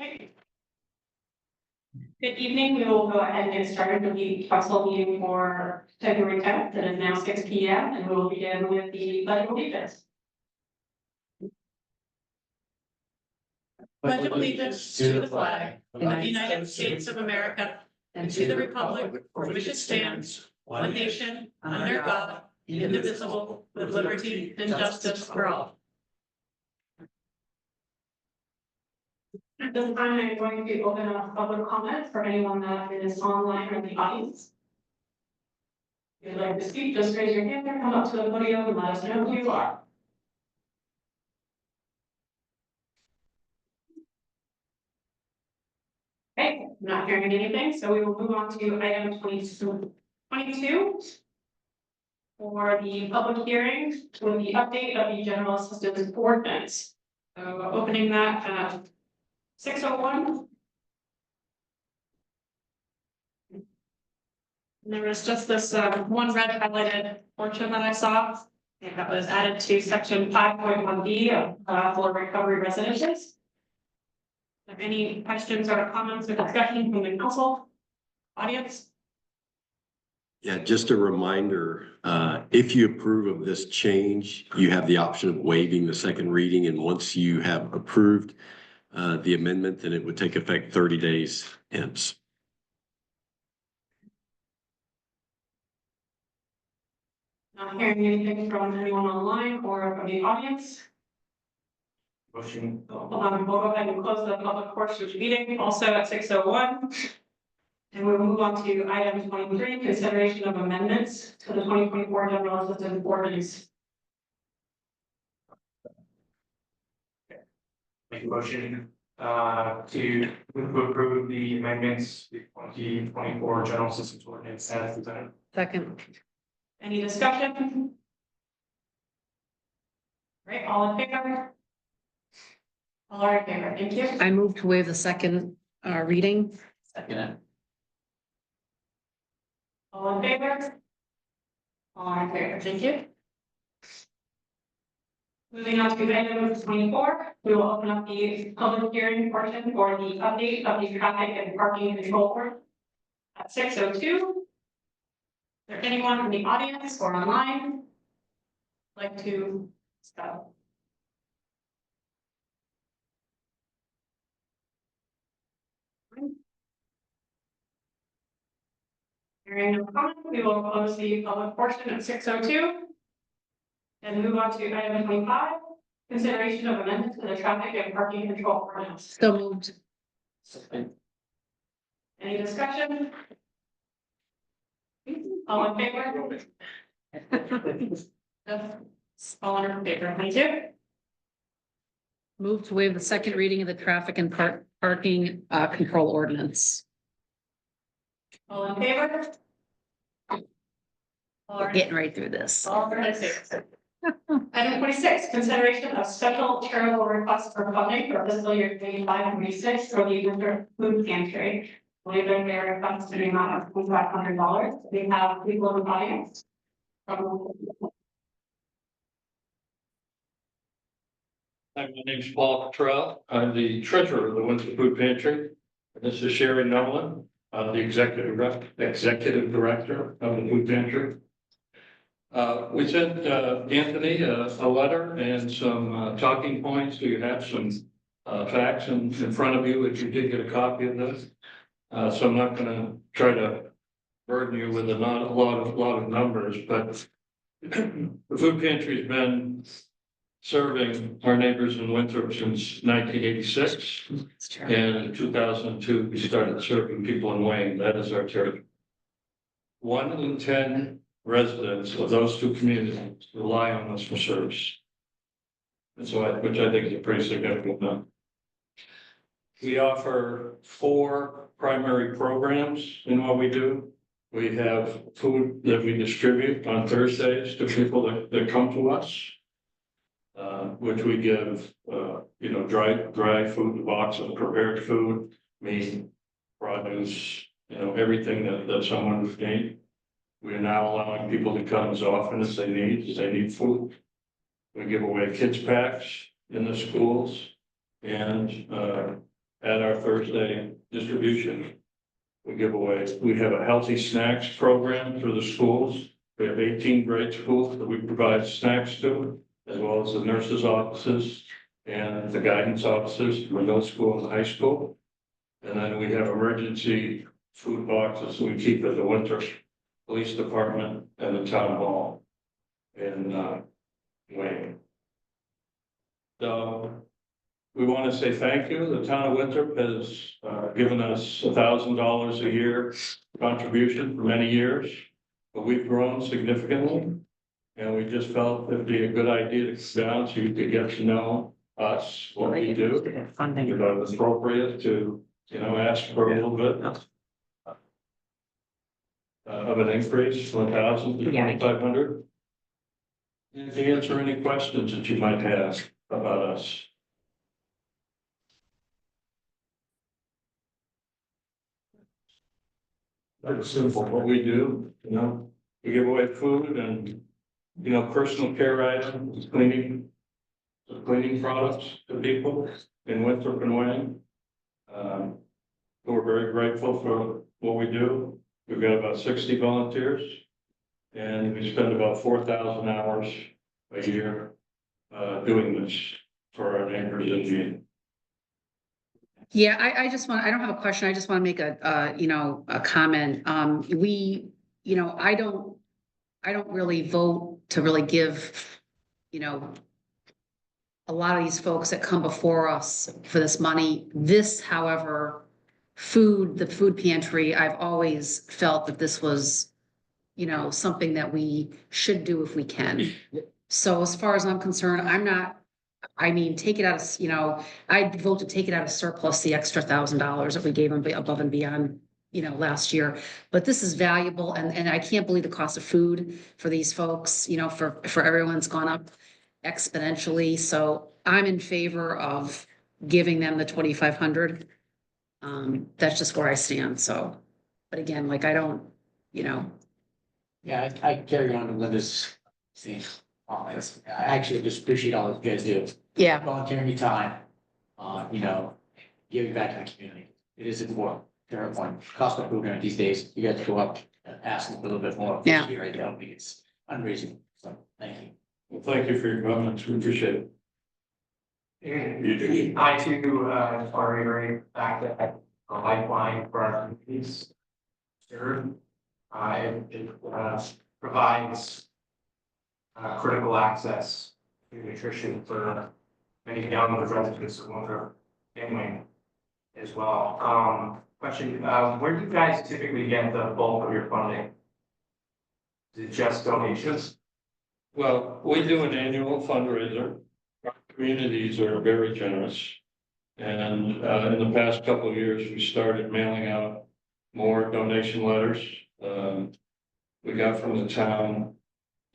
Okay. Good evening. We will go ahead and get started with the council meeting for February 10th. It is now 6 p.m. and we will begin with the pledge of allegiance. Pledge of allegiance to the flag of the United States of America and to the republic for which it stands, one nation, under God, indivisible, with liberty and justice for all. At this time, I'm going to open up public comment for anyone that is online or in the audience. If you'd like to speak, just raise your hand or come up to the podium and let us know who you are. Okay, not hearing anything, so we will move on to item 22 for the public hearing with the update of the general assistance ordinance. So opening that at 6:01. There was just this one red highlighted portion that I saw, and that was added to section 5.1B of for recovery residences. Are there any questions or comments or discussion from the council audience? Yeah, just a reminder, if you approve of this change, you have the option of waiving the second reading. And once you have approved the amendment, then it would take effect 30 days hence. Not hearing anything from anyone online or from the audience. Motion. We'll go ahead and close the public portion of the meeting, also at 6:01. And we'll move on to item 23, consideration of amendments to the 2024 general assistance ordinance. Make a motion to approve the amendments to 2024 general assistance ordinance as presented. Second. Any discussion? Right, all in favor? All are in favor, thank you. I move to waive the second reading. Second. All in favor? All are in favor, thank you. Moving on to item 24, we will open up the public hearing portion for the update of the traffic and parking control board at 6:02. Is there anyone in the audience or online like to speak? Hearing no comment, we will close the public portion at 6:02. And move on to item 25, consideration of amendment to the traffic and parking control ordinance. So moved. Any discussion? All in favor? All in favor, thank you. Move to waive the second reading of the traffic and parking control ordinance. All in favor? We're getting right through this. All in favor. Item 26, consideration of special charitable request for funding for fiscal year 25-26 for the winter food pantry. We've been there funds to the amount of $2,500. We have people in the audience. Hi, my name's Paul Cottrell. I'm the treasurer of the Winter Food Pantry. This is Sherry Nolan, the executive director of the food pantry. We sent Anthony a letter and some talking points. So you have some facts in front of you if you did get a copy of this. So I'm not going to try to burden you with a lot of numbers, but the food pantry has been serving our neighbors in Winthrop since 1986. That's true. And in 2002, we started serving people in Wayne. That is our territory. 1 in 10 residents of those two communities rely on us for service. And so, which I think is a pretty significant number. We offer 4 primary programs in what we do. We have food that we distribute on Thursdays to people that come to us. Which we give, dry food, box of prepared food, meat, produce, everything that someone would need. We are now allowing people to come as often as they need food. We give away kids packs in the schools and at our Thursday distribution. We give away, we have a healthy snacks program through the schools. We have 18 grade schools that we provide snacks to, as well as the nurses' offices and the guidance offices for middle school and high school. And then we have emergency food boxes we keep at the Winter Police Department and the Town Hall in Wayne. So we want to say thank you. The town of Winthrop has given us $1,000 a year contribution for many years, but we've grown significantly. And we just felt it'd be a good idea to come down so you could get to know us, what we do. Funding. We thought it was appropriate to, ask for a little bit of an increase from 1,000 to 2,500. And to answer any questions that you might have about us. That's simple, what we do, we give away food and, personal care items, cleaning products to people in Winthrop and Wayne. We're very grateful for what we do. We've got about 60 volunteers and we spend about 4,000 hours a year doing this for our neighbors in need. Yeah, I just want, I don't have a question. I just want to make a comment. I don't really vote to really give, a lot of these folks that come before us for this money. This, however, the food pantry, I've always felt that this was, something that we should do if we can. So as far as I'm concerned, take it out of, I'd vote to take it out of surplus, the extra $1,000 that we gave them above and beyond, last year. But this is valuable and I can't believe the cost of food for these folks, for everyone's gone up exponentially. So I'm in favor of giving them the 2,500. That's just where I stand. So, but again, I don't, Yeah, I carry on to Linda's thing. I actually just appreciate all that you guys do. yeah. Volunteering your time, giving back to the community. It is important. Fair point. Cost of food these days, you guys go up and ask them a little bit more. Yeah. Right now, I think it's unreasonable. So, thank you. Well, thank you for your comments. We appreciate it. You do. I too, are reiterating the fact that a lifeline for our communities. Sure. It provides critical access to nutrition for many young residents of Winthrop and Wayne as well. Question, where do you guys typically get the bulk of your funding? Is it just donations? Well, we do an annual fundraiser. Our communities are very generous. And in the past couple of years, we started mailing out more donation letters. We got from the town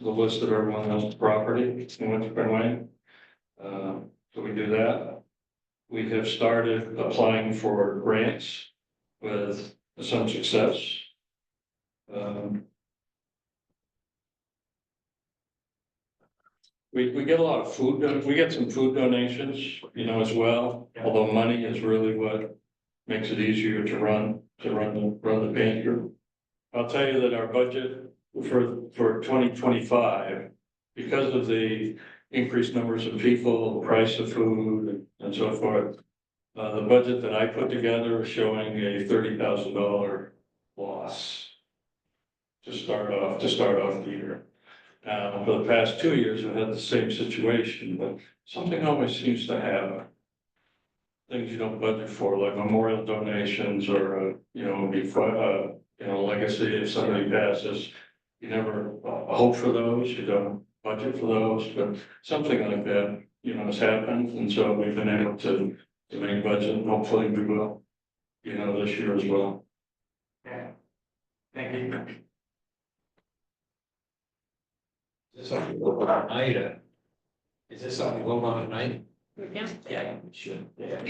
the list of everyone else's property in Winthrop and Wayne. So we do that. We have started applying for grants with some success. We get a lot of food, we get some food donations, as well, although money is really what makes it easier to run the pantry. I'll tell you that our budget for 2025, because of the increased numbers of people, price of food and so forth, the budget that I put together is showing a $30,000 loss to start off the year. For the past 2 years, I've had the same situation, but something always seems to happen. Things you don't budget for, like memorial donations or, legacy if somebody passes. You never hope for those, you don't budget for those, but something like that, has happened. And so we've been able to make budget, and hopefully we will, this year as well. Yeah. Thank you. Is this something we'll vote on tonight? Is this something we'll vote on tonight? Yeah. Yeah, we should. Yeah.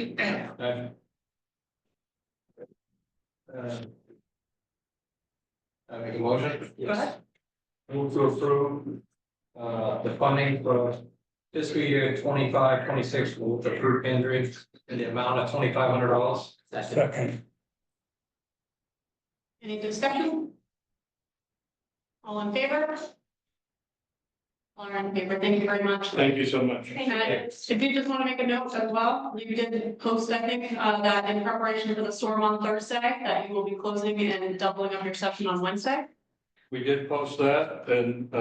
I make a motion? Go ahead. Move to approve, the funding for fiscal year 25-26 with the food pantry in the amount of $2,500. Second. Any discussion? All in favor? All are in favor, thank you very much. Thank you so much. If you just want to make a note as well, you did post, I think, that in preparation for the storm on Thursday, that you will be closing and doubling up your session on Wednesday. We did post that and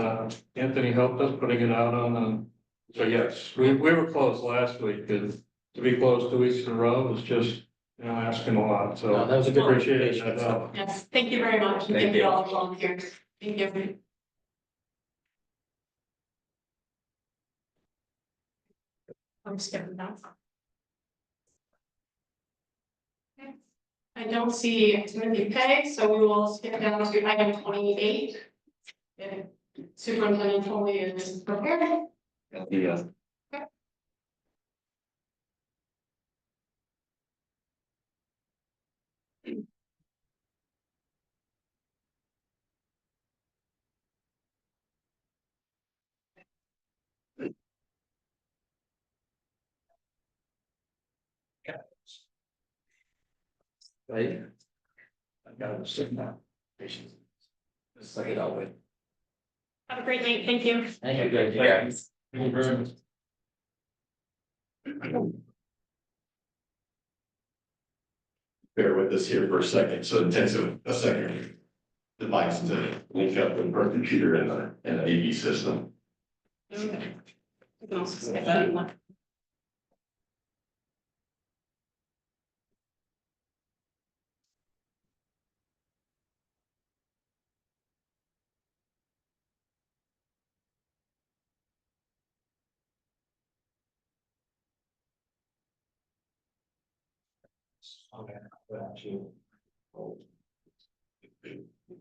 Anthony helped us putting it out on, so yes, we were closed last week and to be closed 2 weeks in a row was just, asking a lot, so. No, that was a good Appreciate recommendation. that help. Yes, thank you very much, and thank you all the volunteers. Thank you. I'm skipping that. Okay. I don't see Timothy Pay, so we will skip down to item 28. If Superintendent Foley is prepared. Yeah. Right? I've got to sit now. Patience. Just like it always. Have a great night, thank you. Thank you, good. Yeah. Thank you very much. Bear with us here for a second, so it takes a second device to link up with our computer and an AV system. Okay. We can also skip that one.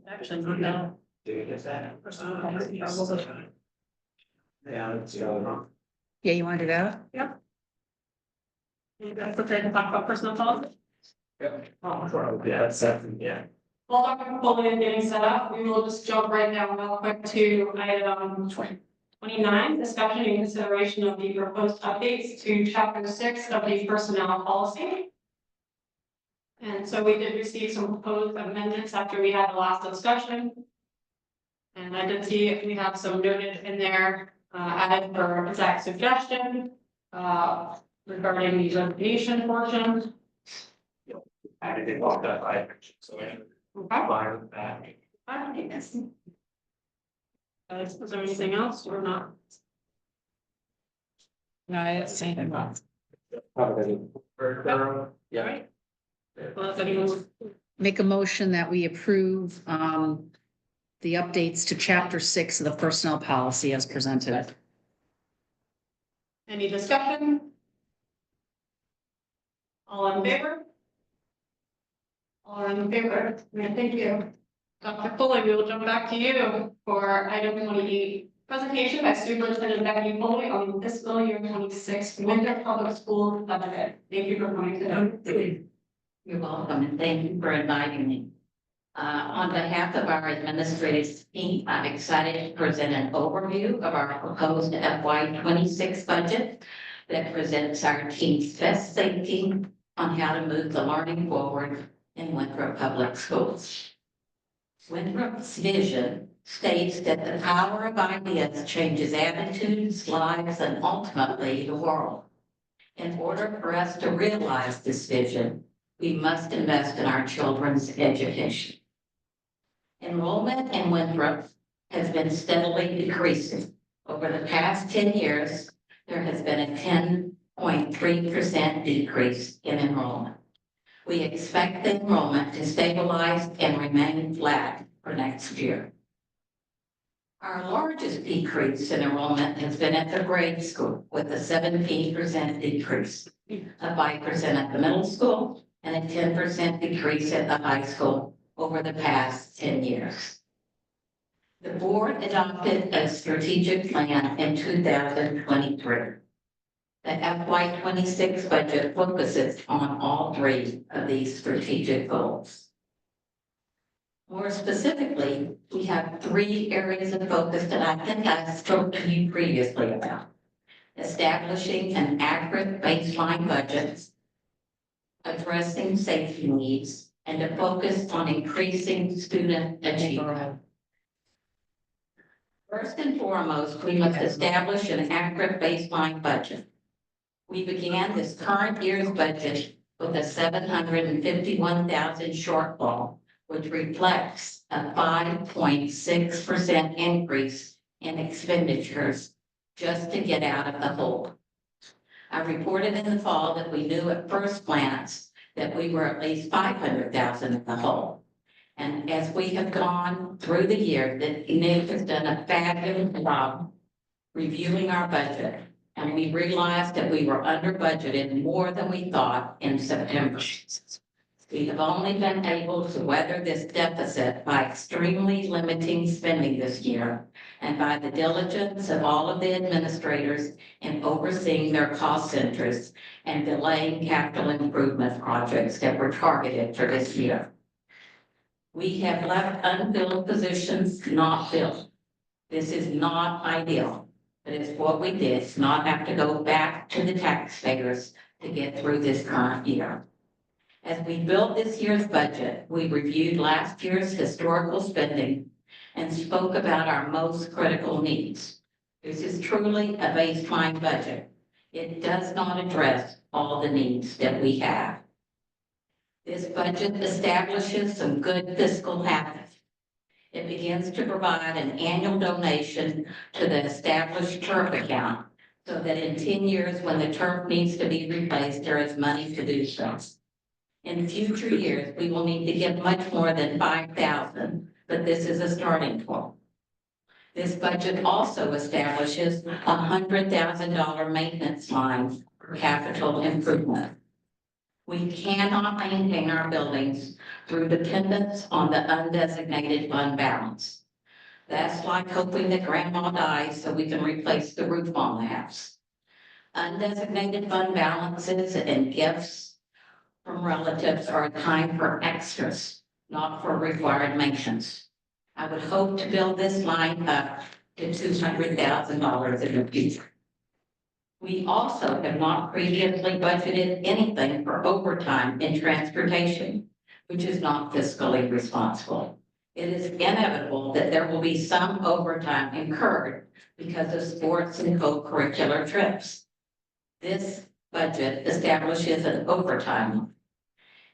Actually, no. Dude, is that? Yeah, let's go. Yeah, you want to do that? You guys prepared to talk about personal policy? Yeah, that's yeah. While Dr. Foley is getting set up, we will just jump right down real quick to item 29, discussion and consideration of the proposed updates to chapter 6 of the personnel policy. And so we did receive some proposed amendments after we had the last discussion. And I did see we have some noted in there, added for Zach's suggestion, regarding the resignation portion. I didn't walk that by. So Okay. I'm fine with that. Is there anything else or not? No, I didn't see anything else. Very thorough. Yeah. Right. Well, if anyone, Make a motion that we approve, the updates to chapter 6 of the personnel policy as presented. any discussion? All in favor? All in favor, yeah, thank you. Dr. Foley, we will jump back to you for item 28. Presentation by Superintendent Becky Foley on fiscal year 26 winter public school budget. Thank you for coming today. You're welcome, and thank you for inviting me. On behalf of our administrative team, I'm excited to present an overview of our proposed FY 26 budget that presents our team's best thinking on how to move the learning forward in Winthrop Public Schools. Winthrop's vision states that the power of ideas changes attitudes, lives, and ultimately the world. In order for us to realize this vision, we must invest in our children's education. Enrollment in Winthrop has been steadily decreasing. Over the past 10 years, there has been a 10.3% decrease in enrollment. We expect the enrollment to stabilize and remain flat for next year. Our largest decrease in enrollment has been at the grade school with a 17% decrease, a 5% at the middle school, and a 10% decrease at the high school over the past 10 years. The board adopted a strategic plan in 2023. The FY 26 budget focuses on all three of these strategic goals. More specifically, we have three areas of focus that I think I spoke to you previously about. establishing an accurate baseline budget, addressing safety needs, and a focus on increasing student achievement. First and foremost, we must establish an accurate baseline budget. We began this current year's budget with a $751,000 shortfall, which reflects a 5.6% increase in expenditures just to get out of the hole. I reported in the fall that we knew at first glance that we were at least 500,000 in the hole. And as we have gone through the year, that Nick has done a fabulous job reviewing our budget. And we realized that we were under budgeted more than we thought in September. We have only been able to weather this deficit by extremely limiting spending this year and by the diligence of all of the administrators in overseeing their cost centers and delaying capital improvement projects that were targeted for this year. We have left unfilled positions not filled. This is not ideal, but it's what we did, to not have to go back to the taxpayers to get through this current year. As we built this year's budget, we reviewed last year's historical spending and spoke about our most critical needs. This is truly a baseline budget. It does not address all the needs that we have. This budget establishes some good fiscal habits. It begins to provide an annual donation to the established turf account so that in 10 years, when the turf needs to be replaced, there is money to do so. In future years, we will need to give much more than $5,000, but this is a starting point. This budget also establishes a $100,000 maintenance line for capital improvement. We cannot maintain our buildings through dependence on the undesignated fund balance. That's like hoping that grandma dies so we can replace the roof on the house. Undesignated fund balances and gifts from relatives are a time for extras, not for required maintenance. I would hope to build this line up to $200,000 in the future. We also have not previously budgeted anything for overtime in transportation, which is not fiscally responsible. It is inevitable that there will be some overtime incurred because of sports and co-curricular trips. This budget establishes an overtime.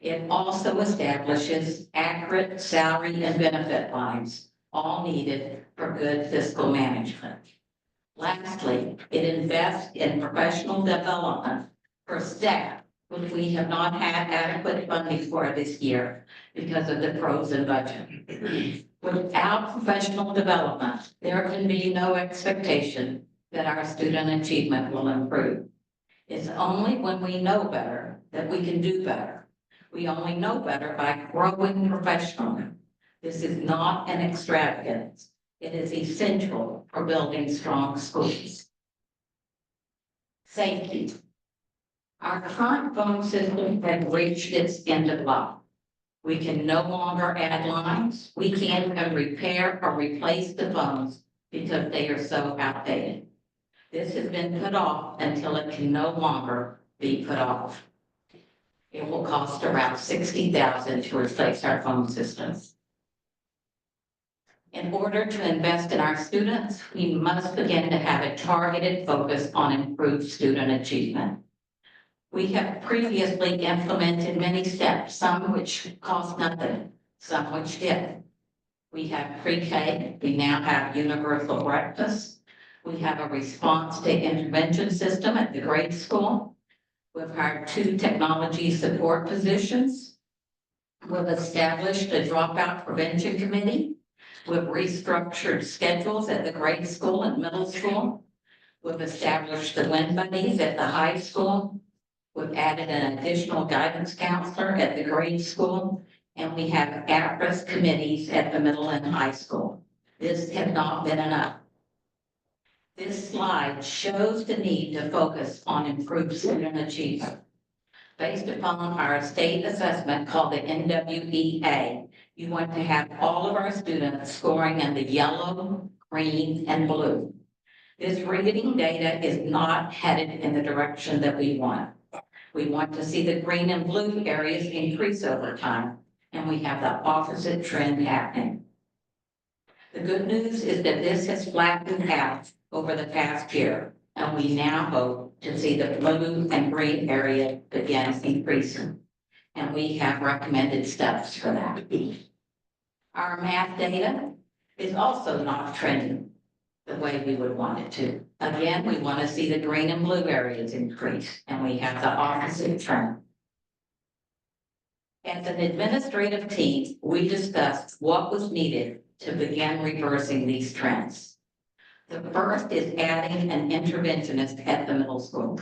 It also establishes accurate salary and benefit lines, all needed for good fiscal management. Lastly, it invests in professional development for staff, which we have not had adequate funding for this year because of the frozen budget. Without professional development, there can be no expectation that our student achievement will improve. It's only when we know better that we can do better. We only know better by growing professionally. This is not an extravagance. It is essential for building strong schools. Safety. Our current phone system has reached its end of life. We can no longer add lines. We can't even repair or replace the phones because they are so outdated. This has been put off until it can no longer be put off. It will cost around $60,000 to replace our phone systems. In order to invest in our students, we must begin to have a targeted focus on improved student achievement. We have previously implemented many steps, some which cost nothing, some which did. We have pre-K, we now have universal breakfast. We have a response to intervention system at the grade school. We've hired 2 technology support positions. We've established a dropout prevention committee. We've restructured schedules at the grade school and middle school. We've established the WIN buddies at the high school. We've added an additional guidance counselor at the grade school, and we have at-risk committees at the middle and high school. This has not been enough. This slide shows the need to focus on improved student achievement. Based upon our state assessment called the NWEA, you want to have all of our students scoring in the yellow, green, and blue. This reading data is not headed in the direction that we want. We want to see the green and blue areas increase over time, and we have the opposite trend happening. The good news is that this has flattened out over the past year, and we now hope to see the blue and green area begin increasing. And we have recommended steps for that. Our math data is also not trending the way we would want it to. Again, we want to see the green and blue areas increase, and we have the opposite trend. As an administrative team, we discussed what was needed to begin reversing these trends. The first is adding an interventionist at the middle school.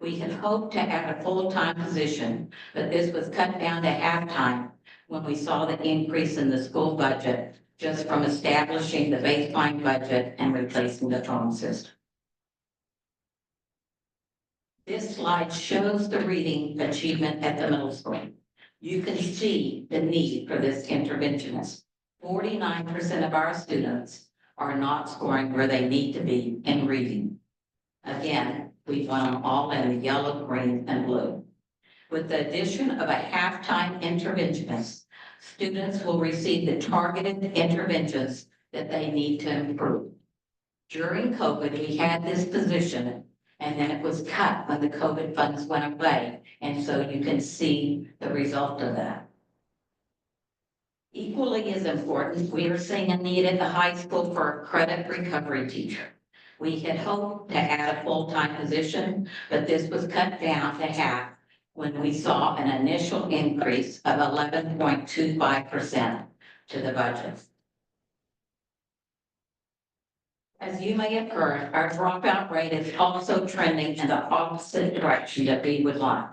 We had hoped to add a full-time position, but this was cut down to half-time when we saw the increase in the school budget just from establishing the baseline budget and replacing the phone system. This slide shows the reading achievement at the middle school. You can see the need for this interventionist. 49% of our students are not scoring where they need to be in reading. Again, we want them all in the yellow, green, and blue. With the addition of a half-time interventionist, students will receive the targeted interventions that they need to improve. During COVID, we had this position, and then it was cut when the COVID funds went away, and so you can see the result of that. Equally as important, we are seeing a need at the high school for a credit recovery teacher. We had hoped to add a full-time position, but this was cut down to half when we saw an initial increase of 11.25% to the budget. As you may have heard, our dropout rate is also trending in the opposite direction that we would like.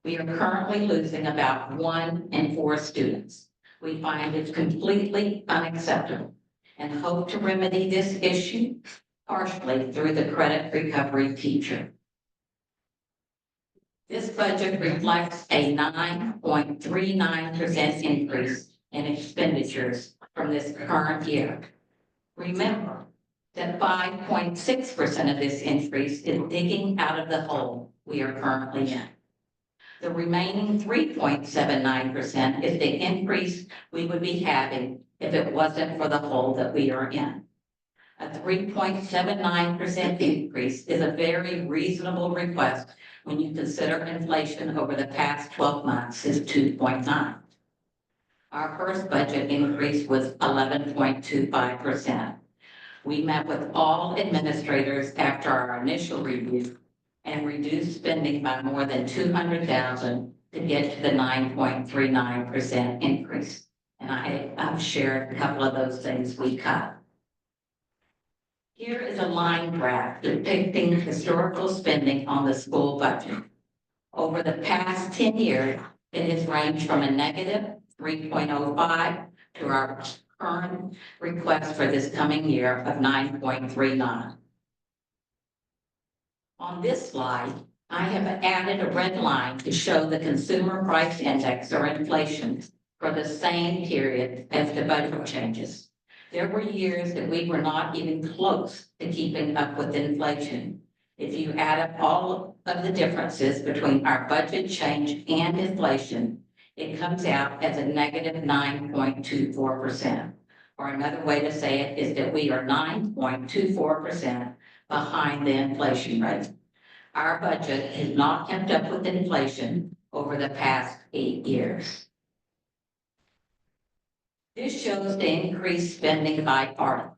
We are currently losing about 1 in 4 students. We find it completely unacceptable and hope to remedy this issue partially through the credit recovery teacher. This budget reflects a 9.39% increase in expenditures from this current year. Remember that 5.6% of this increase is digging out of the hole we are currently in. The remaining 3.79% is the increase we would be having if it wasn't for the hole that we are in. A 3.79% increase is a very reasonable request when you consider inflation over the past 12 months is 2.9. Our first budget increase was 11.25%. We met with all administrators after our initial review and reduced spending by more than $200,000 to get to the 9.39% increase. And I've shared a couple of those things we cut. Here is a line graph depicting historical spending on the school budget. Over the past 10 years, it has ranged from a negative 3.05 to our current request for this coming year of 9.39. On this slide, I have added a red line to show the consumer price index or inflation for the same period as the budget changes. There were years that we were not even close to keeping up with inflation. If you add up all of the differences between our budget change and inflation, it comes out as a negative 9.24%. Or another way to say it is that we are 9.24% behind the inflation rate. Our budget has not kept up with inflation over the past 8 years. This shows the increased spending by article.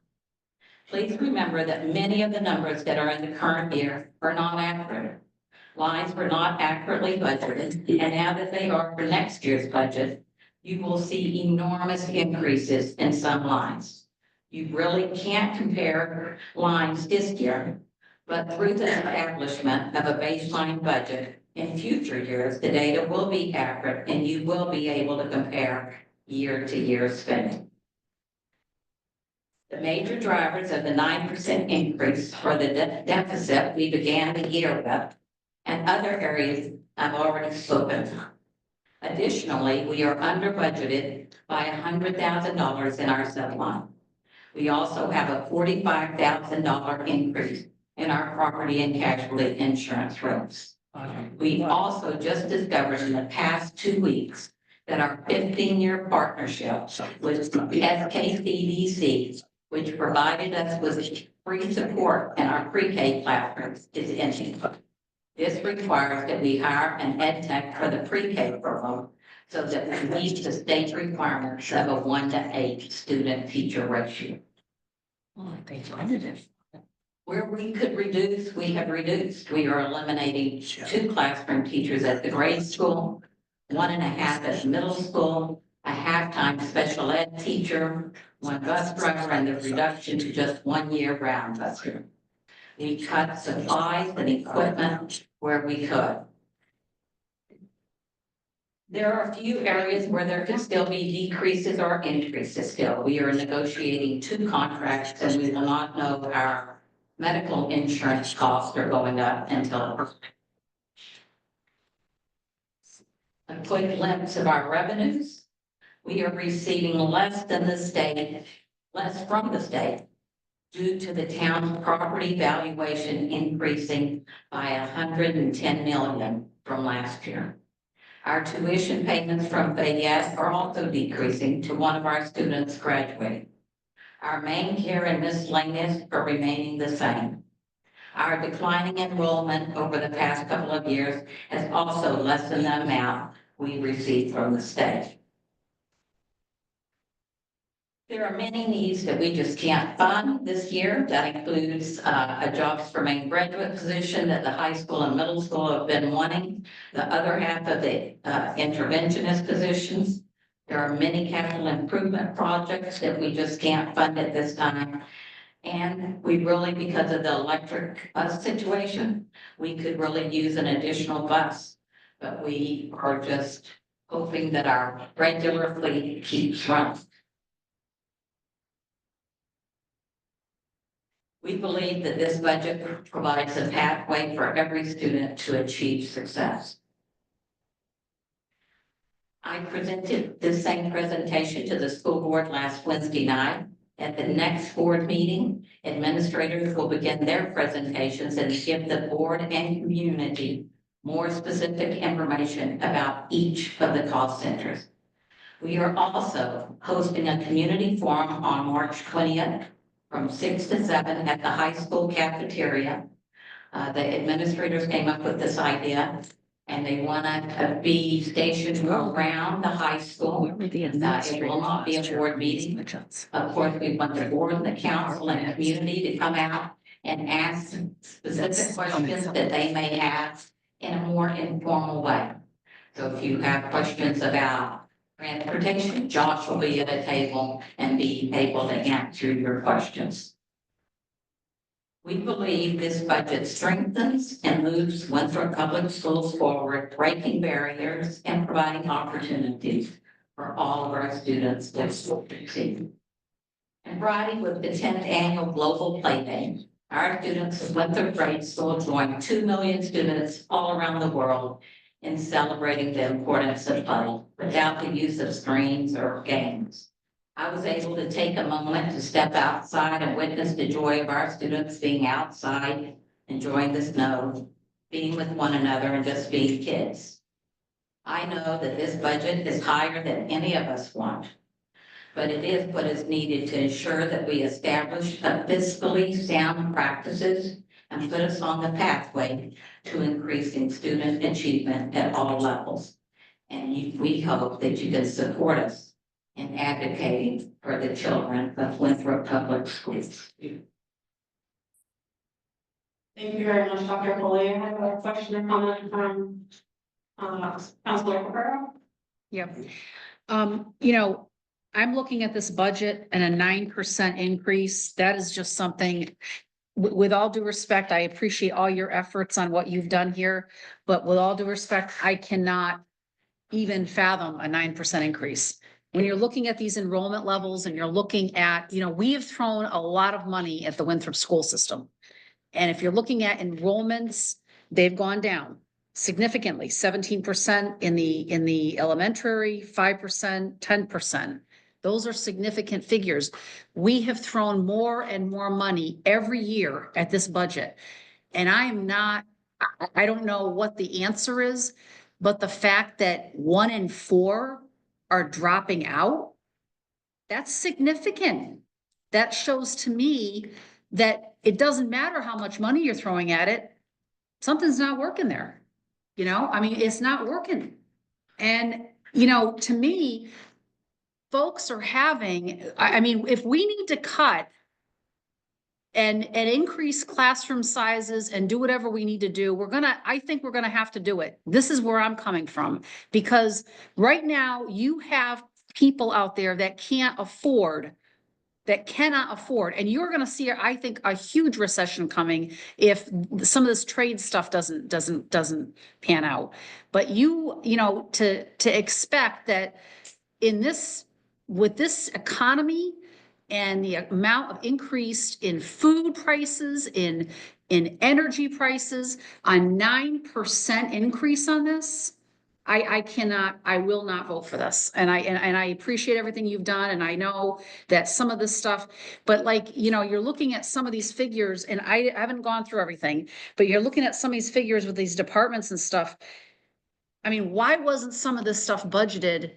Please remember that many of the numbers that are in the current year are not accurate. Lines were not accurately budgeted, and now that they are for next year's budget, you will see enormous increases in some lines. You really can't compare lines this year, but through the establishment of a baseline budget in future years, the data will be accurate and you will be able to compare year-to-year spending. The major drivers of the 9% increase for the deficit we began the year with, and other areas I've already spoken of. Additionally, we are under budgeted by $100,000 in our subline. We also have a $45,000 increase in our property and casualty insurance rates. We also just discovered in the past 2 weeks that our 15-year partnership with SKCDC, which provided us with free support in our pre-K classrooms, is ending. This requires that we hire an ed tech for the pre-K program so that we meet the state requirements of a 1-to-8 student-teacher ratio. Oh, they funded it. Where we could reduce, we have reduced. We are eliminating 2 classroom teachers at the grade school, 1.5 at middle school, a half-time special ed teacher, 1 bus driver, and the reduction to just 1 year-round busser. We cut supplies and equipment where we could. There are a few areas where there could still be decreases or increases still. We are negotiating 2 contracts and we will not know our medical insurance costs are going up until. A quick glimpse of our revenues. We are receiving less than the state, less from the state, due to the town's property valuation increasing by 110 million from last year. Our tuition payments from Fayette are also decreasing to one of our students graduating. Our main care and miscellaneous are remaining the same. Our declining enrollment over the past couple of years has also lessened the amount we receive from the state. There are many needs that we just can't fund this year. That includes a jobs for main graduate position that the high school and middle school have been wanting. The other half of the interventionist positions. There are many capital improvement projects that we just can't fund at this time. And we really, because of the electric bus situation, we could really use an additional bus. But we are just hoping that our regular fleet keeps running. We believe that this budget provides a pathway for every student to achieve success. I presented this same presentation to the school board last Wednesday night. At the next board meeting, administrators will begin their presentations and give the board and community more specific information about each of the cost centers. We are also hosting a community forum on March 20th from 6 to 7 at the high school cafeteria. The administrators came up with this idea and they want to be stationed around the high school. It will not be a board meeting. Of course, we want the board and the council and community to come out and ask specific questions that they may have in a more informal way. So if you have questions about transportation, Josh will be at a table and be able to answer your questions. We believe this budget strengthens and moves Winthrop Public Schools forward, breaking barriers and providing opportunities for all of our students to succeed. And Friday with the 10th annual Global Play Day, our students at Winthrop Grade School joined 2 million students all around the world in celebrating the importance of play without the use of screens or games. I was able to take a moment to step outside and witness the joy of our students being outside, enjoying the snow, being with one another and just being kids. I know that this budget is higher than any of us want, but it is what is needed to ensure that we establish a fiscally sound practices and put us on the pathway to increasing student achievement at all levels. And we hope that you can support us in advocating for the children of Winthrop Public Schools. Thank you very much, Dr. Foley. I have a question or comment from Councilor Cabrera. Yep. You know, I'm looking at this budget and a 9% increase. That is just something, with all due respect, I appreciate all your efforts on what you've done here, but with all due respect, I cannot even fathom a 9% increase. When you're looking at these enrollment levels and you're looking at, you know, we have thrown a lot of money at the Winthrop school system. And if you're looking at enrollments, they've gone down significantly, 17% in the elementary, 5%, 10%. Those are significant figures. We have thrown more and more money every year at this budget. And I'm not, I don't know what the answer is, but the fact that 1 in 4 are dropping out, that's significant. That shows to me that it doesn't matter how much money you're throwing at it. Something's not working there. You know, I mean, it's not working. And, you know, to me, folks are having, I mean, if we need to cut and increase classroom sizes and do whatever we need to do, I think we're gonna have to do it. This is where I'm coming from, because right now you have people out there that cannot afford, and you're gonna see, I think, a huge recession coming if some of this trade stuff doesn't pan out. But you know, to expect that with this economy and the amount of increase in food prices, in energy prices, a 9% increase on this, I will not vote for this. And I appreciate everything you've done. And I know that some of this stuff, but like, you know, you're looking at some of these figures, and I haven't gone through everything, but you're looking at some of these figures with these departments and stuff. I mean, why wasn't some of this stuff budgeted?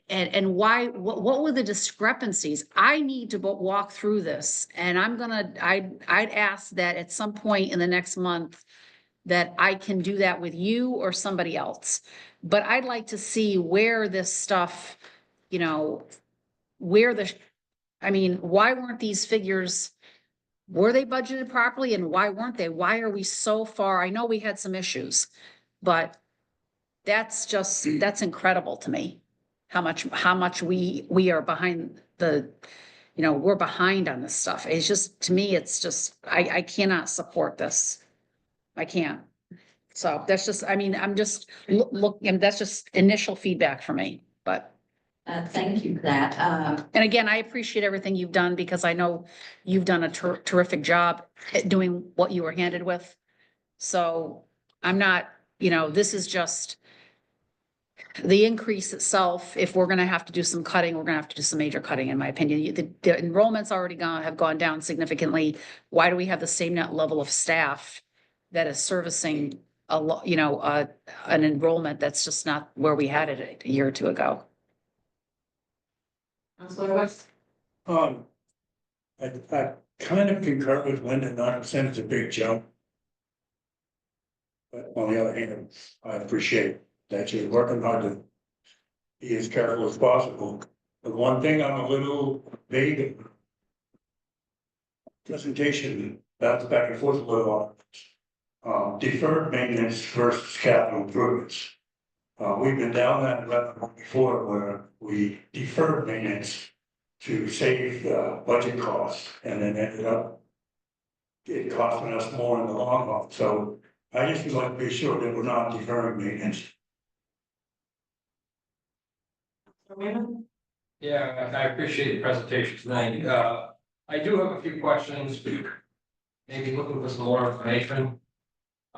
And why, what were the discrepancies? I need to walk through this, and I'd ask that at some point in the next month that I can do that with you or somebody else. But I'd like to see where this stuff, you know, I mean, why weren't these figures, were they budgeted properly, and why weren't they? Why are we so far? I know we had some issues, but that's incredible to me. How much we are behind we're behind on this stuff. It's just, to me, it's just, I cannot support this. I can't. So that's just, I mean, I'm just and that's just initial feedback for me, but. Thank you for that. And again, I appreciate everything you've done, because I know you've done a terrific job at doing what you were handed with. So I'm not, this is just the increase itself. If we're gonna have to do some cutting, we're gonna have to do some major cutting, in my opinion. The enrollments already have gone down significantly. Why do we have the same net level of staff that is servicing an enrollment that's just not where we had it a year or two ago? Councilor West. I kind of concur with Linda, 9% is a big jump. But on the other hand, I appreciate that you're working hard to be as careful as possible. The one thing I'm a little vague in presentation, that's back and forth a little on deferred maintenance versus capital improvements. We've been down that road before, where we deferred maintenance to save budget costs, and then ended up it costing us more in the long haul. So I just would like to be sure that we're not deferring maintenance. Yeah, I appreciate the presentation tonight. I do have a few questions, maybe looking for some more information.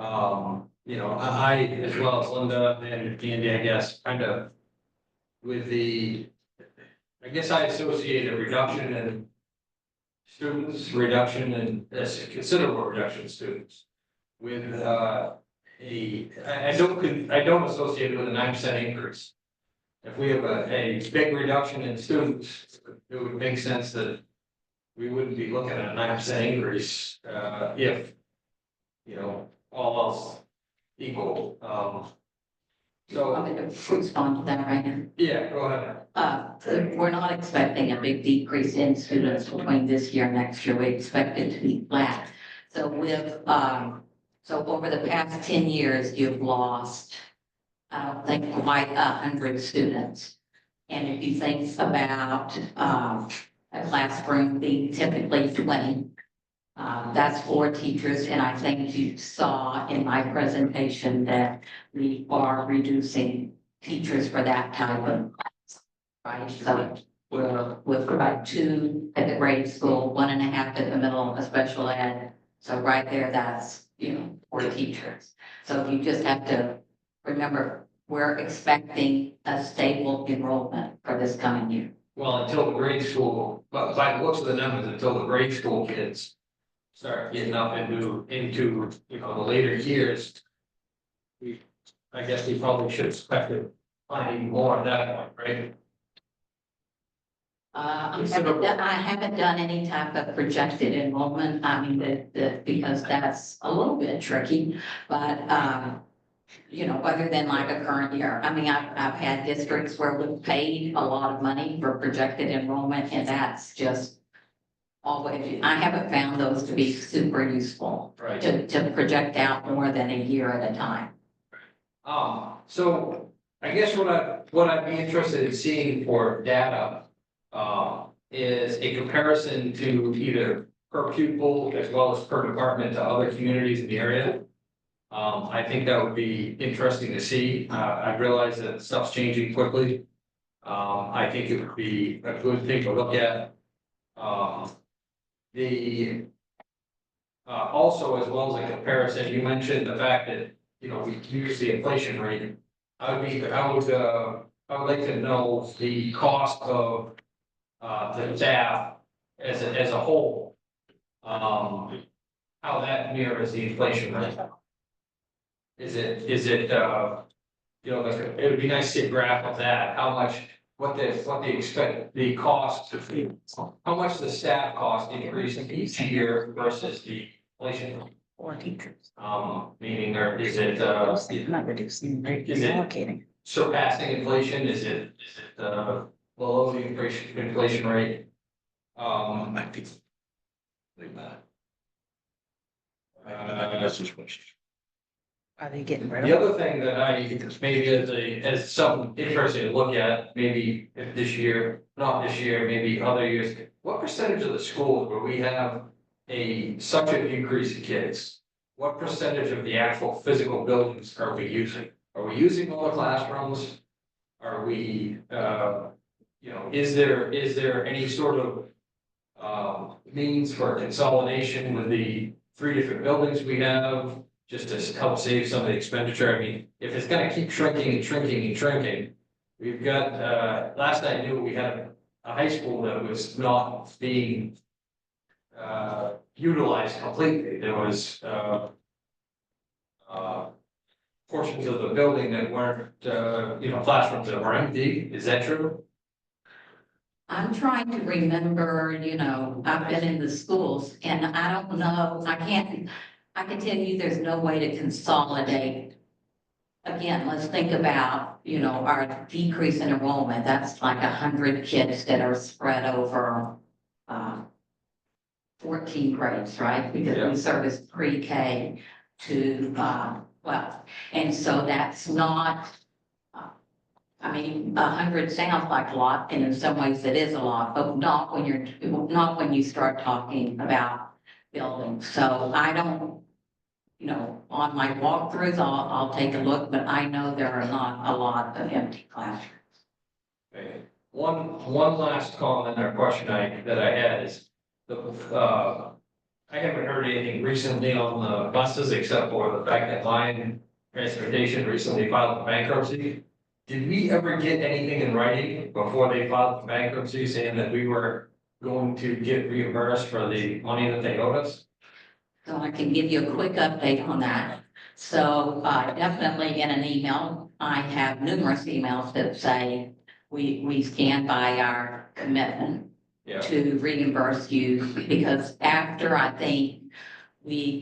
I, as well as Linda and Andy, I guess, kind of with I guess I associate a reduction in students, considerable reduction in students with I don't associate it with a 9% increase. If we have a big reduction in students, it would make sense that we wouldn't be looking at a 9% increase if, all else equal. So I'm going to respond to that right now. Yeah, go ahead. We're not expecting a big decrease in students between this year and next year. We expect it to be flat. So so over the past 10 years, you've lost, I don't think, quite 100 students. And if you think about a classroom being typically 20, that's 4 teachers. And I think you saw in my presentation that we are reducing teachers for that type of class, right? So we'll provide 2 at the grade school, 1.5 at the middle of special ed. So right there, that's, 4 teachers. So you just have to remember we're expecting a stable enrollment for this coming year. Well, until the grade school, but by the looks of the numbers, until the grade school kids start getting up into, you know, the later years. I guess we probably should expect to find more at that point, right? I haven't done any type of projected enrollment, I mean, because that's a little bit tricky, but, you know, other than like a current year, I mean, I've had districts where we've paid a lot of money for projected enrollment, and that's just always, I haven't found those to be super useful, Right. to project out more than a year at a time. So I guess what I'd be interested in seeing for data, is a comparison to either per pupil as well as per department to other communities in the area. I think that would be interesting to see. I realize that stuff's changing quickly. I think it would be a good thing to look at. Also, as well as a comparison, you mentioned the fact that, you know, we use the inflation rate. I would like to know the cost of the staff as a whole. How that mirrors the inflation rate. Is it, you know, like, it would be nice to see a graph of that, how much, what they expect, the cost, how much the staff cost increase each year versus the inflation rate. Or teachers. Meaning, or is it, Not reducing, right, Is it- allocating. surpassing inflation? Is it, below the inflation rate? I think. Like that. That's his question. Are they getting rid The of it? other thing that I, maybe as something interesting to look at, maybe if this year, not this year, maybe other years, what percentage of the schools where we have such an increase in kids? What percentage of the actual physical buildings are we using? Are we using all the classrooms? Are we, you know, is there any sort of means for consolidation with the 3 different buildings we have? Just to help save some of the expenditure. I mean, if it's gonna keep shrinking and shrinking and shrinking, we've got, last I knew, we had a high school that was not being utilized completely. There was portions of the building that weren't, you know, classrooms that were empty. Is that true? I'm trying to remember, you know, I've been in the schools and I don't know, I can tell you there's no way to consolidate. Again, let's think about, you know, our decrease in enrollment, that's like 100 kids that are spread over 14 grades, right? Because Yeah. we service pre-K to 12. And so that's not, I mean, 100 sounds like a lot, and in some ways it is a lot, but not when you start talking about buildings. So I don't, you know, on my walkthroughs, I'll take a look, but I know there are not a lot of empty classrooms. Okay. One last comment or question that I had is, I haven't heard anything recently on the buses except for the fact that Lion Transportation recently filed for bankruptcy. Did we ever get anything in writing before they filed for bankruptcy saying that we were going to get reimbursed for the money that they owed us? So I can give you a quick update on that. So definitely in an email, I have numerous emails that say we stand by our commitment Yeah. to reimburse you, because after I think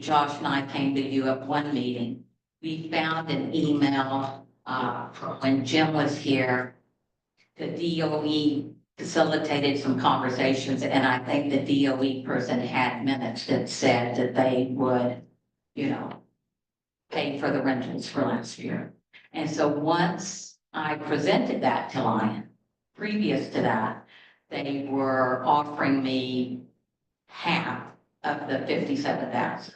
Josh and I came to you at one meeting, we found an email when Jim was here. The DOE facilitated some conversations, and I think the DOE person had minutes that said that they would, you know, pay for the rentals for last year. And so once I presented that to Lion, previous to that, they were offering me half of the 57,000.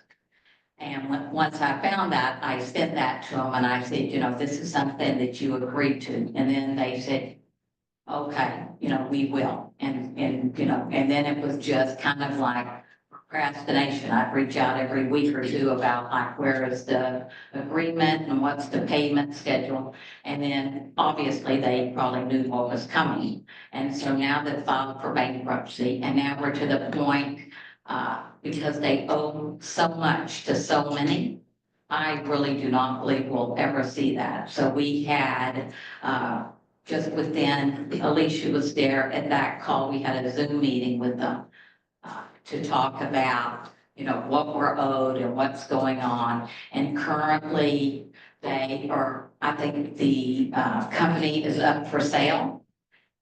And once I found that, I sent that to them and I said, you know, this is something that you agreed to. And then they said, okay, you know, we will. And, you know, and then it was just kind of like procrastination. I'd reach out every week or two about like, where is the agreement and what's the payment schedule? And then obviously they probably knew what was coming. And so now they've filed for bankruptcy, and now we're to the point, because they owe so much to so many. I really do not believe we'll ever see that. So we had, just within, Alicia was there at that call, we had a Zoom meeting with them to talk about, you know, what we're owed and what's going on. And currently, they are, I think the company is up for sale.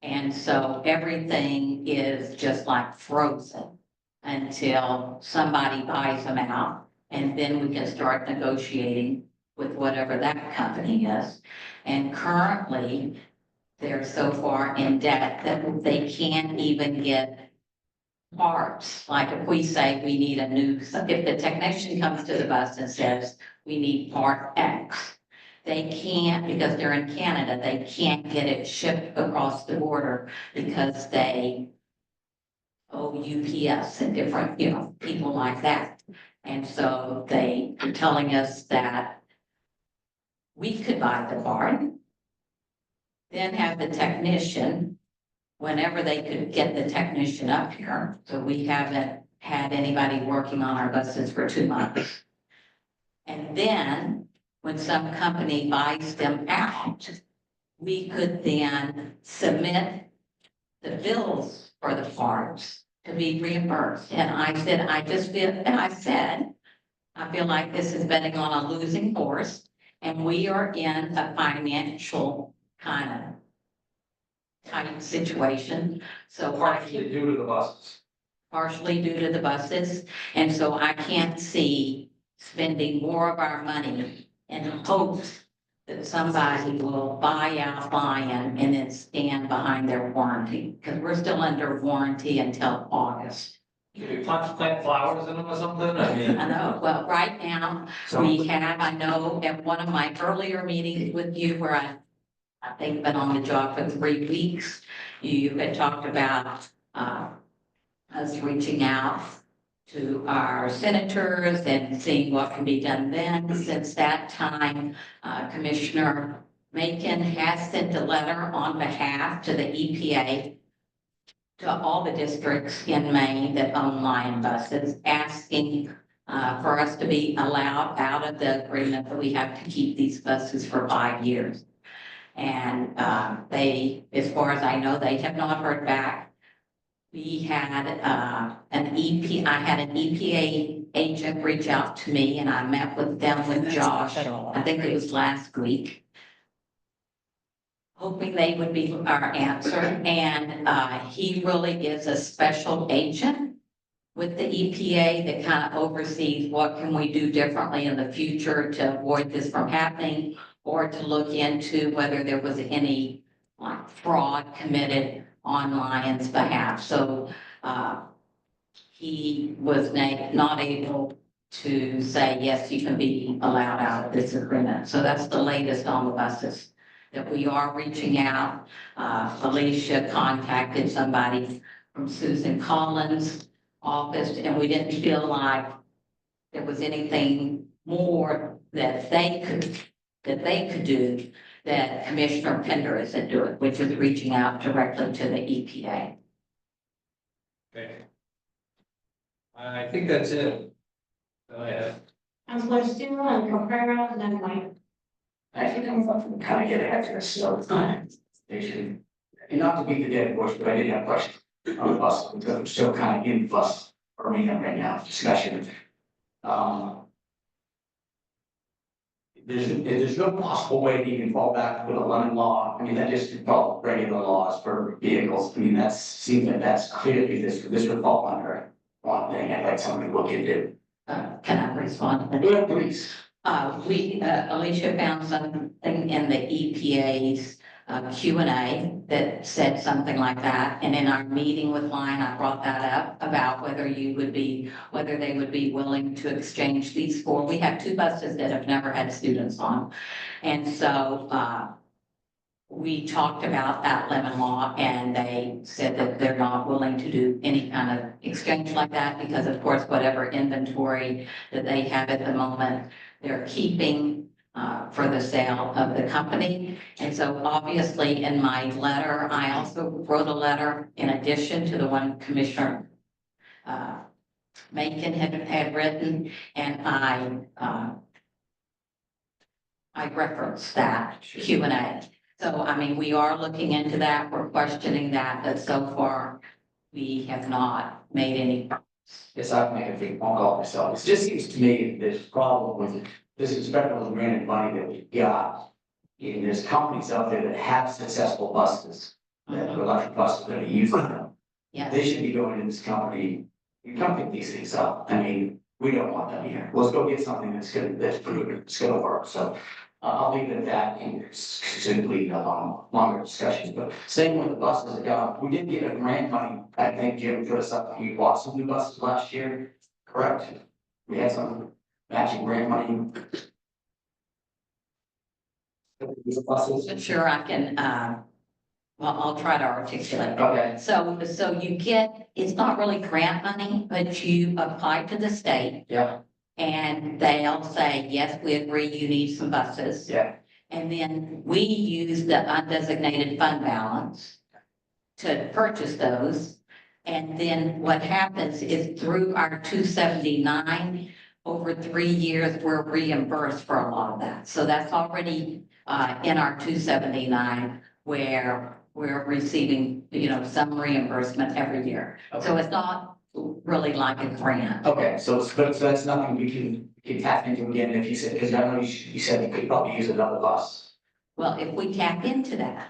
And so everything is just like frozen until somebody buys them out. And then we can start negotiating with whatever that company is. And currently, they're so far in debt that they can't even get parts. Like if we say we need a new, if the technician comes to the bus and says, we need part X, they can't, because they're in Canada, they can't get it shipped across the border because they owe UPS and different, you know, people like that. And so they are telling us that we could buy the part, then have the technician, whenever they could get the technician up here. So we haven't had anybody working on our buses for 2 months. And then when some company buys them out, we could then submit the bills for the parts to be reimbursed. And I said, I feel like this is betting on a losing horse, and we are in a financial kind of tight situation. So Partially due to the buses. partially due to the buses. And so I can't see spending more of our money in hopes that somebody will buy out Lion and then stand behind their warranty, because we're still under warranty until August. You plant flowers in them or something? I mean. I know, well, right now, we have, I know at one of my earlier meetings with you where I think been on the job for 3 weeks, you had talked about, us reaching out to our senators and seeing what can be done then. Since that time, Commissioner Macon has sent a letter on behalf to the EPA to all the districts in Maine that own Lion buses, asking for us to be allowed out of the agreement that we have to keep these buses for 5 years. And they, as far as I know, they have not heard back. We had I had an EPA agent reach out to me, and I met with them with Josh. I think it was last week, hoping they would be our answer. And he really is a special agent with the EPA that kind of oversees what can we do differently in the future to avoid this from happening, or to look into whether there was any like fraud committed on Lion's behalf. So he was not able to say, yes, you can be allowed out of this agreement. So that's the latest on the buses, that we are reaching out. Alicia contacted somebody from Susan Collins' office, and we didn't feel like there was anything more that they could do that Commissioner Pender isn't doing, which is reaching out directly to the EPA. Okay. I think that's it. Oh, yeah. Councilor Stu and Caprera, and then Mike. I think I'm kind of getting after this, so station. And not to beat the dead horse, but I did have questions on the bus, because I'm still kind of in bus arena right now, discussion. There's no possible way that you can fall back with a London law. I mean, that just involves regular laws for vehicles. I mean, that seems like that's clearly this would fall under one thing I'd like someone to look into. Can I respond? Yeah, please. Alicia found something in the EPA's Q&A that said something like that. And in our meeting with Lion, I brought that up about whether they would be willing to exchange these for. We have 2 buses that have never had students on. And so we talked about that lemon law and they said that they're not willing to do any kind of exchange like that because of course, whatever inventory that they have at the moment, they're keeping for the sale of the company. And so obviously in my letter, I also wrote a letter in addition to the one Commissioner Macon had written, and I referenced that Q&A. So, I mean, we are looking into that, we're questioning that, but so far, we have not made any. Yes, I've made a big phone call myself. It just seems to me that there's a problem with this federal granted money that we've got. And there's companies out there that have successful buses, that are electric buses that are using them. Yes. They should be going to this company, you come pick these things up. I mean, we don't want them here. Let's go get something that's proven, it's gonna work. So I'll leave it at that and simply longer discussions, but same with the buses that got, we did get a grant money. I think Jim put us up, we bought some new buses last year, correct? We had some matching grant money. These buses. Sure, I can, well, I'll try to articulate. Okay, So you get, it's not really grant money, but you apply to the state yeah, and they'll say, yes, we agree, you need some buses. yeah, And then we use the undesignated fund balance to purchase those. And then what happens is through our 279, over 3 years, we're reimbursed for a lot of that. So that's already in our 279 where we're receiving, some reimbursement every year. So it's not really like a grant. okay, so that's nothing we can tap into again if you said, because I know you said you could probably use another bus. Well, if we tap into that,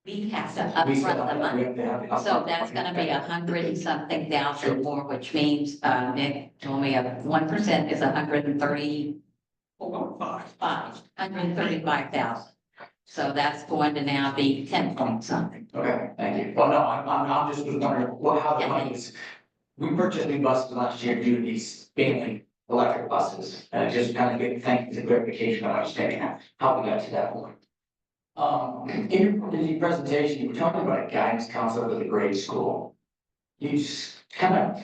we have to We still upfront the have- money. we have to have the upfront So that's money. gonna be 100 and something thousand more, which means, Nick told me 1% is 135,000. So that's going to now be 10 point something. Okay, thank you. Well, no, I'm just wondering, how the money is. We purchased new buses last year due to these family electric buses, and I just kind of thank you for the clarification of understanding how we got to that point. In your presentation, you were talking about a guidance counselor at the grade school. You just kind of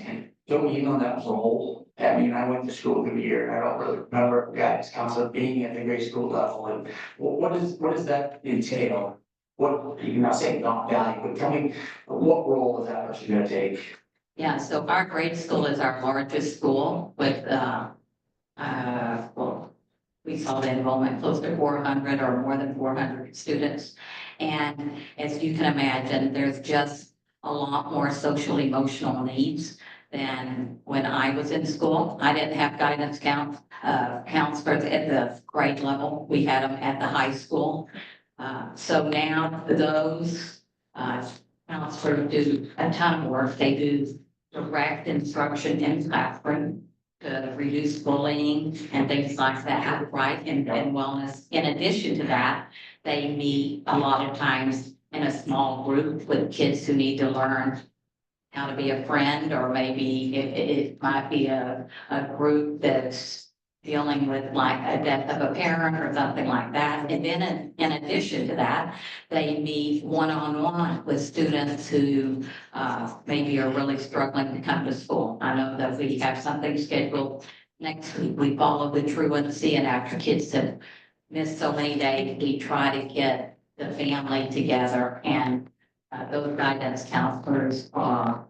don't even know that role. I mean, I went to school for a year, and I don't really remember a guidance counselor being at the grade school level, and what does that entail? What, you're not saying not value, but tell me, what role is that person gonna take? Yeah, so our grade school is our largest school with, well, we saw the enrollment close to 400 or more than 400 students. And as you can imagine, there's just a lot more social emotional needs than when I was in school. I didn't have guidance counselors at the grade level. We had them at the high school. So now those counselors do a ton of work. They do direct instruction in classroom to reduce bullying and things like that, right? And wellness. In addition to that, they meet a lot of times in a small group with kids who need to learn how to be a friend, or maybe it might be a group that's dealing with like a death of a parent or something like that. And then in addition to that, they meet one-on-one with students who maybe are really struggling to come to school. I know that we have something scheduled next week. We follow the truancy, and after kids have missed so many days, we try to get the family together, and those guidance counselors are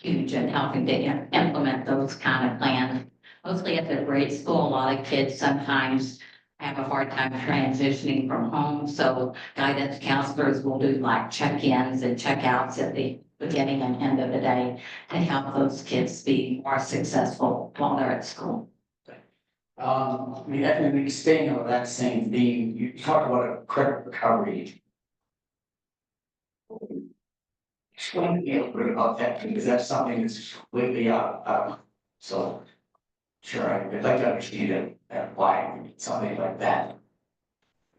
huge in helping to implement those kind of plans. Mostly at the grade school, a lot of kids sometimes have a hard time transitioning from home. So guidance counselors will do like check-ins and check-outs at the beginning and end of the day to help those kids be more successful while they're at school. I mean, and staying on that same theme, you talked about a credit recovery. Explain to me a little bit about that, because that's something that's completely out. So, sure, I'd like to understand it, why something like that.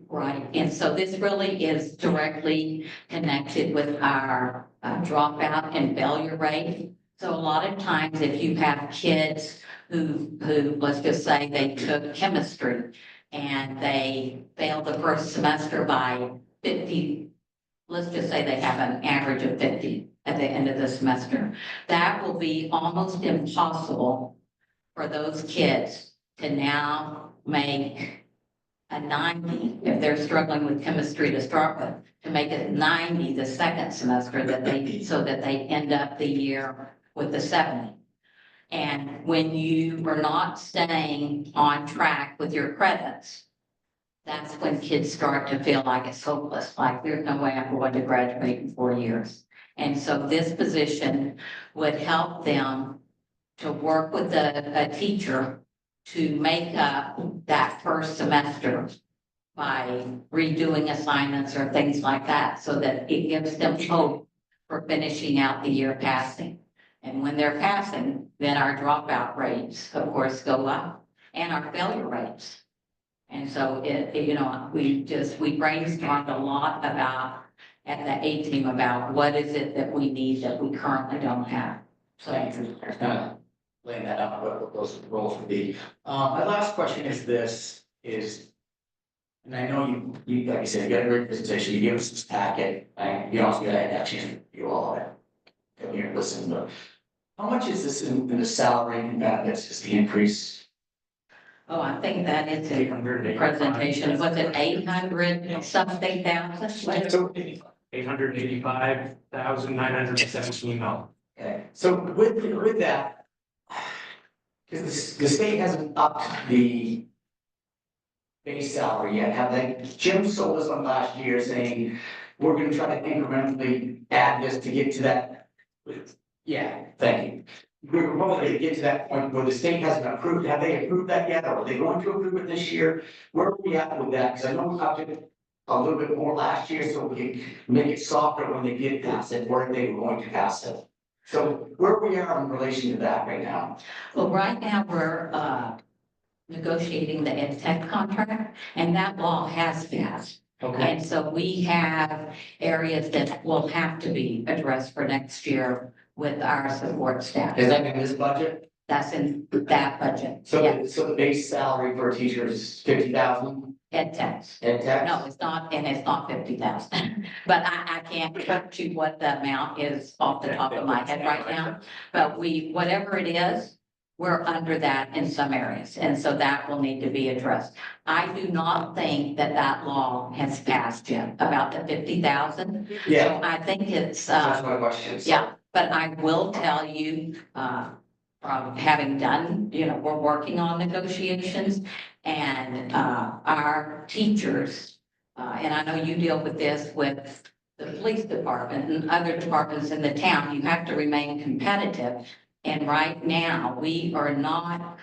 Right, and so this really is directly connected with our dropout and failure rate. So a lot of times if you have kids who, let's just say they took chemistry and they failed the first semester by 50, let's just say they have an average of 50 at the end of the semester. That will be almost impossible for those kids to now make a 90, if they're struggling with chemistry to start with, to make it 90 the second semester so that they end up the year with the 70. And when you are not staying on track with your credits, that's when kids start to feel like it's hopeless, like there's no way I'm going to graduate in 4 years. And so this position would help them to work with a teacher to make up that first semester by redoing assignments or things like that, so that it gives them hope for finishing out the year passing. And when they're passing, then our dropout rates, of course, go up, and our failure rates. And so we brainstormed a lot about, at the A team, about what is it that we need that we currently don't have. So Thank you for kind of laying that out, what those roles would be. My last question is this, and I know you, like I said, you got a great presentation, you gave us this packet, and you also got a chance to review all of it. Come here and listen, but how much is this in the salary and benefits, is the increase? Oh, I think that is a 885. presentation, was it 800 something thousand? So $885,917. Okay, so with that, because the state hasn't upped the base salary yet, have they? Jim sold us on last year saying, we're gonna try to incrementally add this to get to that. Yeah, thank you. We're probably gonna get to that point where the state hasn't approved, have they approved that yet, or are they going to approve it this year? Where are we at with that? Because I know we upped it a little bit more last year, so we can make it softer when they get past it, or if they were going to pass it. So where we are in relation to that right now? Well, right now, we're negotiating the ed tech contract, and that law has passed. Okay. And so we have areas that will have to be addressed for next year with our support staff. Is that in this budget? That's in that budget. So, Yeah, so the base salary for a teacher is 50,000 ed techs. ed tech? No, it's not, and it's not 50,000, but I can't quote you what the amount is off the top of my head right now. But whatever it is, we're under that in some areas, and so that will need to be addressed. I do not think that law has passed yet about the 50,000. Yeah, So I think it's, that's my question. yeah, but I will tell you, from having done, we're working on negotiations, and our teachers, and I know you deal with this with the police department and other departments in the town, you have to remain competitive. And right now, we are not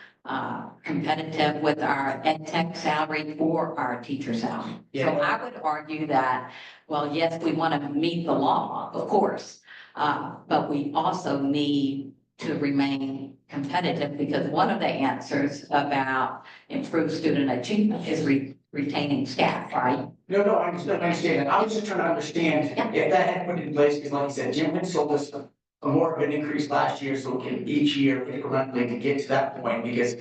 competitive with our ed tech salary or our teacher salary. So I would argue that, well, yes, we want to meet the law, of course, but we also need to remain competitive, because one of the answers about improved student achievement is retaining staff, right? No, I understand that. I was just trying to understand if that had put in place, because like you said, Jim had sold us a more of an increase last year, so we can each year incrementally to get to that point, because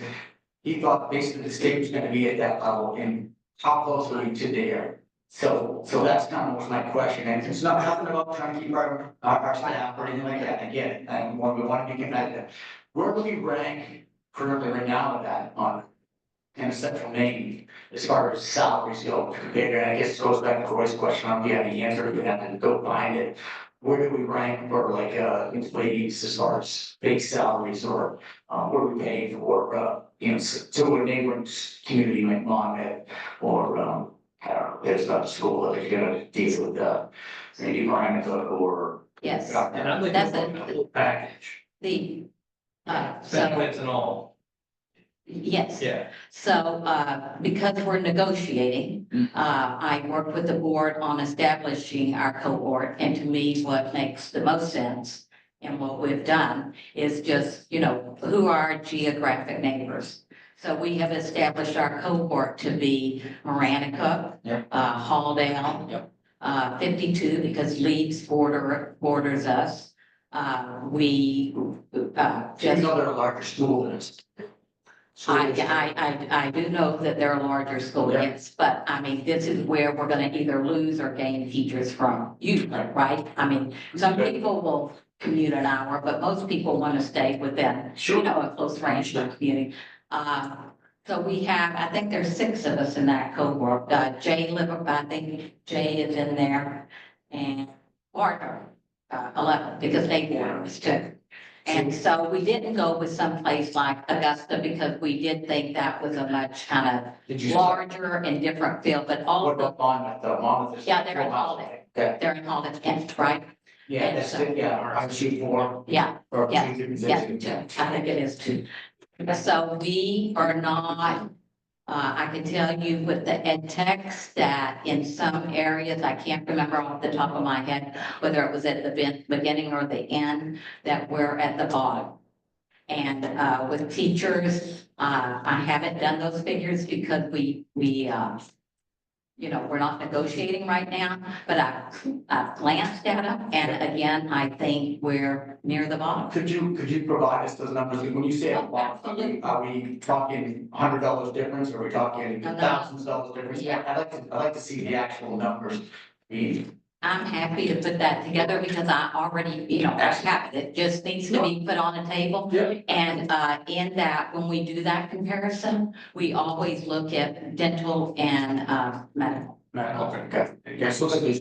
he thought basically the state was gonna be at that level, and how close are we to there? So that's kind of was my question, and it's not nothing about trying to keep our staff or anything like that, again, and when we want to be competitive. Where do we rank currently right now with that on kind of central Maine as far as salaries go? And I guess it goes back to Roy's question, I don't know if you have the answer, if you have to go find it. Where do we rank for like employees as far as base salaries, or what are we paying for to a neighboring community like Monmouth, or I don't know, there's not a school that is gonna deal with maybe Veronica or. Yes, And I'm looking that's at the whole package, so, benefits and all. yes. Yeah. So, because we're negotiating, I worked with the board on establishing our cohort, and to me, what makes the most sense and what we've done is just, who are our geographic neighbors? So we have established our cohort to be Maranica, Halldale, 52, because Leeds borders us. Just another larger school than us. I do know that there are larger schools, yes, but I mean, this is where we're gonna either lose or gain teachers from, usually, right? I mean, some people will commute an hour, but most people want to stay within, you know, a close range of the community. So we have, I think there's 6 of us in that cohort, Jay Liver, I think Jay is in there, and Parker, 11, because they were us too. And so we didn't go with someplace like Augusta because we did think that was a much kind Did of you? larger and different field, but all What of the, about Monmouth, though? Monmouth is. Yeah, they're in Holiday. Okay. they're in all the tents, right? Yeah, that's it, yeah, I'm C4. Yeah, Or yeah, two, yeah, I think it is too. So we are not, I can tell you with the ed techs that in some areas, I can't remember off the top of my head, whether it was at the beginning or the end, that we're at the bottom. And, with teachers, I haven't done those figures because we, you know, we're not negotiating right now, but I've glanced at them, and again, I think we're near the bottom. Could you provide us those numbers? When you say a Oh, lot, absolutely. are we talking $100 difference, or are we talking No, no. thousands of dollars difference? Yeah. I'd like to see the actual numbers. I'm happy to put that together because I already, you know, I have it, just needs to be put on a table. Yeah. And, in that, when we do that comparison, we always look at dental and, medical. Okay. Yeah, so it's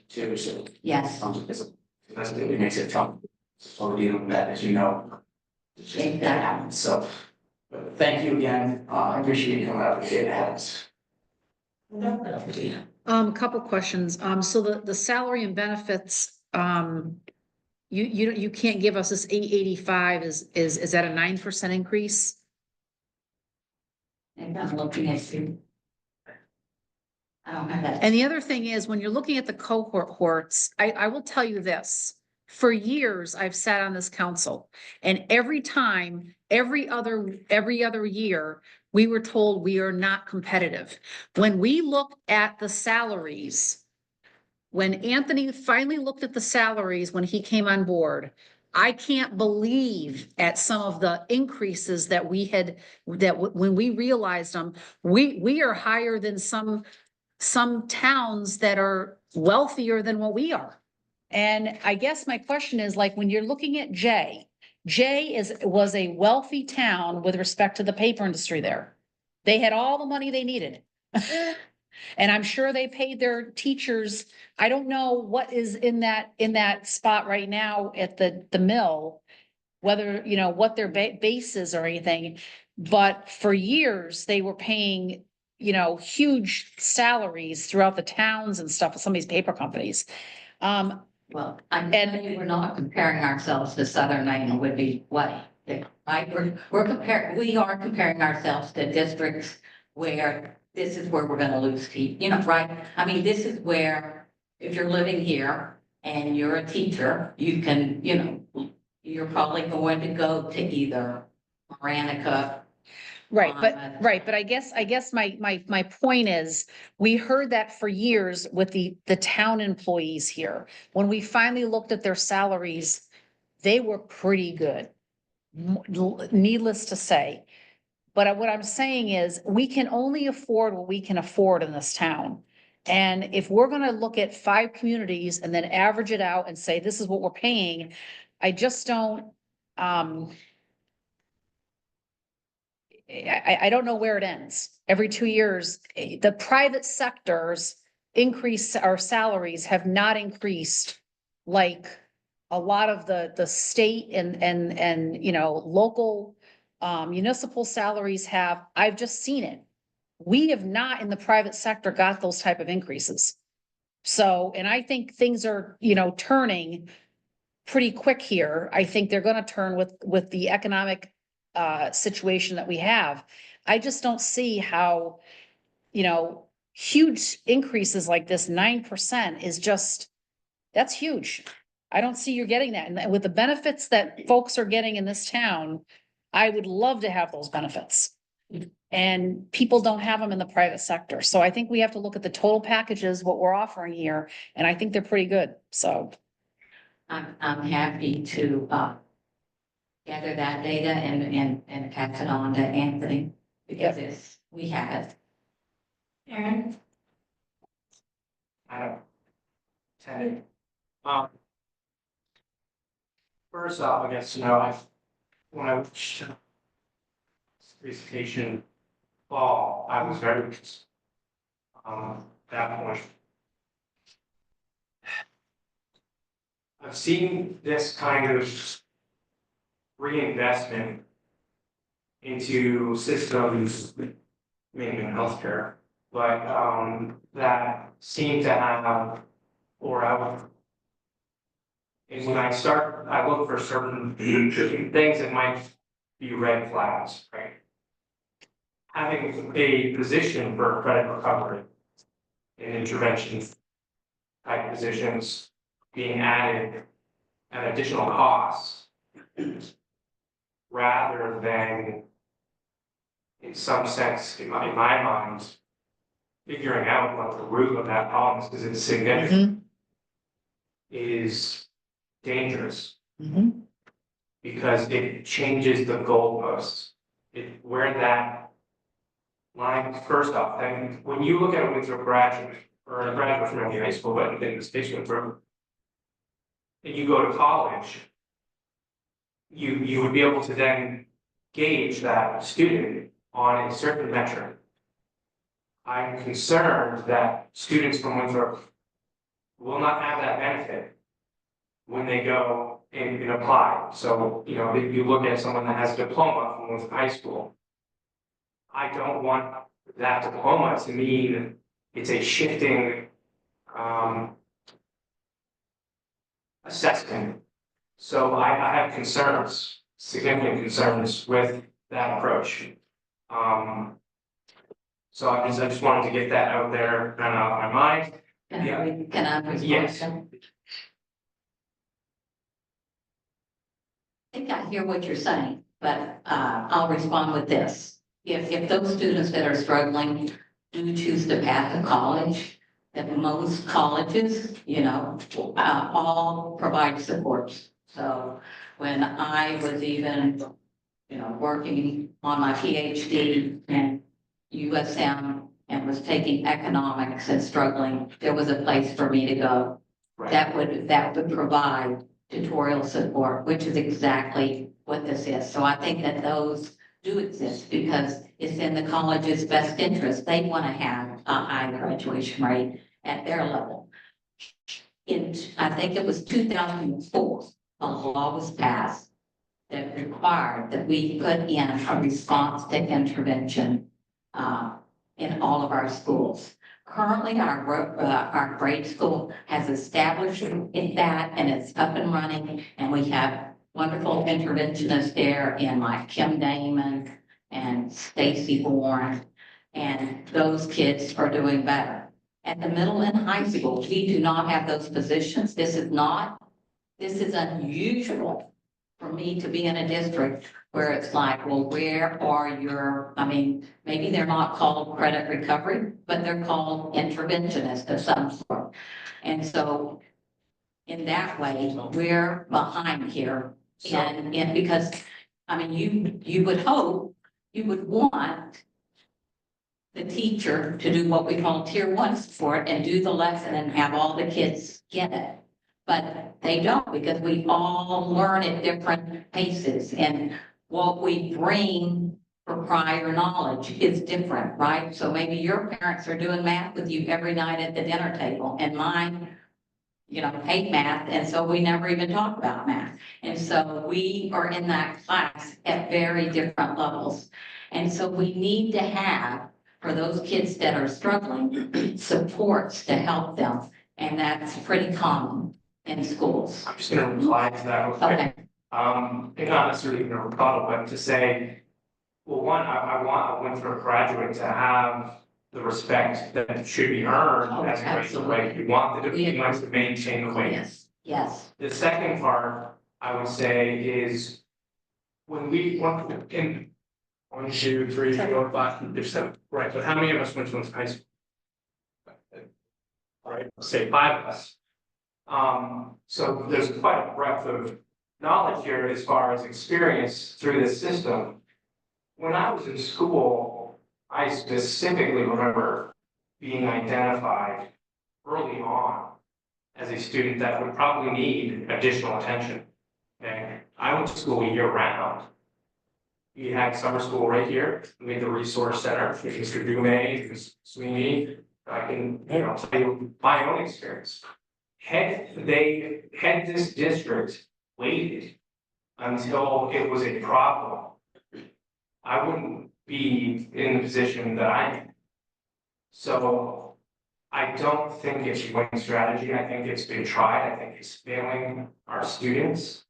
too, so. Yes, That's what it makes it tough. So we're dealing with that, as you know. It's just that happens, so. But thank you again, I appreciate you coming out and saying that. A couple questions. So the salary and benefits, you can't give us this 885, is that a 9% increase? and I'm looking at you. I don't have that. And the other thing is, when you're looking at the cohorts, I will tell you this. For years, I've sat on this council, and every time, every other year, we were told we are not competitive. When we looked at the salaries, when Anthony finally looked at the salaries when he came on board, I can't believe at some of the increases that we had, when we realized them, we are higher than some towns that are wealthier than what we are. And I guess my question is, like, when you're looking at Jay was a wealthy town with respect to the paper industry there. They had all the money they needed. And I'm sure they paid their teachers. I don't know what is in that spot right now at the mill, whether, you know, what their base is or anything. But for years, they were paying, you know, huge salaries throughout the towns and stuff with some of these paper companies. Well, I'm telling you, we're not comparing ourselves to Southern Maine would be what, right? We are comparing ourselves to districts where this is where we're gonna lose teeth, you know, right? I mean, this is where, if you're living here and you're a teacher, you can, you know, you're probably going to go to either Maranica. Right, but I guess my point is, we heard that for years with the town employees here. When we finally looked at their salaries, they were pretty good. Needless to say. But what I'm saying is, we can only afford what we can afford in this town. And if we're gonna look at 5 communities and then average it out and say, this is what we're paying, I just don't, I don't know where it ends. Every 2 years, the private sectors increase, our salaries have not increased like a lot of the state and, you know, local municipal salaries have. I've just seen it. We have not in the private sector got those type of increases. So, and I think things are, you know, turning pretty quick here. I think they're gonna turn with the economic situation that we have. I just don't see how, you know, huge increases like this, 9% is just, that's huge. I don't see you're getting that. And with the benefits that folks are getting in this town, I would love to have those benefits. And people don't have them in the private sector. So I think we have to look at the total packages, what we're offering here, and I think they're pretty good, so. I'm happy to, gather that data and pass it on to Anthony, because we have it. Aaron? I don't. Tenant. First off, I guess, when I watched this presentation fall, I was very, at that point. I've seen this kind of reinvestment into systems, mainly in healthcare, but, that seem to have, or out. And when I look for certain things that might be red flags, right? Having a position for credit recovery and intervention type positions being added at additional costs rather than in some sense, in my mind, figuring out what the root of that problem is, because it's significant, is dangerous. Because it changes the goalposts. Where that line, first off, and when you look at a Winthrop graduate, or a graduate from any high school, but in this case Winthrop, and you go to college, you would be able to then gauge that student on a certain metric. I'm concerned that students from Winthrop will not have that benefit when they go and apply. So, if you look at someone that has a diploma from Winthrop High School, I don't want that diploma to mean it's a shifting assessment. So I have concerns, significant concerns with that approach. So I just wanted to get that out there, kind of out of my mind. Can I respond? Yes. I think I hear what you're saying, but I'll respond with this. If those students that are struggling do choose to pass to college, that most colleges, all provide supports. So when I was even, working on my PhD in USM and was taking economics and struggling, there was a place for me to go. Right. That would provide tutorial support, which is exactly what this is. So I think that those do exist because it's in the college's best interest. They want to have a high graduation rate at their level. I think it was 2004, a law was passed that required that we put in a response to intervention in all of our schools. Currently, our grade school has established that and it's up and running, and we have wonderful interventionists there in like Kim Damon and Stacy Bourne, and those kids are doing better. At the middle and high school, we do not have those positions. This is unusual for me to be in a district where it's like, well, where are your, maybe they're not called credit recovery, but they're called interventionists of some sort. And so in that way, we're behind here. And because, you would hope, you would want the teacher to do what we call tier 1 support and do the lesson and have all the kids get it. But they don't, because we all learn at different paces, and what we bring for prior knowledge is different, right? So maybe your parents are doing math with you every night at the dinner table, and mine, hate math, and so we never even talk about math. And so we are in that class at very different levels. And so we need to have, for those kids that are struggling, supports to help them, and that's pretty common in schools. I'm just gonna reply to that real quick. Okay. And not necessarily even a rebuttal, but to say, well, one, I want a Winthrop graduate to have the respect that should be earned as a graduate. We want to maintain the weight. Yes. The second part, I would say, is when we want in 1, 2, 3, 4, 5, there's 7, right? But how many of us went to high school? Right, say 5 of us. So there's quite a breadth of knowledge here as far as experience through this system. When I was in school, I specifically remember being identified early on as a student that would probably need additional attention. Okay, I went to school year round. We had summer school right here, we had the resource center, Mr. Dume, Mr. Sweeney. I can, tell you my own experience. Had this district waited until it was a problem, I wouldn't be in the position that I'm in. So I don't think it's a winning strategy. I think it's been tried. I think it's failing our students.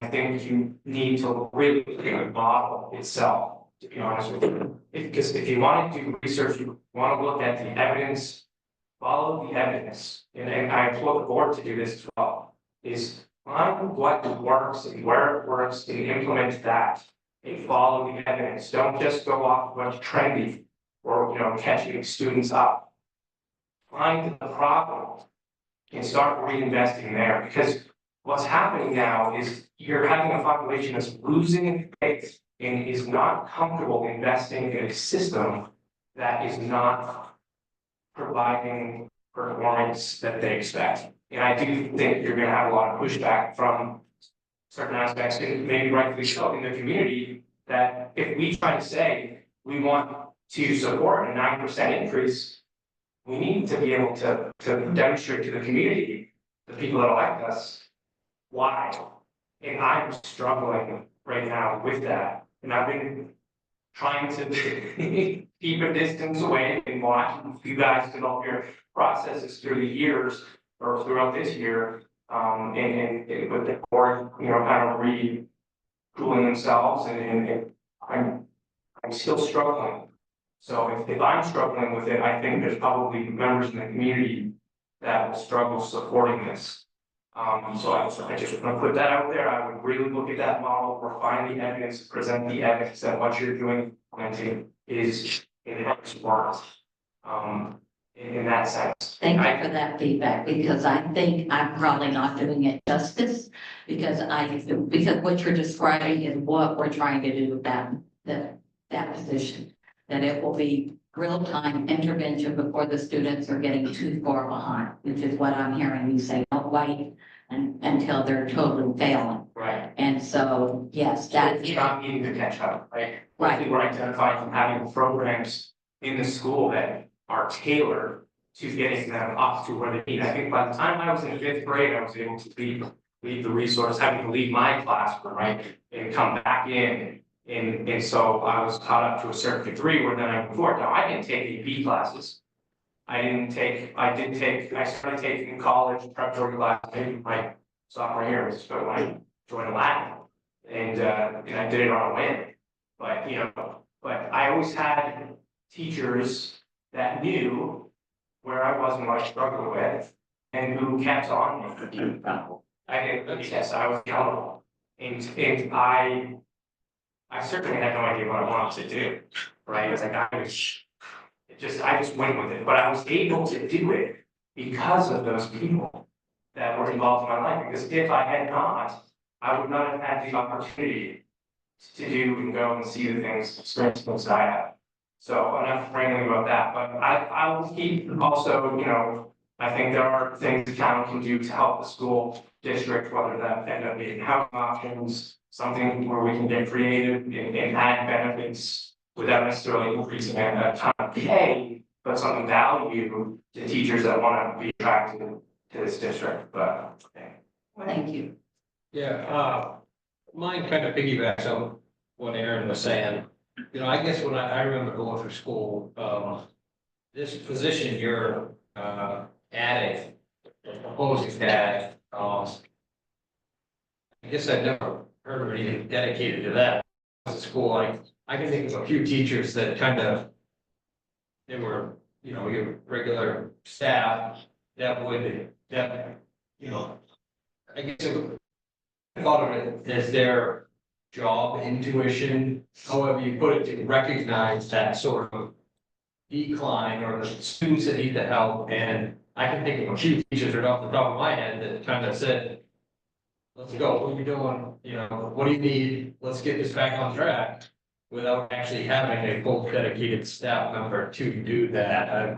I think you need to really look at the model itself, to be honest with you. Because if you want to do research, you want to look at the evidence, follow the evidence. And I implore the board to do this as well, is find what works and where it works and implement that. And follow the evidence. Don't just go off of what's trendy or, catching students up. Find the problem and start reinvesting there, because what's happening now is you're having a population that's losing faith and is not comfortable investing in a system that is not providing performance that they expect. And I do think you're gonna have a lot of pushback from certain aspects, and maybe rightfully so, in the community, that if we try to say we want to support a 9% increase, we need to be able to demonstrate to the community, the people that elect us, why. And I'm struggling right now with that. And I've been trying to keep a distance away and watch you guys develop your processes through the years or throughout this year. And with the board, kind of retooling themselves, and I'm still struggling. So if I'm struggling with it, I think there's probably members in the community that will struggle supporting this. So I just want to put that out there. I would really look at that model, refine the evidence, present the evidence that what you're doing, planting is in its worth. In that sense. Thank you for that feedback, because I think I'm probably not doing it justice, because what you're describing is what we're trying to do with that position. That it will be real-time intervention before the students are getting too far behind, which is what I'm hearing you say, don't wait until they're totally failing. Right. And so, yes, That's not needing to catch up, right? Right. We're identifying from having programs in the school that are tailored to getting them up to where they need. I think by the time I was in 5th grade, I was able to leave the resource, having to leave my classroom, right? And come back in. And so I was caught up to a certain degree where then I moved forward. Now, I didn't take AP classes. I started taking in college preparatory classes, maybe my sophomore year, was when I joined Latin. And I did it on a whim. But I always had teachers that knew where I was and what I struggled with, and who kept on me. Yes, I was accountable. And I certainly had no idea what I wanted to do, right? It's like I just went with it, but I was able to do it because of those people that were involved in my life. Because if I had not, I would not have had the opportunity to do and go and see the things, experience things that I have. So enough rambling about that, but I will keep also, I think there are things the town can do to help the school district, whether that end up being housing options, something where we can get creative and add benefits without necessarily increasing a ton of pay, but some value to teachers that want to be attracted to this district, but. thank you. Yeah, mine kind of piggybacks on what Aaron was saying. I guess when I remember going through school, this position you're adding, proposing that, I guess I've never heard of anything dedicated to that. As a school, I can think of a few teachers that they were, your regular staff that I guess I thought of it as their job, intuition, however you put it, to recognize that sort of decline or the students that need the help. And I can think of a few teachers right off the top of my head that kind of said, let's go, what are you doing, you know, what do you need, let's get this back on track. Without actually having a full dedicated staff member to do that.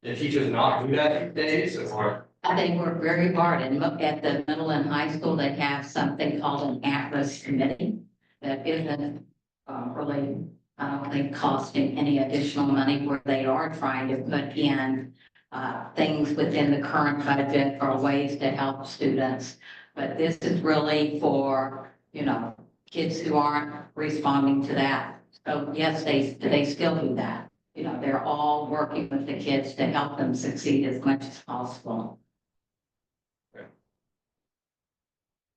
The teachers not do that these days, or? They work very hard, and look at the middle and high school, they have something called an Atlas committee that isn't really, I don't think, costing any additional money, where they are trying to put in things within the current budget or ways to help students. But this is really for, you know, kids who aren't responding to that. So yes, they still do that. You know, they're all working with the kids to help them succeed as much as possible.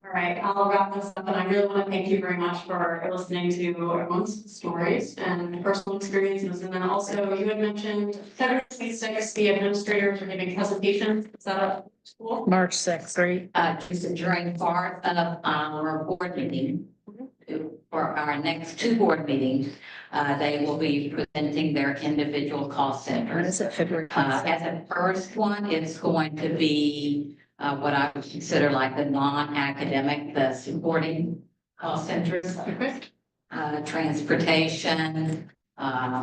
All right, I'll wrap this up, and I really want to thank you very much for listening to everyone's stories and personal experiences. And then also, you had mentioned February 26th, the administrators are giving presentations. Is that a school? March 6th, right? Just during part of our board meeting, for our next two board meetings, they will be presenting their individual cost When centers. is it, February? As a first one, it's going to be what I would consider like the non-academic, the supporting cost centers. Transportation,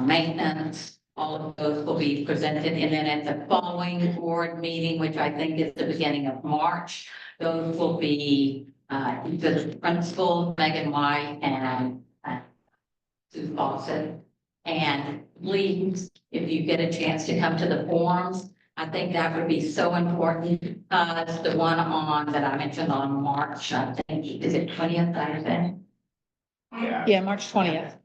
maintenance, all of those will be presented. And then at the following board meeting, which I think is the beginning of March, those will be the principal, Megan White, and Sue Fawcett. And please, if you get a chance to come to the forums, I think that would be so important. It's the one on that I mentioned on March, I think, is it 20th, I think? Yeah, March 20th.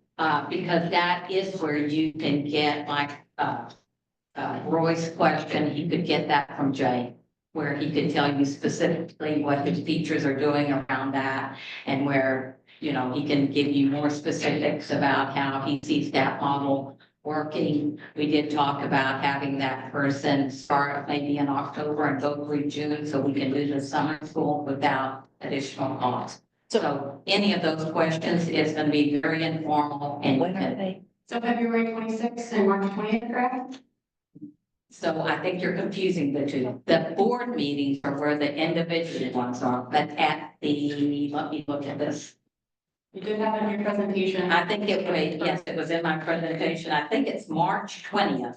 Because that is where you can get like, Roy's question, you could get that from Jay, where he could tell you specifically what his teachers are doing around that, and where, you know, he can give you more specifics about how he sees that model working. We did talk about having that person start maybe in October and go through June, so we can do the summer school without additional cost. So any of those questions is going to be very informal and When are they? So February 26th and March 20th, correct? so I think you're confusing the two. The board meetings are where the individual ones are, but at the, let me look at this. You did have it in your presentation. I think it was, yes, it was in my presentation. I think it's March 20th,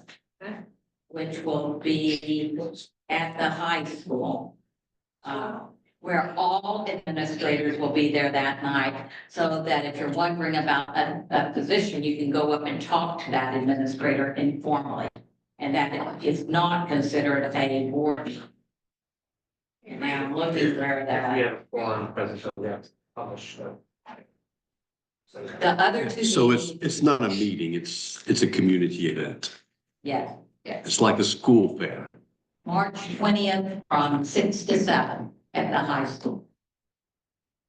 which will be at the high school. Where all administrators will be there that night, so that if you're wondering about a position, you can go up and talk to that administrator informally. And that is not considered a board. Now, I'm looking where that, have a forum presentation, we have to publish. the other two. So meetings- it's not a meeting, it's a community event. Yes, yes. It's like a school fair. March 20th from 6 to 7 at the high school.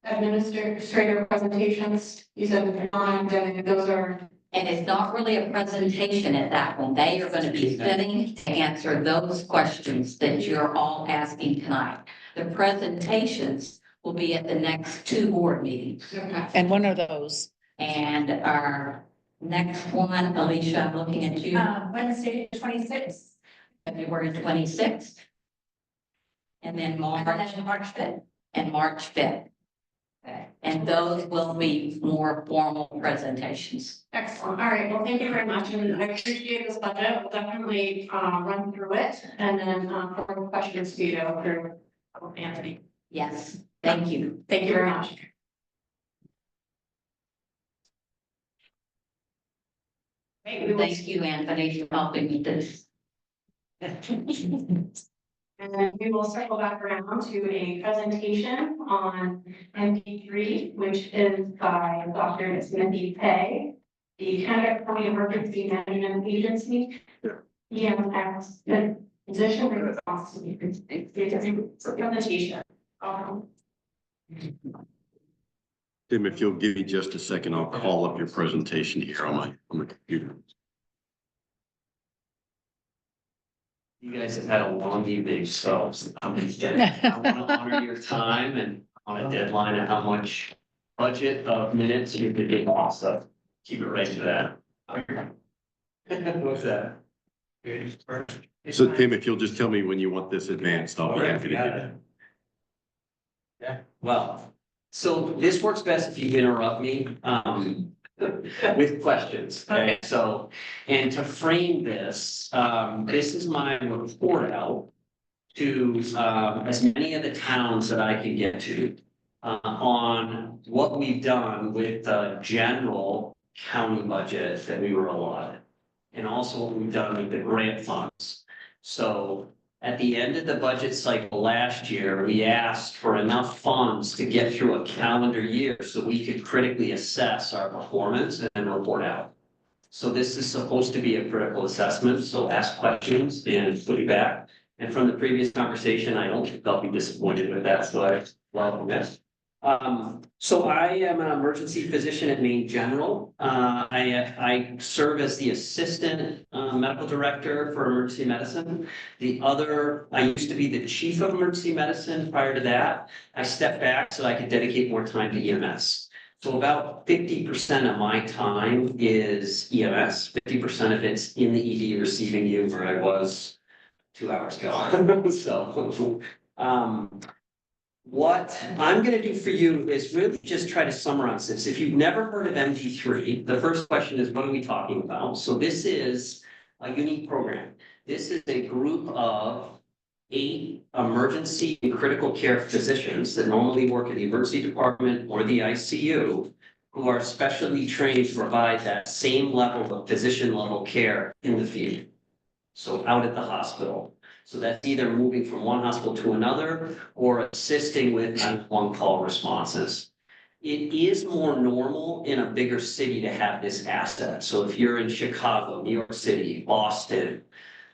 Administrator presentations, you said those are. And it's not really a presentation at that one. They are going to be sitting to answer those questions that you're all asking tonight. The presentations will be at the next two board meetings. Okay. And when are those? And our next one, Alicia, I'm looking at you, Wednesday, 26th. February 26th. And then March 5th. And March 5th. And those will be more formal presentations. Excellent. All right. Well, thank you very much. And I appreciate this budget. We'll definitely run through it, and then for questions to you through Anthony. Yes, thank you. Thank you very much. Okay, we will- Thank you, Anthony, for helping me this. And then we will circle back around to a presentation on MP3, which is by Dr. Smithy Pei, the Connecticut County Emergency Management Agency. EMS, the position and responsibility. Presentation. Tim, if you'll give me just a second, I'll call up your presentation here on the computer. You guys have had a long evening, so I want to honor your time and on a deadline and how much budget of minutes you could get off, so keep it right to that. What's that? So Tim, if you'll just tell me when you want this advanced, I'll be happy to do that. Yeah. Well, so this works best if you interrupt me, with questions, okay? So, and to frame this, this is my report out to, as many of the towns that I can get to, on what we've done with the general county budget that we were allotted. And also what we've done with the grant funds. So at the end of the budget cycle last year, we asked for enough funds to get through a calendar year so we could critically assess our performance and then report out. So this is supposed to be a critical assessment, so ask questions and put it back. And from the previous conversation, I don't think I'll be disappointed with that, so I welcome this. So I am an emergency physician at Maine General. I serve as the assistant medical director for emergency medicine. I used to be the chief of emergency medicine. Prior to that, I stepped back so I could dedicate more time to EMS. So about 50% of my time is EMS, 50% of it's in the ED receiving you where I was 2 hours ago. So, what I'm gonna do for you is really just try to summarize this. If you've never heard of MD3, the first question is, what are we talking about? So this is a unique program. This is a group of 8 emergency and critical care physicians that normally work in the emergency department or the ICU, who are specially trained to provide that same level of physician level care in the field. So out at the hospital. So that's either moving from one hospital to another or assisting with on-call responses. It is more normal in a bigger city to have this asset. So if you're in Chicago, New York City, Boston,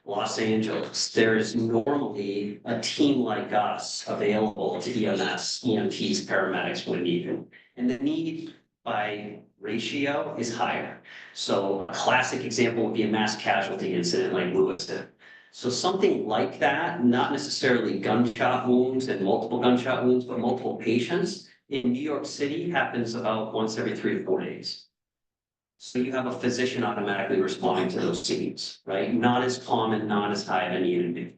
Los Angeles, there's normally a team like us available to EMS, EMTs, paramedics when needed. And the need by ratio is higher. So a classic example would be a mass casualty incident like Lewiston. So something like that, not necessarily gunshot wounds and multiple gunshot wounds, but multiple patients in New York City happens about once every 3 to 4 days. So you have a physician automatically responding to those scenes, right? Not as common, not as high of a need.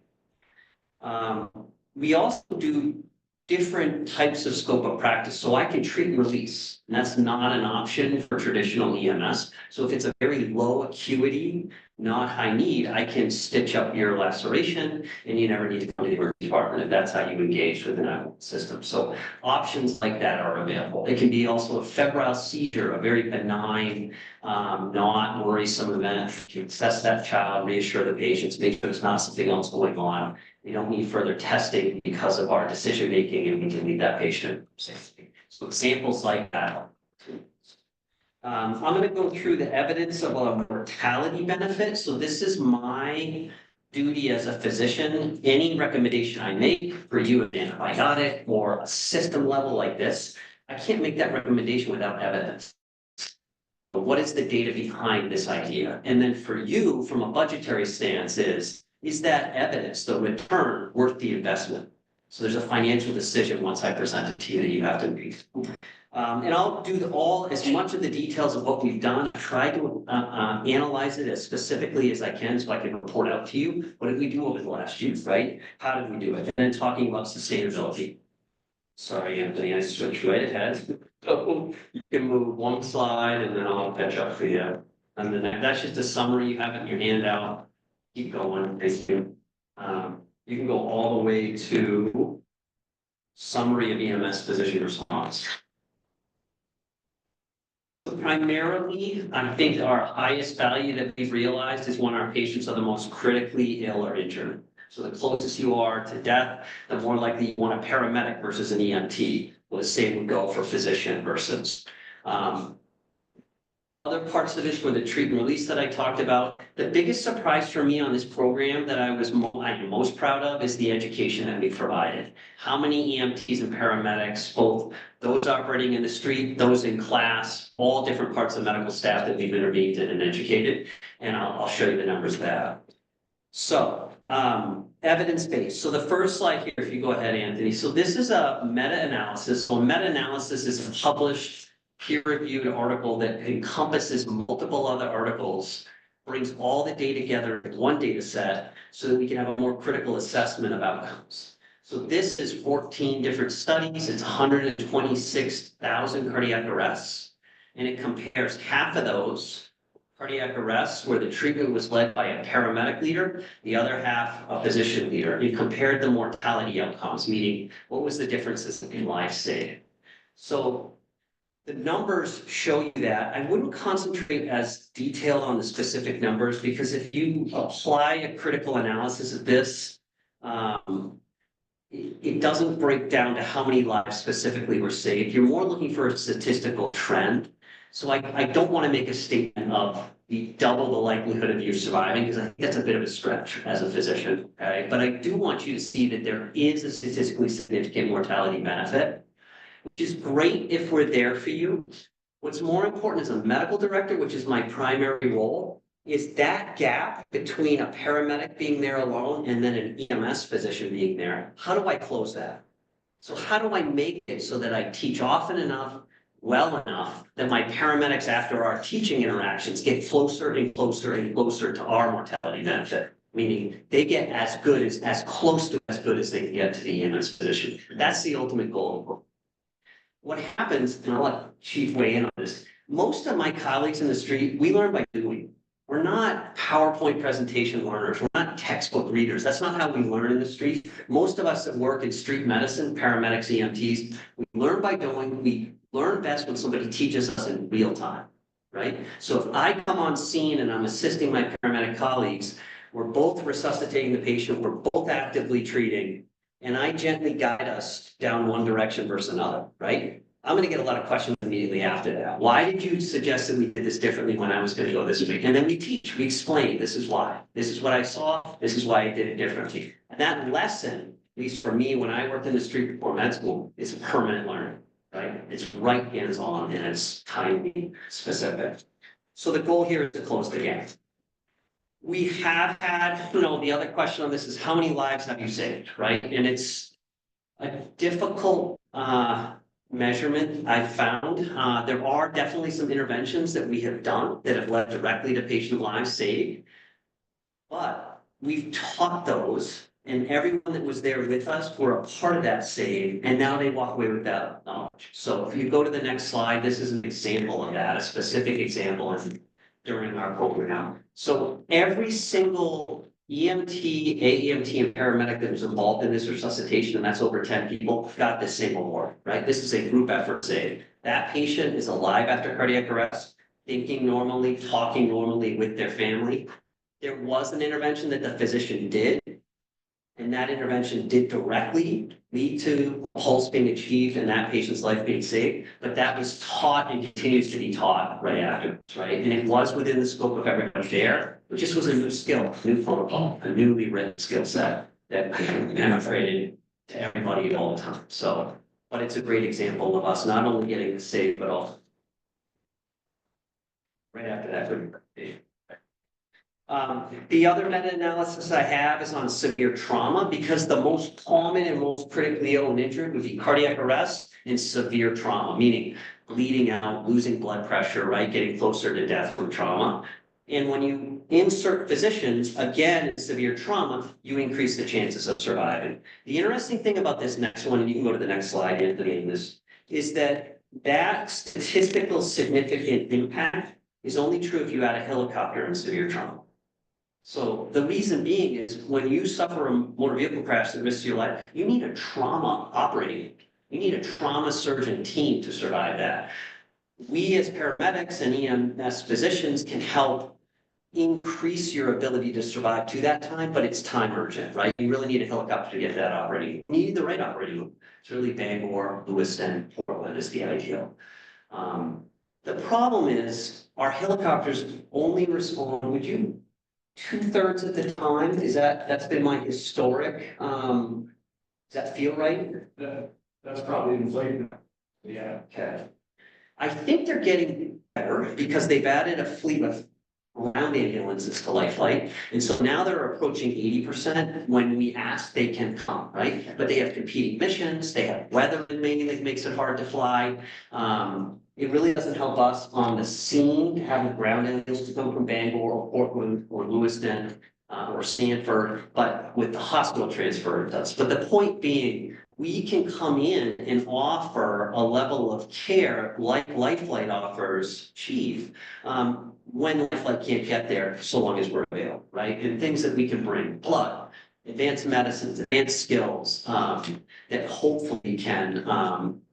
We also do different types of scope of practice. So I can treat and release, and that's not an option for traditional EMS. So if it's a very low acuity, not high need, I can stitch up your laceration and you never need to come to the emergency department if that's how you engage with the system. So options like that are available. It can be also a febrile seizure, a very benign, not worrisome event. You assess that child, reassure the patients, make sure there's not something else going on. You don't need further testing because of our decision making, and we can leave that patient safely. So examples like that. I'm going to go through the evidence of a mortality benefit. So this is my duty as a physician. Any recommendation I make for you, an antibiotic or a system level like this, I can't make that recommendation without evidence. But what is the data behind this idea? And then for you, from a budgetary stance, is that evidence, the return, worth the investment? So there's a financial decision once I present it to you that you have to make. And I'll do as much of the details of what we've done, try to analyze it as specifically as I can so I can report out to you. What did we do over the last year, right? How did we do it? And then talking about sustainability. Sorry, Anthony, I switched right ahead. So you can move one slide and then I'll catch up for you. And then that's just a summary you have in your handout. Keep going, thank you. You can go all the way to summary of EMS physician response. Primarily, I think our highest value that we've realized is when our patients are the most critically ill or injured. So the closest you are to death, the more likely you want a paramedic versus an EMT. Well, the same would go for physician versus. Other parts of this were the treat and release that I talked about. The biggest surprise for me on this program that I'm most proud of is the education that we provided. How many EMTs and paramedics, both those operating in the street, those in class, all different parts of medical staff that we've intervened in and educated. And I'll show you the numbers of that. So evidence-based. So the first slide here, if you go ahead, Anthony. So this is a meta-analysis. So a meta-analysis is a published peer-reviewed article that encompasses multiple other articles, brings all the data together in one data set so that we can have a more critical assessment of outcomes. So this is 14 different studies, it's 126,000 cardiac arrests. And it compares half of those cardiac arrests where the treatment was led by a paramedic leader, the other half a physician leader. It compared the mortality outcomes, meaning what was the differences in lives saved. So the numbers show you that. I wouldn't concentrate as detailed on the specific numbers, because if you apply a critical analysis of this, it doesn't break down to how many lives specifically were saved. You're more looking for a statistical trend. So I don't want to make a statement of the double the likelihood of you surviving, because I think that's a bit of a stretch as a physician, okay? But I do want you to see that there is a statistically significant mortality benefit, which is great if we're there for you. What's more important as a medical director, which is my primary role, is that gap between a paramedic being there alone and then an EMS physician being there. How do I close that? So how do I make it so that I teach often enough, well enough, that my paramedics after our teaching interactions get closer and closer and closer to our mortality benefit? Meaning they get as close to as good as they can get to the EMS physician. That's the ultimate goal. What happens, and I'll let Chief weigh in on this, most of my colleagues in the street, we learn by doing. We're not PowerPoint presentation learners. We're not textbook readers. That's not how we learn in the street. Most of us that work in street medicine, paramedics, EMTs, we learn by doing. We learn best when somebody teaches us in real time, right? So if I come on scene and I'm assisting my paramedic colleagues, we're both resuscitating the patient, we're both actively treating, and I gently guide us down one direction versus another, right? I'm gonna get a lot of questions immediately after that. Why did you suggest that we did this differently when I was gonna go this way? And then we teach, we explain, this is why. This is what I saw, this is why I did it differently. And that lesson, at least for me, when I worked in the street before med school, is permanent learning, right? It's right hands-on and it's timely specific. So the goal here is to close the gap. We have had, the other question on this is how many lives have you saved, right? And it's a difficult measurement I've found. There are definitely some interventions that we have done that have led directly to patient lives saved. But we've taught those, and everyone that was there with us were a part of that save, and now they walk away with that knowledge. So if you go to the next slide, this is an example of that, a specific example during our program. So every single EMT, AEMT, and paramedic that was involved in this resuscitation, and that's over 10 people, got this same award, right? This is a group effort save. That patient is alive after cardiac arrest, thinking normally, talking normally with their family. There was an intervention that the physician did, and that intervention did directly lead to pulse being achieved and that patient's life being saved, but that was taught and continues to be taught right afterwards, right? And it was within the scope of everyone there, but just was a new skill, new protocol, a newly written skill set that penetrated to everybody all the time. So, but it's a great example of us not only getting the save, but also right after that. The other meta-analysis I have is on severe trauma, because the most common and most critically ill and injured would be cardiac arrest and severe trauma, meaning bleeding out, losing blood pressure, right, getting closer to death from trauma. And when you insert physicians, again, in severe trauma, you increase the chances of surviving. The interesting thing about this next one, and you can go to the next slide, Anthony, is that statistical significant impact is only true if you add a helicopter in severe trauma. So the reason being is when you suffer a motor vehicle crash that risks your life, you need a trauma operating. You need a trauma surgeon team to survive that. We as paramedics and EMS physicians can help increase your ability to survive to that time, but it's time urgent, right? You really need a helicopter to get that operating. You need the right operating room. It's really Bangor, Lewiston, Portland is the ideal. The problem is our helicopters only respond, would you 2/3 of the time? That's been my historic, does that feel right? That's probably inflated. Yeah. Okay. I think they're getting better because they've added a fleet of ground ambulances to Life Flight. And so now they're approaching 80% when we ask they can come, right? But they have competing missions, they have weather in Maine that makes it hard to fly. It really doesn't help us on the scene to have the ground ambulance to come from Bangor or Portland or Lewiston. or Stanford, but with the hospital transfer it does. But the point being, we can come in and offer a level of care like Lifelight offers, chief, when Lifelight can't get there, so long as we're available, right? And things that we can bring, blood, advanced medicines, advanced skills, that hopefully can,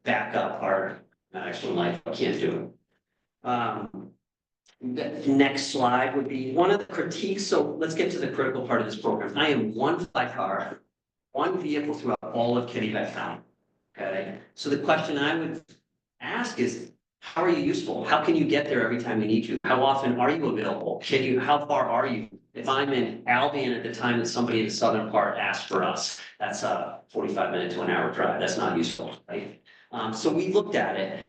back up our actual life, can't do it. The next slide would be one of the critiques. So let's get to the critical part of this program. I am one fly car, one vehicle throughout all of Kennebec County. Okay, so the question I would ask is, how are you useful? How can you get there every time we need you? How often are you available? How far are you? If I'm in Albion at the time that somebody in the southern part asked for us, that's a 45-minute to an hour drive. That's not useful, right? So we looked at it.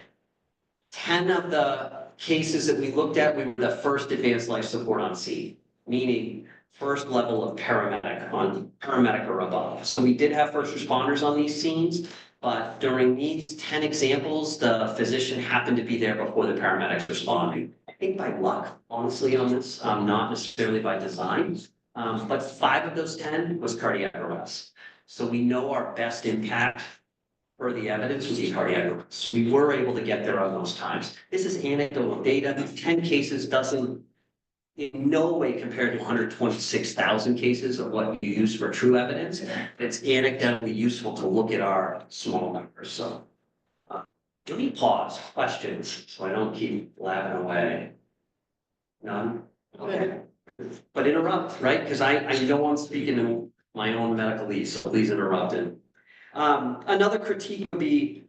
10 of the cases that we looked at, we were the first advanced life support on scene, meaning first level of paramedic or above. So we did have first responders on these scenes, but during these 10 examples, the physician happened to be there before the paramedics responding. I think by luck, honestly, on this, not necessarily by design. But 5 of those 10 was cardiac arrest. So we know our best impact for the evidence was the cardiac arrest. We were able to get there on those times. This is anecdotal data. These 10 cases doesn't in no way compare to 126,000 cases of what you use for true evidence. It's anecdotally useful to look at our small numbers. So let me pause. Questions, so I don't keep laughing away. None? Okay. But interrupt, right? Because I know I'm speaking to my own medicalese, so please interrupt it. Another critique would be,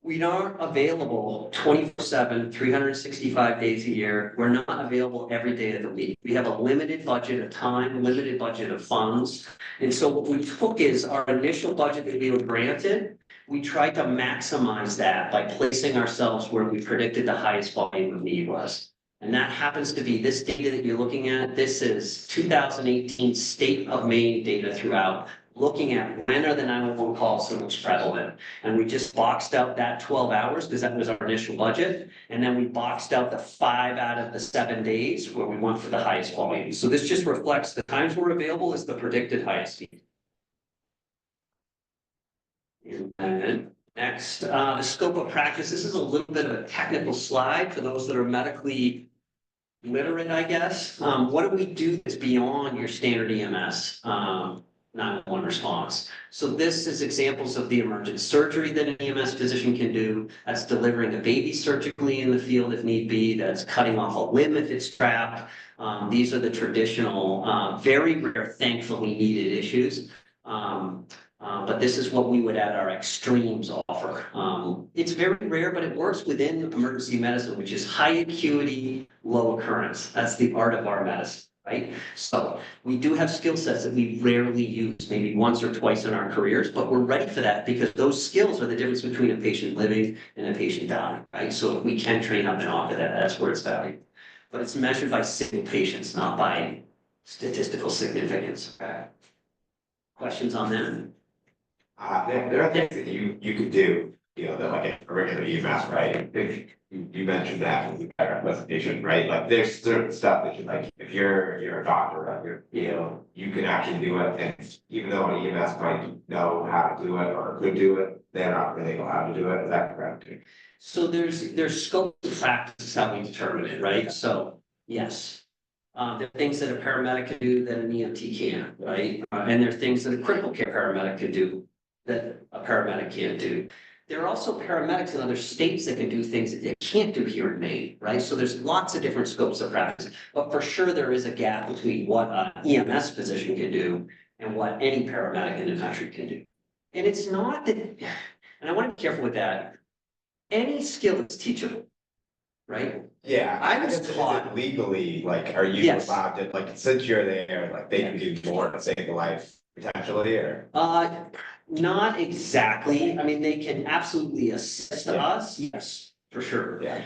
we aren't available 24/7, 365 days a year. We're not available every day of the week. We have a limited budget of time, limited budget of funds. And so what we took is our initial budget that we were granted, we tried to maximize that by placing ourselves where we predicted the highest volume of need was. And that happens to be this data that you're looking at. This is 2018 state of Maine data throughout, looking at when are the 911 calls the most prevalent. And we just boxed out that 12 hours because that was our initial budget. And then we boxed out the 5 out of the 7 days where we went for the highest volume. So this just reflects the times we're available is the predicted highest need. And next, the scope of practice. This is a little bit of a technical slide for those that are medically literate, I guess. What do we do that's beyond your standard EMS? 911 response. So this is examples of the emergent surgery that an EMS physician can do. That's delivering a baby surgically in the field if need be. That's cutting off a limb if it's trapped. These are the traditional, very rare, thankfully needed issues. But this is what we would at our extremes offer. It's very rare, but it works within emergency medicine, which is high acuity, low occurrence. That's the art of our medicine. Right? So we do have skill sets that we rarely use, maybe once or twice in our careers, but we're ready for that because those skills are the difference between a patient living and a patient dying, right? So if we can train up and offer that, that's where it's valued. But it's measured by single patients, not by statistical significance. Okay. Questions on that? There are things that you could do, that like a regular EMS, right? You mentioned that in the presentation, right? Like there's certain stuff that if you're a doctor, like you can actually do it, and even though an EMS might know how to do it or could do it, they're not really know how to do it. Is that correct? So there's scope of practice is how we determine it, right? So yes. There are things that a paramedic can do that an EMT can't, right? And there are things that a critical care paramedic can do that a paramedic can't do. There are also paramedics in other states that can do things that they can't do here in Maine, right? So there's lots of different scopes of practice, but for sure there is a gap between what an EMS physician can do and what any paramedic in the country can do. And it's not that, and I want to be careful with that, any skill is teachable, right? Yeah, I was guess, taught legally, like, are you Yes. allowed to, like, since you're there, like, they can do more to save the life potentially, or? Not exactly. I mean, they can absolutely assist us, yes, for sure. Yeah.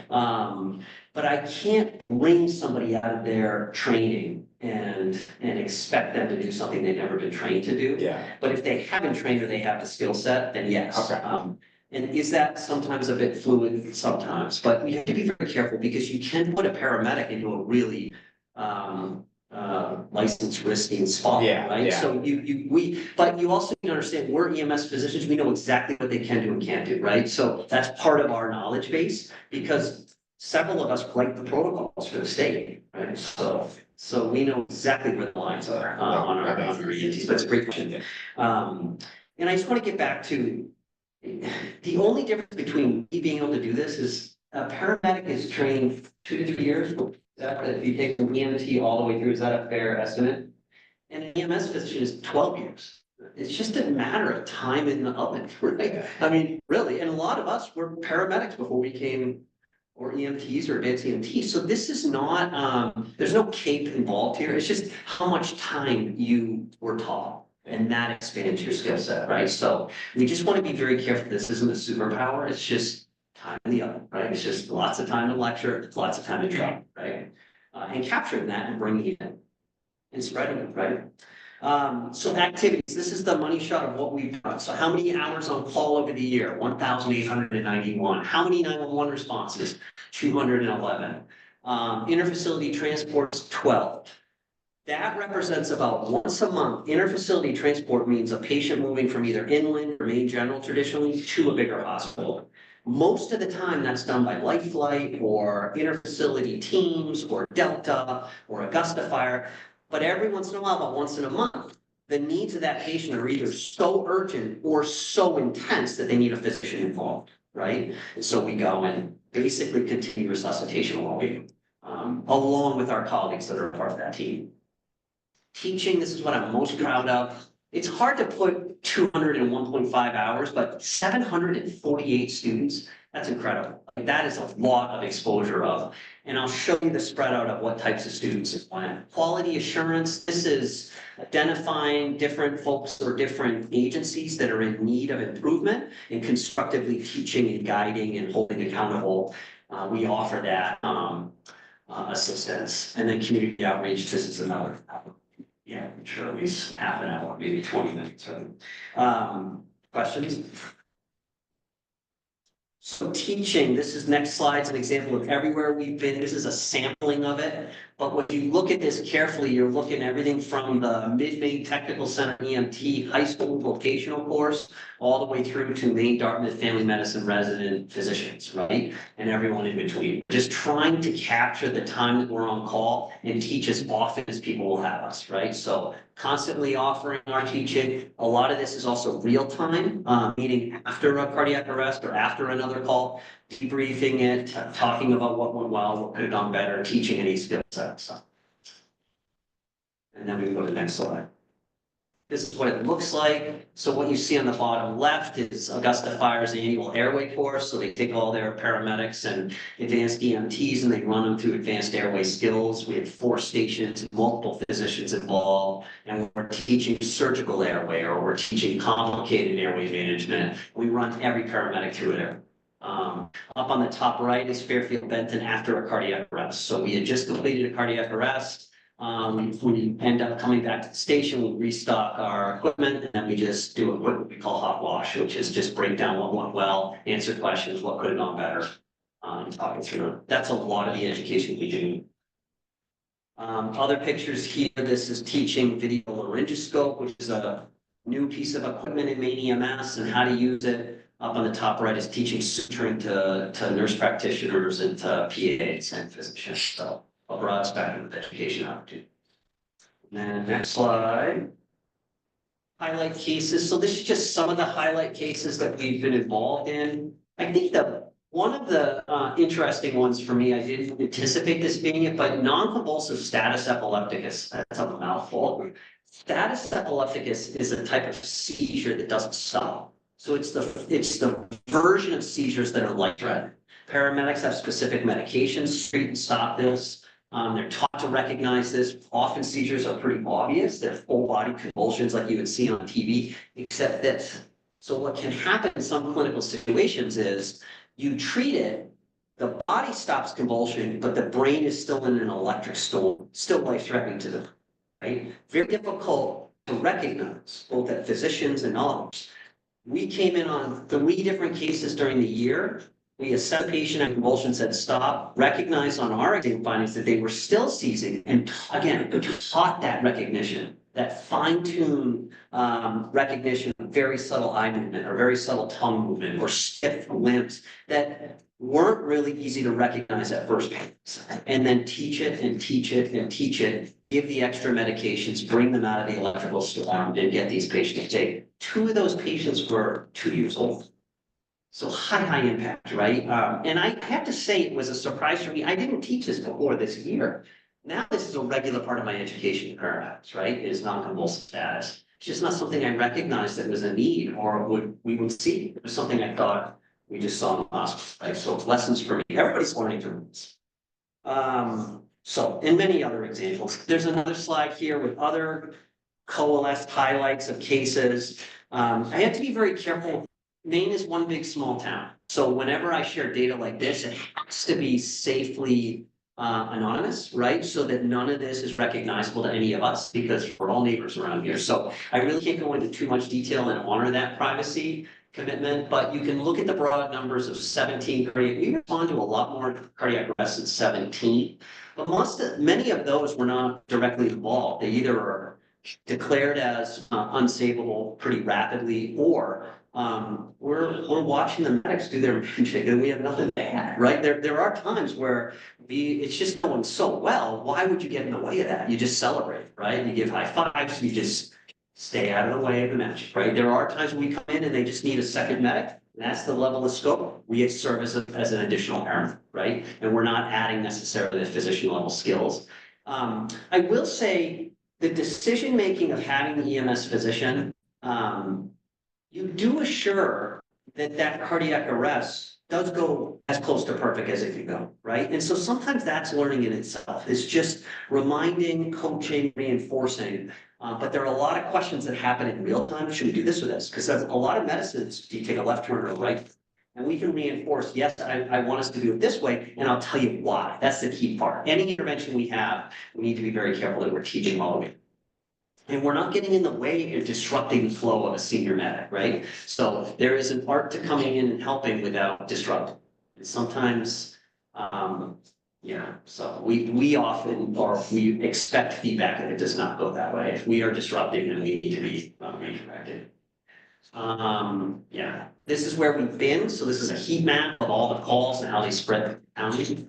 But I can't bring somebody out of their training and expect them to do something they've never been trained to do. Yeah. But if they have been trained or they have the skill set, then yes. Okay. And is that sometimes a bit fluid? Sometimes, but we have to be very careful because you can put a paramedic into a really licensed risk and spot, Yeah, right? yeah. So but you also need to understand, we're EMS physicians, we know exactly what they can do and can't do, right? So that's part of our knowledge base, because several of us write the protocols for the state, right? So we know exactly where the lines are on our EMTs, but it's a great question. And I just want to get back to, the only difference between me being able to do this is a paramedic is trained 2 to 3 years. Is that, if you take an EMT all the way through, is that a fair estimate? And an EMS physician is 12 years. It's just a matter of time in the oven, right? I mean, really, and a lot of us were paramedics before we came, or EMTs or advanced EMTs. So this is not, there's no cape involved here. It's just how much time you were taught. And that expands your skill set, right? So we just want to be very careful. This isn't a superpower. It's just time in the oven, right? It's just lots of time to lecture, lots of time to train, right? And capturing that and bringing it in and spreading it, right? So activities, this is the money shot of what we've done. So how many hours on call over the year? 1,891. How many 911 responses? 211. Interfacility transports, 12. That represents about once a month. Interfacility transport means a patient moving from either inland or main general traditionally to a bigger hospital. Most of the time, that's done by Life Flight or interfacility teams or Delta or Augusta Fire. But every once in a while, about once in a month, the needs of that patient are either so urgent or so intense that they need a physician involved, right? And so we go and basically continue resuscitation while we, along with our colleagues that are part of that team. Teaching, this is what I'm most proud of. It's hard to put 201.5 hours, but 748 students, that's incredible. Like, that is a lot of exposure of, and I'll show you the spread out of what types of students it went. Quality assurance, this is identifying different folks or different agencies that are in need of improvement and constructively teaching and guiding and holding accountable. We offer that assistance. And then community outreach, this is another. Yeah, I'm sure at least half an hour, maybe 20 minutes. Questions? So teaching, this is next slide's an example of everywhere we've been. This is a sampling of it. But when you look at this carefully, you're looking at everything from the mid-Maine Technical Center EMT high school vocational course, all the way through to Maine Dartmouth Family Medicine resident physicians, right? And everyone in between. Just trying to capture the time that we're on call and teach as often as people will have us, right? So constantly offering our teaching. A lot of this is also real time, meaning after a cardiac arrest or after another call, debriefing it, talking about what went well, what could have done better, teaching any skill sets. And then we can go to the next slide. This is what it looks like. So what you see on the bottom left is Augusta Fire's annual airway course. So they take all their paramedics and advanced EMTs and they run them through advanced airway skills. We have 4 stations, multiple physicians involved, and we're teaching surgical airway or we're teaching complicated airway management. We run every paramedic through it. Up on the top right is Fairfield Benton after a cardiac arrest. So we had just completed a cardiac arrest. We end up coming back to the station, we restock our equipment, and then we just do what we call hot wash, which is just break down what went well, answer questions, what could have gone better, talk it through. That's a lot of the education we do. Other pictures here, this is teaching video laryngoscope, which is a new piece of equipment in Maine EMS and how to use it. Up on the top right is teaching suturing to nurse practitioners and to PAs and physicians. So a broad spectrum of education opportunity. And then next slide. Highlight cases. So this is just some of the highlight cases that we've been involved in. I think one of the interesting ones for me, I didn't anticipate this being it, but non-convulsive status epilepticus, that's a mouthful. Status epilepticus is a type of seizure that doesn't stop. So it's the version of seizures that are life-threatening. Paramedics have specific medications, treat and stop this. They're taught to recognize this. Often seizures are pretty obvious. They're full body convulsions like you would see on TV, except this. So what can happen in some clinical situations is you treat it, the body stops convulsion, but the brain is still in an electric storm, still life-threatening to them, right? Very difficult to recognize, both at physicians and others. We came in on 3 different cases during the year We assessed the patient and convulsion, said stop, recognized on our exam findings that they were still seizing, and again, taught that recognition, that fine-tuned recognition of very subtle eye movement or very subtle tongue movement or stiff limbs that weren't really easy to recognize at first pass. And then teach it and teach it and teach it, give the extra medications, bring them out of the electrical storm and get these patients to take. 2 of those patients were 2 years old. So high impact, right? And I have to say, it was a surprise for me. I didn't teach this before this year. Now this is a regular part of my education current, right? Is non-convulsive status. It's just not something I recognized that was a need or we would see. It was something I thought we just saw in the hospital, right? So it's lessons for me. Everybody's learning from this. So, and many other examples. There's another slide here with other coalesced highlights of cases. I have to be very careful. Maine is one big small town. So whenever I share data like this, it has to be safely anonymous, right? So that none of this is recognizable to any of us because we're all neighbors around here. So I really can't go into too much detail and honor that privacy commitment, but you can look at the broad numbers of 17 cardiac. We respond to a lot more cardiac arrests than 17, but many of those were not directly involved. They either are declared as unsavable pretty rapidly, or we're watching the medics do their magic and we have nothing to add, right? There are times where it's just going so well. Why would you get in the way of that? You just celebrate, right? You give high fives, you just stay out of the way of the magic, right? There are times when we come in and they just need a second medic. That's the level of scope. We serve as an additional paramedic, right? And we're not adding necessarily the physician level skills. I will say the decision-making of having the EMS physician, you do assure that cardiac arrest does go as close to perfect as it can go, right? And so sometimes that's learning in itself. It's just reminding, coaching, reinforcing. But there are a lot of questions that happen in real time. Should we do this or this? Because there's a lot of medicines, do you take a left turn or a right? And we can reinforce, yes, I want us to do it this way, and I'll tell you why. That's the key part. Any intervention we have, we need to be very careful that we're teaching all of it. And we're not getting in the way of disrupting the flow of a senior medic, right? So there is an art to coming in and helping without disrupting. And sometimes, so we often, or we expect feedback and it does not go that way. If we are disrupting, then we need to be redirected. This is where we've been. So this is a heat map of all the calls and how they spread the county.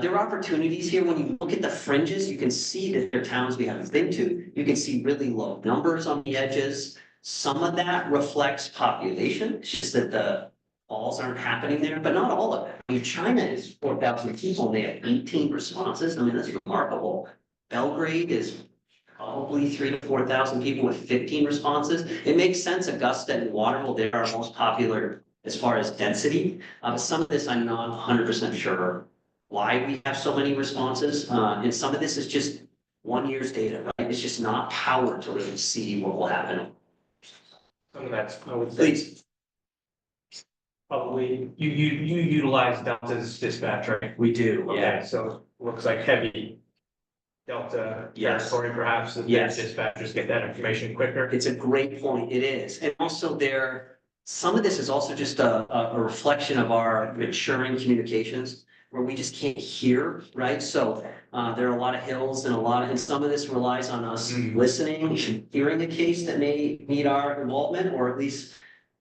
There are opportunities here. When you look at the fringes, you can see that there are towns we haven't been to. You can see really low numbers on the edges. Some of that reflects population. It's just that the calls aren't happening there, but not all of it. I mean, China is 4,000 people and they have 18 responses. I mean, that's remarkable. Belgrade is probably 3,000 to 4,000 people with 15 responses. It makes sense. Augusta and Waterville, they are most popular as far as density. But some of this I'm not 100% sure why we have so many responses. And some of this is just 1 year's data, right? It's just not powered to really see what will happen. Some of that's, I would say. Please. Probably, you utilize Delta's dispatch, right? We do, Okay, so it looks like heavy Delta Yes. territory perhaps, that Yes. dispatchers get that information quicker. It's a great point. It is. And also some of this is also just a reflection of our maturing communications where we just can't hear, right? So there are a lot of hills and some of this relies on us listening, hearing a case that may need our involvement, or at least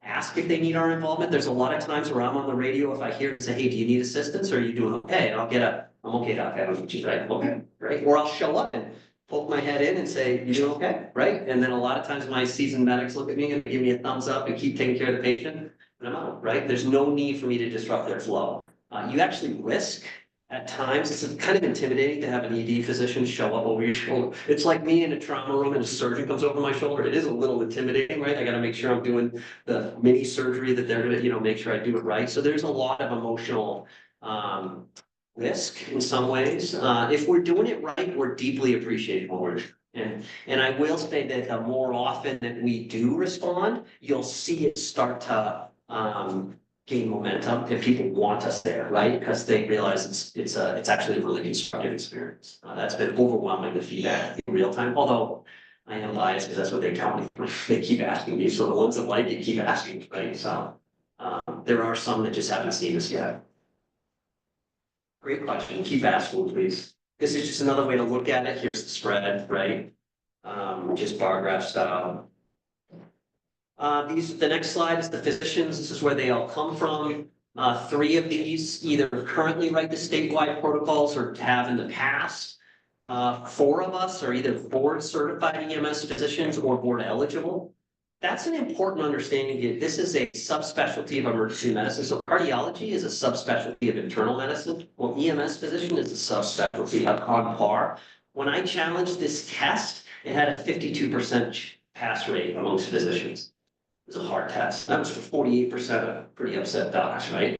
ask if they need our involvement. There's a lot of times where I'm on the radio, if I hear it say, hey, do you need assistance? Or are you doing okay? And I'll get I'm okay, doc, I don't need you, right? Okay, right? Or I'll show up and poke my head in and say, you doing okay, right? And then a lot of times my seasoned medics look at me and give me a thumbs up and keep taking care of the patient, and I'm out, right? There's no need for me to disrupt their flow. You actually risk at times, it's kind of intimidating to have an ED physician show up over your shoulder. It's like me in a trauma room and a surgeon comes over my shoulder. It is a little intimidating, right? I got to make sure I'm doing the mini surgery that they're going to, make sure I do it right. So there's a lot of emotional risk in some ways. If we're doing it right, we're deeply appreciated when we're and I will say that the more often that we do respond, you'll see it start to gain momentum if people want us there, right? Because they realize it's actually a really constructive experience. That's been overwhelming, the feedback in real time, although I am biased because that's what they tell me. They keep asking me, so the ones that like it keep asking, right? So, there are some that just haven't seen this yet. Great question. Keep asking, please. This is just another way to look at it. Here's the spread, right? Just bar graph style. The next slide is the physicians. This is where they all come from. 3 of these either currently write the statewide protocols or have in the past. 4 of us are either board certified EMS physicians or board eligible. That's an important understanding here. This is a subspecialty of emergency medicine. So cardiology is a subspecialty of internal medicine. Well, EMS physician is a subspecialty of on par. When I challenged this test, it had a 52% pass rate amongst physicians. It was a hard test. That was for 48% of pretty upset docs, right?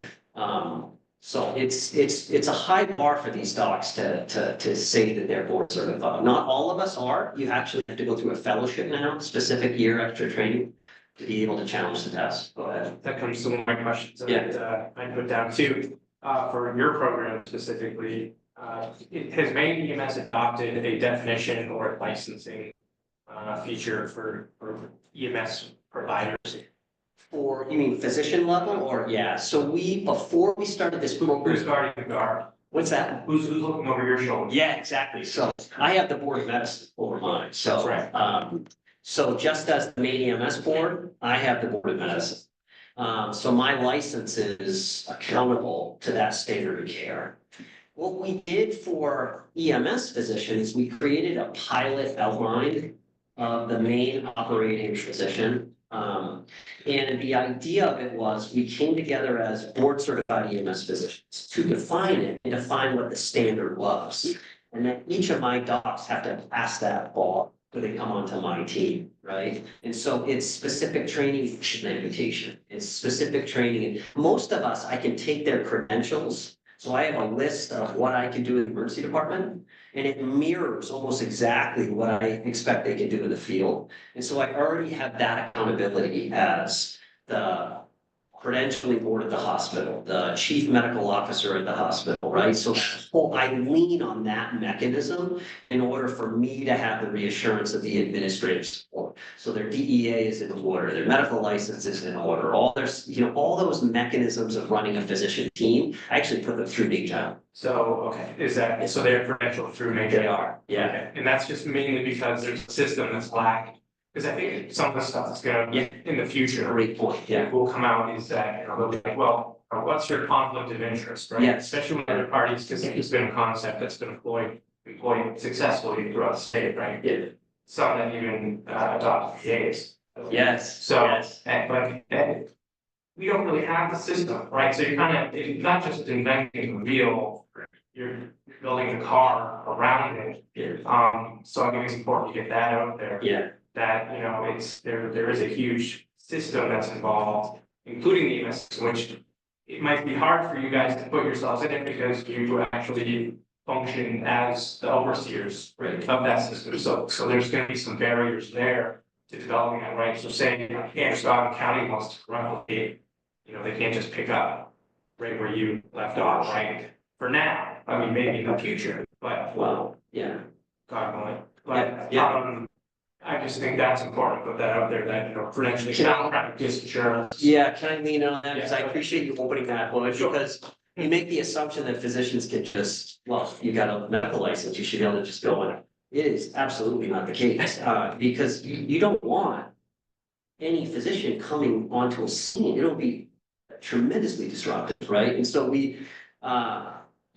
So it's a high bar for these docs to say that they're board certified. Not all of us are. You actually have to go through a fellowship now, specific year extra training to be able to challenge the test. Go ahead. That comes to one of my questions Yeah. that I put down too. For your program specifically, has Maine EMS adopted a definition or a licensing feature for EMS providers? For, you mean physician level or, yeah, so before we started this Who's program, guarding the guard? what's that? Who's looking over your shoulder? Yeah, exactly. So I have the board of medicine over mine, so. That's right. So just as the Maine EMS board, I have the board of medicine. So my license is accountable to that standard of care. What we did for EMS physicians, we created a pilot outline of the main operating physician. And the idea of it was we came together as board certified EMS physicians to define it and define what the standard was. And then each of my docs have to pass that bar when they come onto my team, right? And so it's specific training for amputation. It's specific training. And most of us, I can take their credentials. So I have a list of what I can do in the emergency department, and it mirrors almost exactly what I expect they can do in the field. And so I already have that accountability as the credentialing board at the hospital, the chief medical officer at the hospital, right? So I lean on that mechanism in order for me to have the reassurance of the administrative support. So their DEA is in order, their medical license is in order, all those mechanisms of running a physician team, I actually put them through NAJAM. So, okay, is that, so they're credentialed through major? They are, yeah. Okay, and that's just mainly because there's a system that's lacking. Because I think some of the stuff that's gonna, in the future, Great point, yeah. will come out is that, they'll be like, well, what's your conflict of interest, right? Yes. Especially with other parties, because it's been a concept that's been employed successfully throughout the state, right? Yeah. Some that even adopt PAs. Yes. So, yes. but we don't really have the system, right? So you're kind of, not just inventing the wheel, you're building the car around it. Yeah. So I think it's important to get that out there. Yeah. That, there is a huge system that's involved, including the EMS system, which it might be hard for you guys to put yourselves in it because you actually function as the overseers of that system. So there's gonna be some barriers there to developing that, right? So saying, Androscoggin County wants to replicate, they can't just pick up right where you left off, right? For now, I mean, maybe in the future, but Well, yeah. God willing. Yeah. I just think that's important, to put that out there, that, credentialing, malpractice insurance. Yeah, can I lean on that? Because I Yeah. appreciate you opening that one, Sure. because you make the assumption that physicians can just, well, you got a medical license, you should be able to just go in. It is absolutely not the case, because you don't want any physician coming onto a scene. It'll be tremendously disruptive, right? And so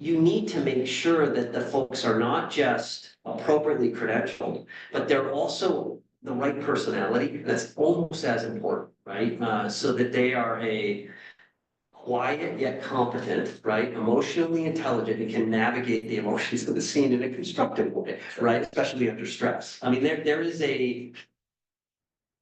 you need to make sure that the folks are not just appropriately credentialed, but they're also the right personality. That's almost as important, right? So that they are a quiet yet competent, right? Emotionally intelligent and can navigate the emotions of the scene in a constructive way, right? Especially under stress. I mean, there is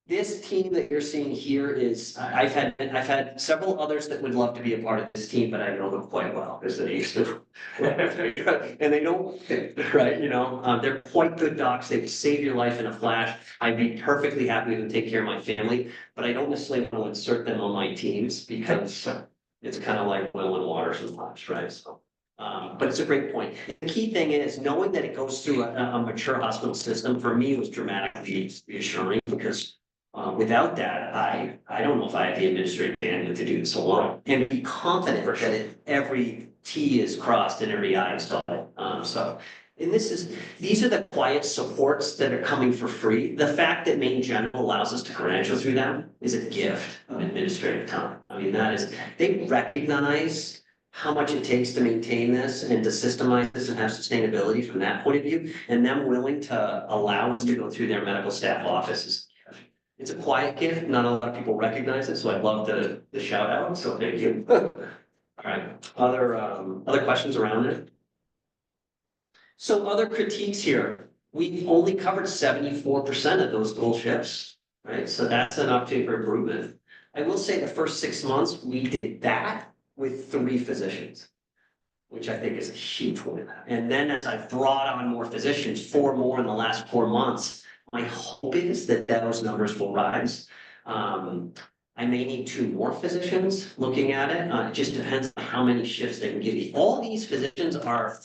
this team that you're seeing here is, I've had several others that would love to be a part of this team, but I know them quite well, because they used to. And they don't fit, right, they're quite good docs, they would save your life in a flash. I'd be perfectly happy to take care of my family, but I don't necessarily want to insert them on my teams, because it's kind of like oil and water sometimes, right, so. But it's a great point. The key thing is knowing that it goes through a mature hospital system, for me, was dramatically reassuring, because Without that, I don't know if I have the administrative bandwidth to do this alone and be confident that every T is crossed and every I is dotted. And these are the quiet supports that are coming for free. The fact that Maine General allows us to credential through them is a gift of administrative time. I mean, they recognize how much it takes to maintain this and to systemize this and have sustainability from that point of view, and them willing to allow us to go through their medical staff offices. It's a quiet gift, not a lot of people recognize it, so I'd love the shout out, so thank you. All right, other questions around it? So other critiques here, we only covered 74% of those goal shifts, right? So that's an opportunity for improvement. I will say the first 6 months, we did that with 3 physicians, which I think is a huge win. And then as I've brought on more physicians, 4 more in the last 4 months, my hope is that those numbers will rise. I may need 2 more physicians looking at it. It just depends on how many shifts they can give me. All these physicians are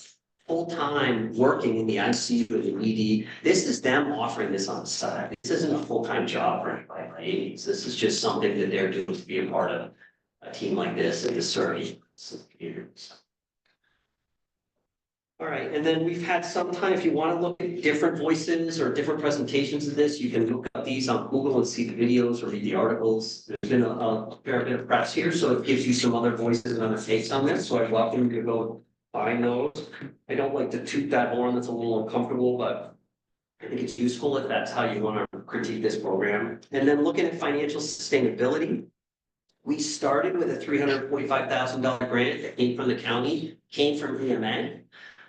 full-time working in the ICU and the ED. This is them offering this on the side. This isn't a full-time job for anybody by any means. This is just something that they're doing to be a part of a team like this and to serve communities. All right, and then we've had some time, if you want to look at different voices or different presentations of this, you can look up these on Google and see the videos or read the articles. There's been a fair bit of press here, so it gives you some other voices and other takes on this, so I'd welcome you to go find those. I don't like to toot that horn, that's a little uncomfortable, but I think it's useful if that's how you want to critique this program. And then looking at financial sustainability, we started with a $345,000 grant that came from the county, came from EMA.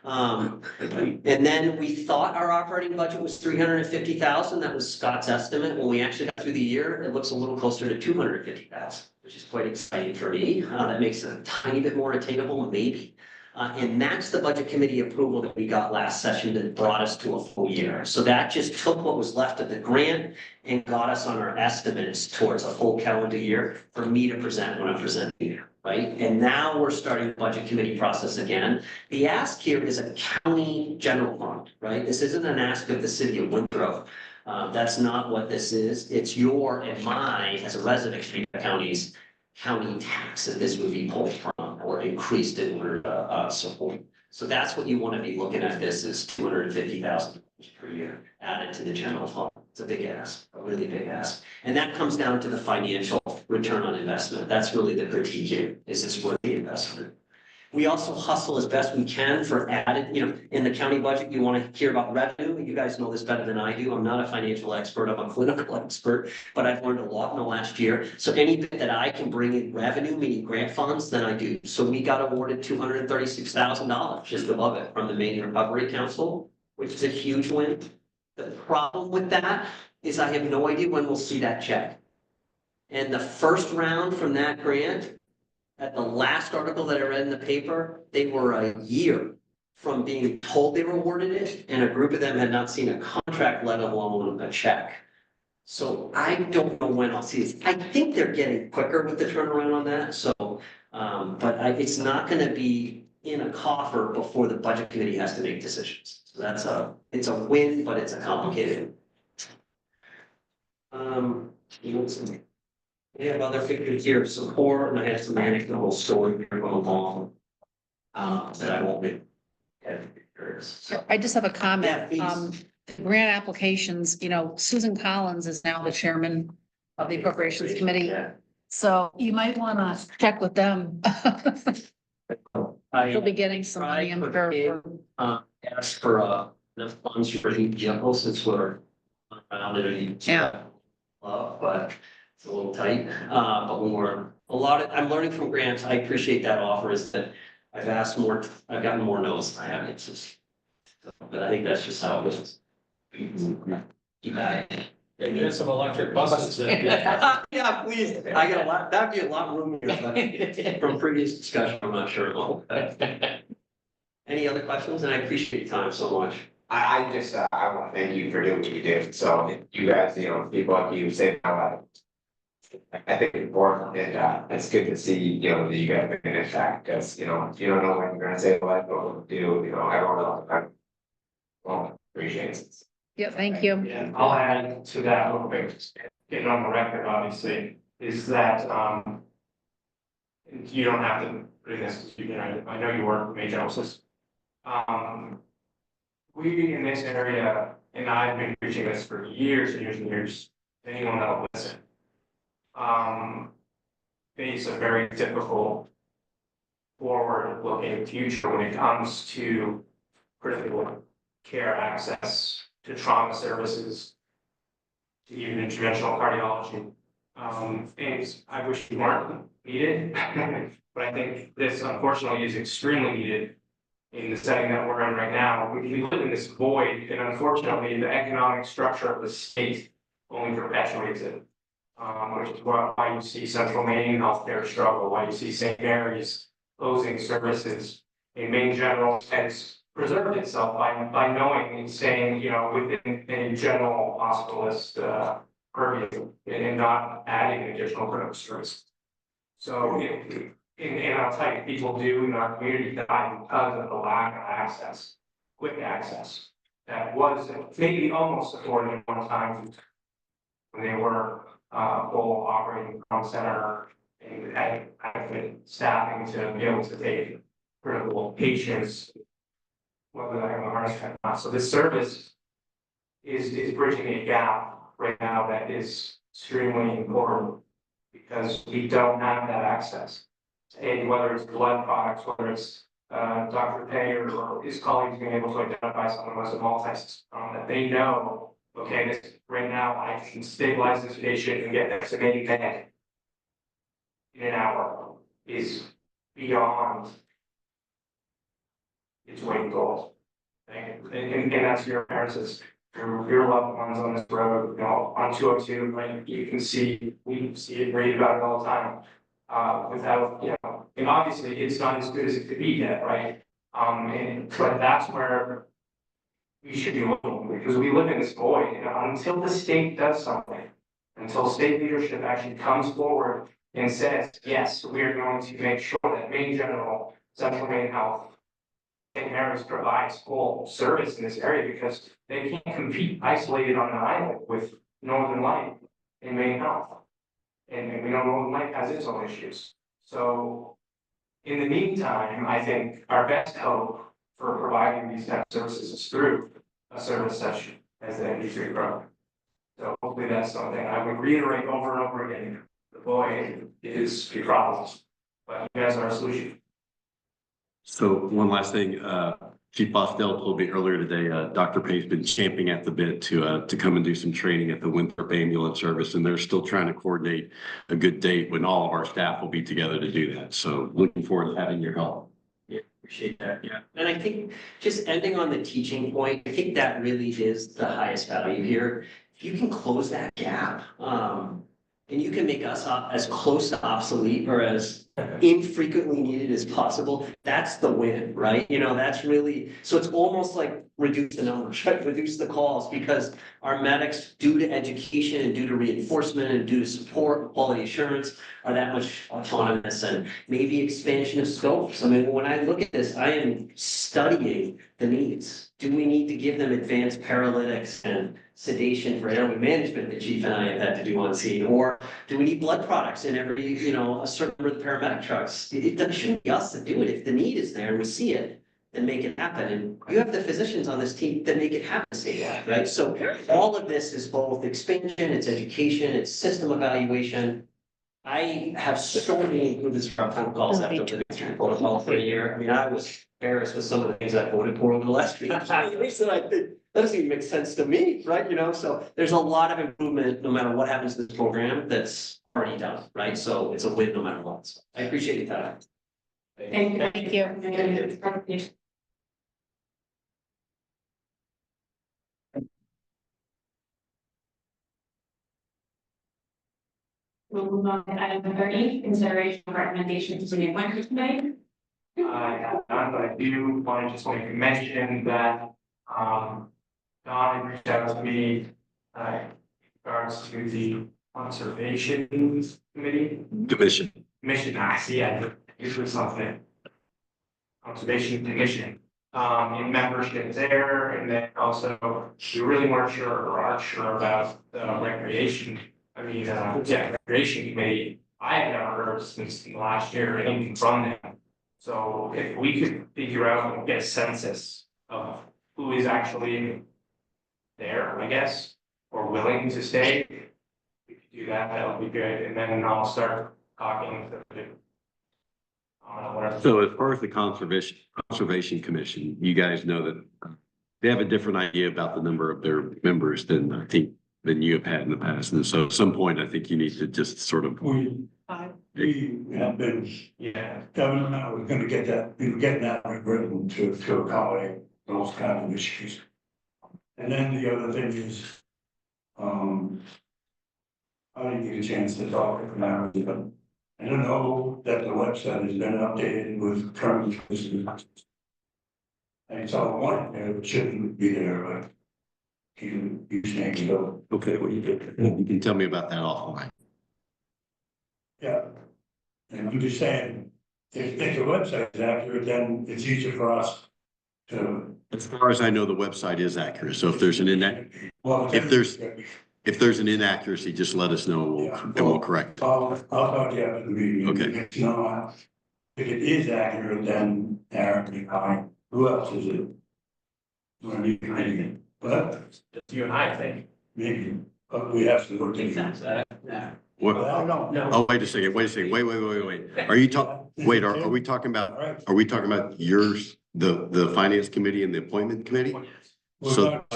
And then we thought our operating budget was $350,000. That was Scott's estimate. When we actually got through the year, it looks a little closer to $250,000, which is quite exciting for me. That makes it a tiny bit more attainable, maybe. And that's the budget committee approval that we got last session that brought us to a full year. So that just took what was left of the grant and got us on our estimates towards a full calendar year for me to present when I'm presenting here, right? And now we're starting the budget committee process again. The ask here is a county general fund, right? This isn't an ask of the city of Winthrop. That's not what this is. It's your and my, as a resident of counties, county tax that this would be pulled from or increased in order to support. So that's what you want to be looking at. This is $250,000 per year added to the general fund. It's a big ask, a really big ask. And that comes down to the financial return on investment. That's really the critique here. Is this worth the investment? We also hustle as best we can for added, in the county budget, you want to hear about revenue. You guys know this better than I do. I'm not a financial expert, I'm a clinical expert, but I've learned a lot in the last year. So any bit that I can bring in revenue, meaning grant funds, then I do. So we got awarded $236,000 just above it from the Maine Recovery Council, which is a huge win. The problem with that is I have no idea when we'll see that check. And the first round from that grant, at the last article that I read in the paper, they were a year from being told they were awarded it, and a group of them had not seen a contract, let alone a check. So I don't know when I'll see this. I think they're getting quicker with the turnaround on that, so, but it's not gonna be in a coffer before the budget committee has to make decisions. So it's a win, but it's a complicated. We have other figures here of support, and I have some anecdotal story here going along. That I won't be. So I just have a comment. Yeah, please. Grant applications, Susan Collins is now the chairman of the appropriations committee. Yeah. So you might want to check with them. She'll be getting some money in for. Ask for enough funds for the vehicles since we're around it. Yeah. But it's a little tight, but I'm learning from grants. I appreciate that offer is that I've asked more, I've gotten more no's than I have answers. But I think that's just how it is. There's some electric buses. Yeah, please. I got a lot, that'd be a lot roomier, but from previous discussion, I'm not sure. Any other questions? And I appreciate your time so much. I just, I want to thank you for doing what you did. So you guys, people like you say, I think it's important and it's good to see, that you guys make an impact because, you don't know when you're gonna say what, but we'll do, everyone else. Well, appreciate it. Yeah, thank you. And I'll add to that real quick, just getting on the record, obviously, is that, you don't have to bring this, you can, I know you work with major houses. We in this area, and I've been preaching this for years and years and years, anyone that'll listen. Face a very difficult forward-looking future when it comes to critical care access to trauma services, to even interventional cardiology. And I wish we weren't needed, but I think this unfortunately is extremely needed in the setting that we're in right now. We live in this void, and unfortunately, the economic structure of the state only perpetuates it. Which is why you see Central Maine healthcare struggle, why you see St. Mary's closing services. In Maine General has preserved itself by knowing and staying, you know, within a general hospitalist purview and not adding additional critical service. So, and I'll tell you, people do in our community die because of the lack of access, quick access. That was maybe almost afforded at one time when they were full operating trauma center and adequate staffing to be able to take critical patients, whether they're having a heart attack or not. So this service is bridging a gap right now that is extremely important because we don't have that access. And whether it's blood products, whether it's Dr. Payer or his colleagues being able to identify someone who has a multi-system, that they know, okay, this right now I can stabilize this patient and get this amazing bed in an hour is beyond its weight in gold. And that's your parents, your loved ones on this road, you know, on 202, right? You can see, we see it, read about it all the time. Without, you know, and obviously it's not as good as it could be yet, right? But that's where we should be looking, because we live in this void, you know, until the state does something, until state leadership actually comes forward and says, yes, we are going to make sure that Maine General, Central Maine Health, and Harris provides full service in this area, because they can't compete isolated on an island with Northern Light and Maine Health. And we know Northern Light has its own issues. So in the meantime, I think our best hope for providing these types of services is through a service such as the NP3 program. So hopefully that's something I would reiterate over and over again. The void is a problem, but you guys are a solution. So one last thing, Chief Bosdell told me earlier today, Dr. Pay's been champing at the bit to come and do some training at the Winthrop Ambulance Service, and they're still trying to coordinate a good date when all of our staff will be together to do that. So looking forward to having your help. Yeah, appreciate that, yeah. And I think just ending on the teaching point, I think that really is the highest value here. If you can close that gap, and you can make us as close to obsolete or as infrequently needed as possible, that's the win, right? You know, that's really, so it's almost like reduce the numbers, right? Reduce the calls, because our medics, due to education and due to reinforcement and due to support and quality assurance, are that much autonomous, and maybe expansion of scopes. I mean, when I look at this, I am studying the needs. Do we need to give them advanced paralytics and sedation for airway management that Chief and I have had to do on scene? Or do we need blood products in every, you know, a certain number of the paramedic trucks? It shouldn't be us that do it. If the need is there and we see it, then make it happen. And you have the physicians on this team that make it happen, right? So all of this is both expansion, it's education, it's system evaluation. I have so many improvements from protocols after the victory protocol for a year. I mean, I was embarrassed with some of the things I voted for over the last few years. That I think that doesn't even make sense to me, right? You know, so there's a lot of improvement no matter what happens to this program that's already done, right? So it's a win no matter what. So I appreciate your time. Thank you. Thank you. We'll move on to item 30, consideration of recommendations to the appointment committee. I have none, but I do want to just make a mention that, Don reached out to me, in regards to the conservation committee. Commission. Mission, I see, I usually something. Conservation Commission, in membership there, and then also, we really weren't sure or aren't sure about the recreation. Recreation committee, I had never heard since last year, anything from them. So if we could figure out and get a census of who is actually there, I guess, or willing to stay, we could do that, that would be good, and then I'll start talking to the. Whatever. So as far as the Conservation Commission, you guys know that they have a different idea about the number of their members than I think than you have had in the past. And so at some point, I think you need to just sort of. We have been, Governor and I were gonna get that, we were getting that written to accommodate those kind of issues. And then the other thing is, I didn't get a chance to talk to them, but I don't know that the website has been updated with current. And it's all one, there, it shouldn't be there, but you can't go. Okay, well, you can tell me about that offline. Yeah. And I'm just saying, if the website is accurate, then it's easier for us to. As far as I know, the website is accurate. So if there's an Well, if there's an inaccuracy, just let us know and we'll correct. I'll talk to you after the meeting. Okay. If not, if it is accurate, then Aaron, who else is it? But You and I think. maybe, but we have to look into that. What? No. Oh, wait a second, wait. Are you are we talking about yours, the finance committee and the appointment committee? So that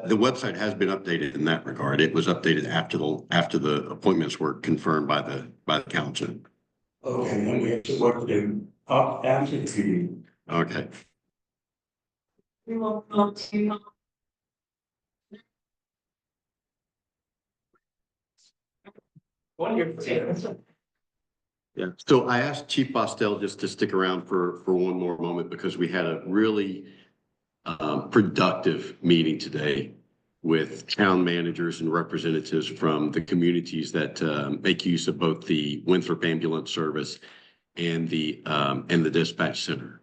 the website has been updated in that regard. It was updated after the appointments were confirmed by the council. Okay, then we have to work to do after the meeting. Okay. We will go to. Wonderful. Yeah, so I asked Chief Bostel just to stick around for one more moment because we had a really productive meeting today with town managers and representatives from the communities that make use of both the Winthrop Ambulance Service and the dispatch center.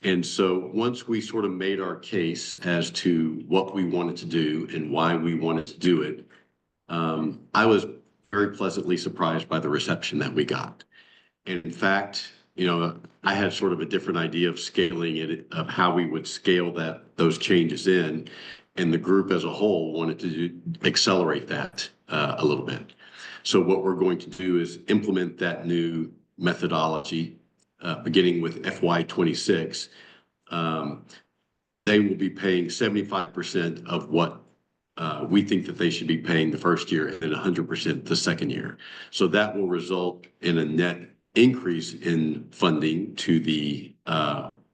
And so once we sort of made our case as to what we wanted to do and why we wanted to do it, I was very pleasantly surprised by the reception that we got. And in fact, you know, I had sort of a different idea of scaling it, of how we would scale those changes in. And the group as a whole wanted to accelerate that a little bit. So what we're going to do is implement that new methodology, beginning with FY26. They will be paying 75% of what we think that they should be paying the first year and 100% the second year. So that will result in a net increase in funding to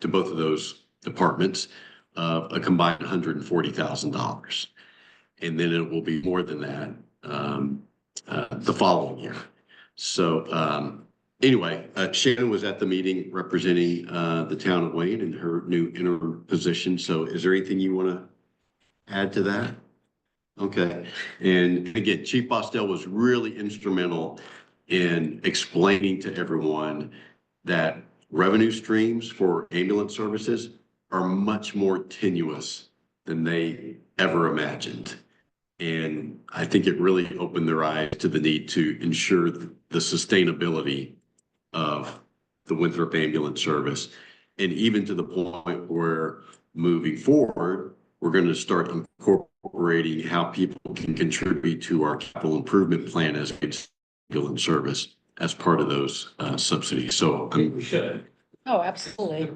both of those departments of a combined $140,000. And then it will be more than that the following year. So anyway, Shannon was at the meeting representing the town of Wayne in her new interim position. So is there anything you want to add to that? Okay. And again, Chief Bostel was really instrumental in explaining to everyone that revenue streams for ambulance services are much more tenuous than they ever imagined. And I think it really opened their eyes to the need to ensure the sustainability of the Winthrop Ambulance Service. And even to the point where moving forward, we're going to start incorporating how people can contribute to our capital improvement plan as ambulance service as part of those subsidies. So We should. Oh, absolutely.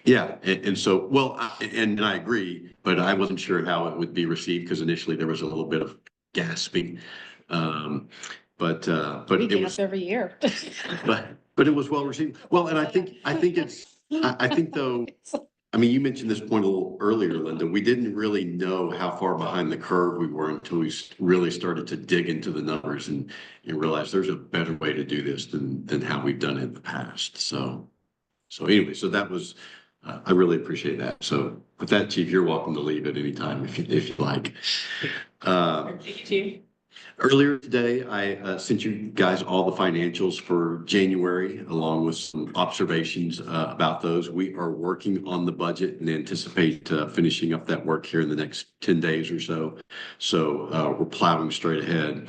yeah, and so, well, and I agree, but I wasn't sure how it would be received because initially there was a little bit of gasping. But We it was, gasp every year. but it was well received. Well, and I think though, I mean, you mentioned this point a little earlier, Linda, we didn't really know how far behind the curve we were until we really started to dig into the numbers and realize there's a better way to do this than how we've done it in the past. So anyway, so that was, I really appreciate that. So with that, Chief, you're welcome to leave at any time if you like. Thank you, Chief. Earlier today, I sent you guys all the financials for January, along with some observations about those. We are working on the budget and anticipate finishing up that work here in the next 10 days or so. So we're plowing straight ahead.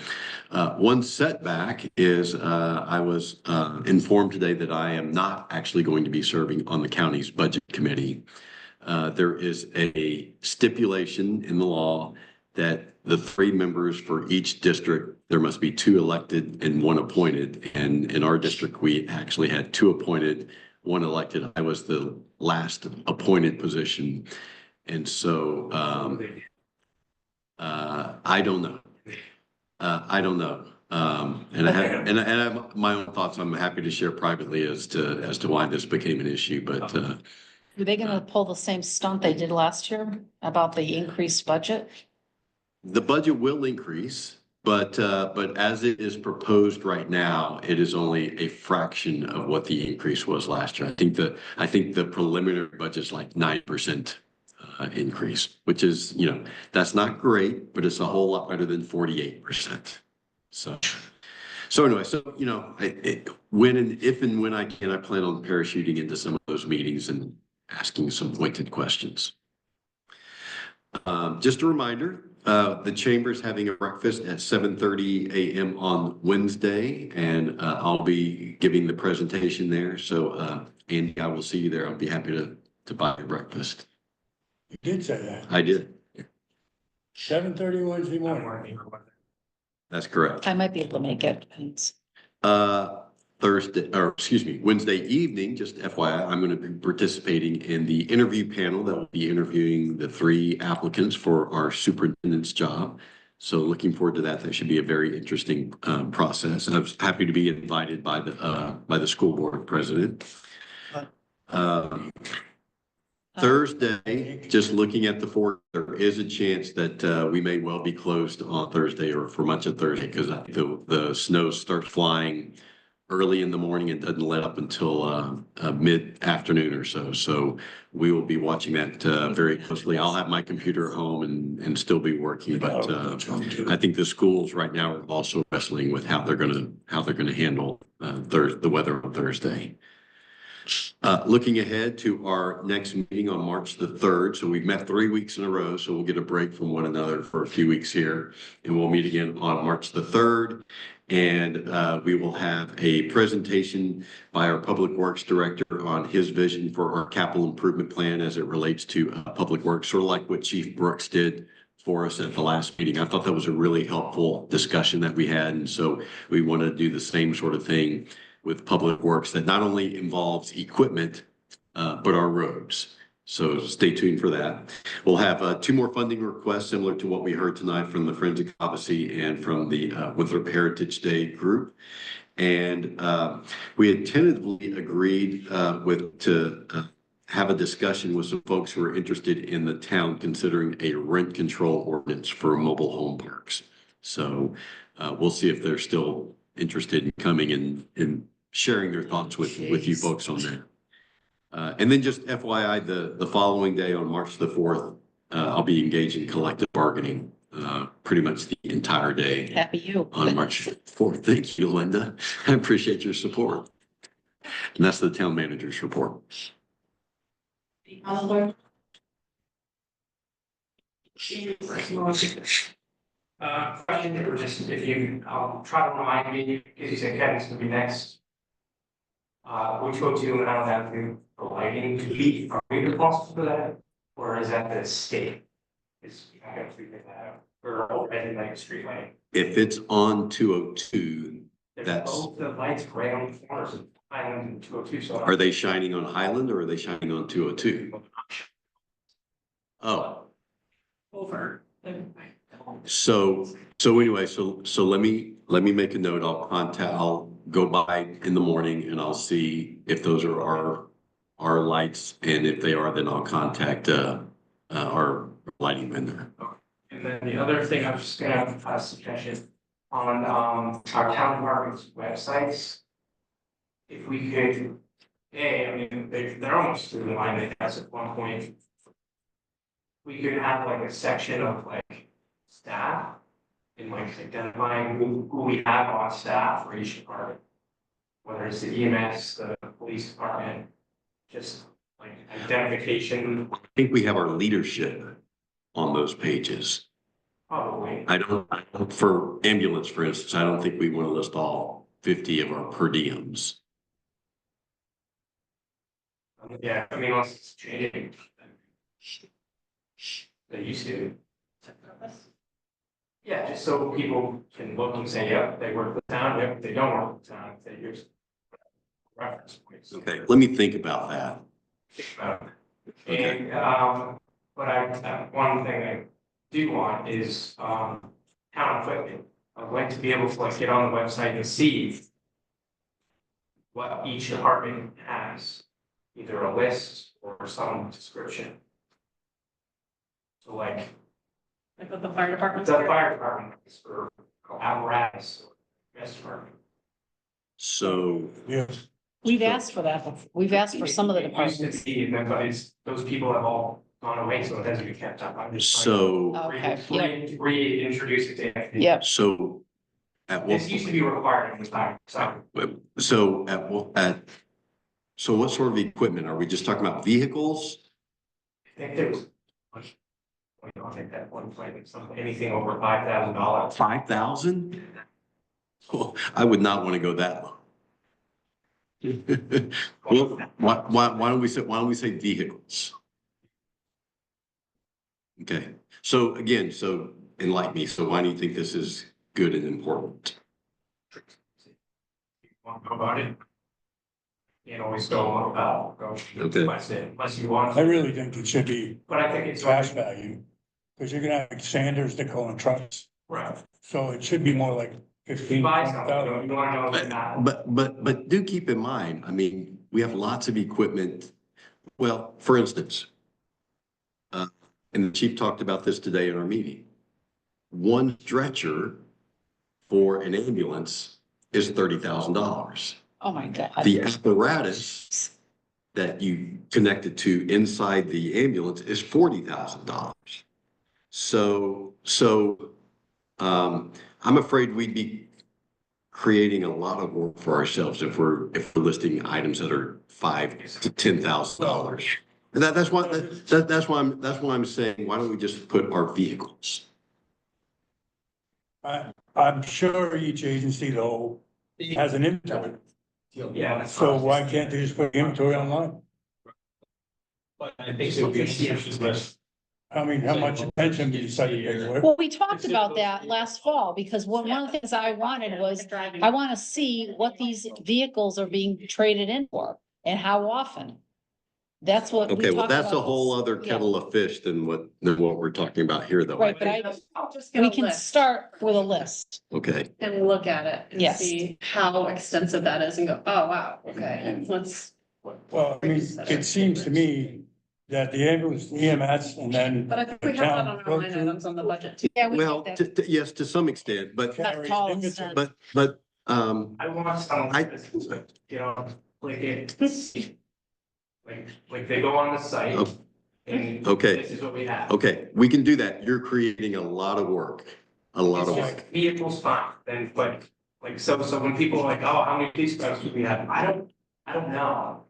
One setback is I was informed today that I am not actually going to be serving on the county's budget committee. There is a stipulation in the law that the 3 members for each district, there must be 2 elected and 1 appointed. And in our district, we actually had 2 appointed, 1 elected. I was the last appointed position. And so I don't know. I don't know. And I have my own thoughts I'm happy to share privately as to why this became an issue, but Are they gonna pull the same stunt they did last year about the increased budget? the budget will increase, but as it is proposed right now, it is only a fraction of what the increase was last year. I think the preliminary budget's like 9% increase, which is, that's not great, but it's a whole lot better than 48%. So anyway, if and when I can, I plan on parachuting into some of those meetings and asking some pointed questions. Just a reminder, the chamber's having a breakfast at 7:30 a.m. on Wednesday, and I'll be giving the presentation there. So Andy, I will see you there. I'll be happy to buy your breakfast. You did say that. I did. 7:30 Wednesday morning. That's correct. I might be able to make it. Wednesday evening, just FYI, I'm going to be participating in the interview panel that will be interviewing the 3 applicants for our superintendent's job. So looking forward to that. That should be a very interesting process. And I was happy to be invited by the school board president. Thursday, just looking at the forecast, there is a chance that we may well be closed on Thursday or for much of Thursday because the snow starts flying early in the morning and doesn't let up until mid-afternoon or so. So we will be watching that very closely. I'll have my computer at home and still be working, but I think the schools right now are also wrestling with how they're gonna handle the weather on Thursday. Looking ahead to our next meeting on March the 3rd. So we've met 3 weeks in a row, so we'll get a break from one another for a few weeks here. And we'll meet again on March the 3rd. And we will have a presentation by our Public Works Director on his vision for our capital improvement plan as it relates to Public Works, sort of like what Chief Brooks did for us at the last meeting. I thought that was a really helpful discussion that we had. And so we want to do the same sort of thing with Public Works that not only involves equipment, but our roads. So stay tuned for that. We'll have 2 more funding requests similar to what we heard tonight from the Friends of Cobbessy and from the Winthrop Heritage Day group. And we had tentatively agreed to have a discussion with some folks who are interested in the town considering a rent control ordinance for mobile home parks. So we'll see if they're still interested in coming and sharing their thoughts with you folks on that. And then just FYI, the following day on March the 4th, I'll be engaged in collective bargaining pretty much the entire day. Happy you. On March 4th. Thank you, Linda. I appreciate your support. And that's the town manager's report. Question, or just if you, try to remind me, because you said Kevin's gonna be next. Which go-to and how that do the lighting, are we responsible for that? Or is that the state? I gotta figure that out, or already like a street light. If it's on 202, that's. Both the lights right on the corners of Highland and 202, so. Are they shining on Highland or are they shining on 202? Oh. Over. So anyway, so let me make a note. I'll go by in the morning and I'll see if those are our lights. And if they are, then I'll contact our lighting vendor. And then the other thing I was just gonna have a suggestion on our town department's websites. If we could, they're almost through the line, I guess, at one point. We could have like a section of like staff in like identifying who we have on staff for each department. Whether it's the EMS, the police department, just like identification, I think we have our leadership on those pages. probably. I don't, for ambulance, for instance, I don't think we want to list all 50 of our per diems. Yeah, I mean, unless it's changing. They used to. Yeah, just so people can look and say, yep, they work for the town, yep, they don't work for the town, they use reference points. Okay, let me think about that. Think about it. Okay. And, but one thing I do want is, town equipment. I'd like to be able to like get on the website and see what each department has, either a list or some description. So like, Like what the fire department. the fire department is for apparatus, or gas department. So, Yes, We've asked for that, we've asked for some of the It used to departments. be, and then, but it's, those people have all gone away, so it hasn't been kept up. I'm just so, Okay, trying to reintroduce it to everything. Yep. so at what, This used to be required in the time, so so what sort of equipment? Are we just talking about vehicles? I think there was. I don't think that one point, something, anything over $5,000. 5,000? Well, I would not want to go that low. Well, why don't we say vehicles? Okay, so again, so enlighten me. So why do you think this is good and important? Want to know about it? You can always go about, Okay. unless you want. I really think it should be But I think it's. cash value, because you're gonna have Sanders, Nickel and trucks, Right. so it should be more like If 15, you buy 20,000. something, you want to know that now. But do keep in mind, I mean, we have lots of equipment. Well, for instance, and the chief talked about this today in our meeting. One stretcher for an ambulance is $30,000. Oh, my God. The apparatus that you connected to inside the ambulance is $40,000. So, I'm afraid we'd be creating a lot of work for ourselves if we're listing items that are $5,000 to $10,000. And that's why I'm saying, why don't we just put our vehicles? I'm sure each agency though has an inventory, Yeah. so why can't they just put inventory online? But I think it would be list. I mean, how much attention do you cite to it? Well, we talked about that last fall, because one of the things I wanted was, I want to see what these vehicles are being traded in for and how often. That's what we Okay, well, talked that's a about. whole other kettle of fish than what we're talking about here, though. Right, but I'll just get we a can list start with a list. Okay, and look at it and Yes. see how extensive that is and go, oh, wow, okay, let's. Well, I mean, it seems to me that the ambulance, EMS, and then But I think we have that on our line items on the budget too. Yeah, we well, did that. yes, to some extent, but, Not to all extent. but, I want some, I- you know, like it. Like they go on the site. Oh, And okay. this is what we have. okay, we can do that. You're creating a lot of work, a lot It's of just work. vehicles fine, then like, so when people are like, oh, how many police cars do we have? I don't know.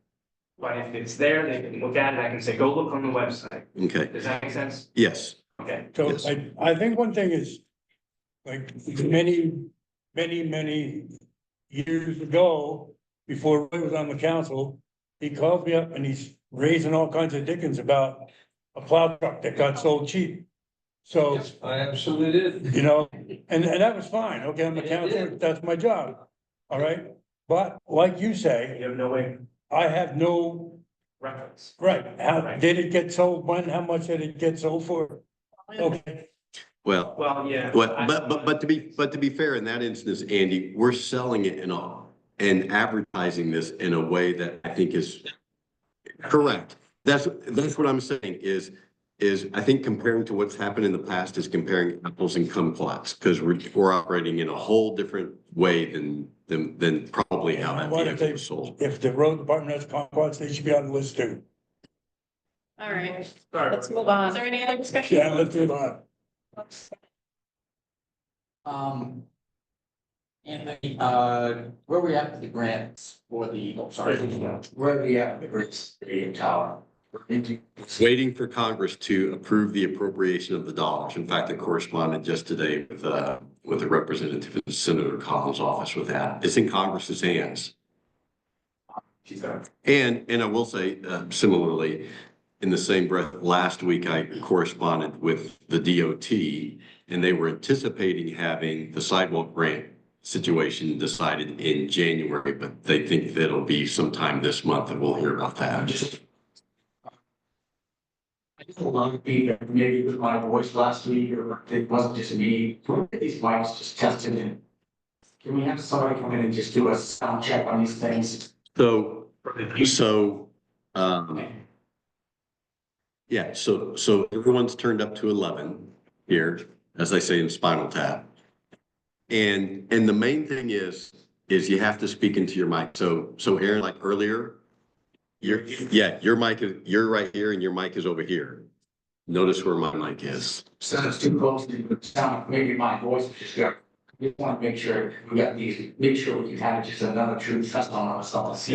But if it's there, they can look at it, I can say, go look on the website. Okay, Does that make sense? yes, Okay. So Yes. I think one thing is, like, many years ago, before Roy was on the council, he called me up and he's raising all kinds of dickens about a plow truck that got sold cheap. So, I absolutely did. you know, and that was fine. Okay, I'm a counselor, that's my job. All right, but like you say, You have no way I have no, reference. right, how, did it get sold? When, how much did it get sold for? Okay, well, Well, yeah. but to be fair, in that instance, Andy, we're selling it in all and advertising this in a way that I think is correct. That's what I'm saying is I think comparing to what's happened in the past is comparing apples and kumquats, because we're operating in a whole different way than probably how that What if vehicle they- was sold. if the road department has conquests, they should be on the list too. All right, Sorry. let's move on. Is there any other discussion? Yeah, let's move on. Anthony, where we at with the grants for the, oh, sorry, where are we at with the grants, for the tower? Waiting for Congress to approve the appropriation of the dollars. In fact, I corresponded just today with a representative in Senator Collins' office with that. It's in Congress's hands. And I will say, similarly, in the same breath, last week I corresponded with the DOT and they were anticipating having the sidewalk grant situation decided in January, but they think that it'll be sometime this month and we'll hear about that. I just want to be, maybe with my voice last week, or it wasn't just me, these mics just tested it. Can we have somebody come in and just do a sound check on these things? Yeah, so everyone's turned up to 11 here, as I say in Spinal Tap. And the main thing is you have to speak into your mic. So Aaron, like earlier, your mic is, you're right here and your mic is over here. Notice where my mic is. So it's too close to the sound, maybe my voice is just got, we just want to make sure we got these, make sure we can have just another true test on ourselves.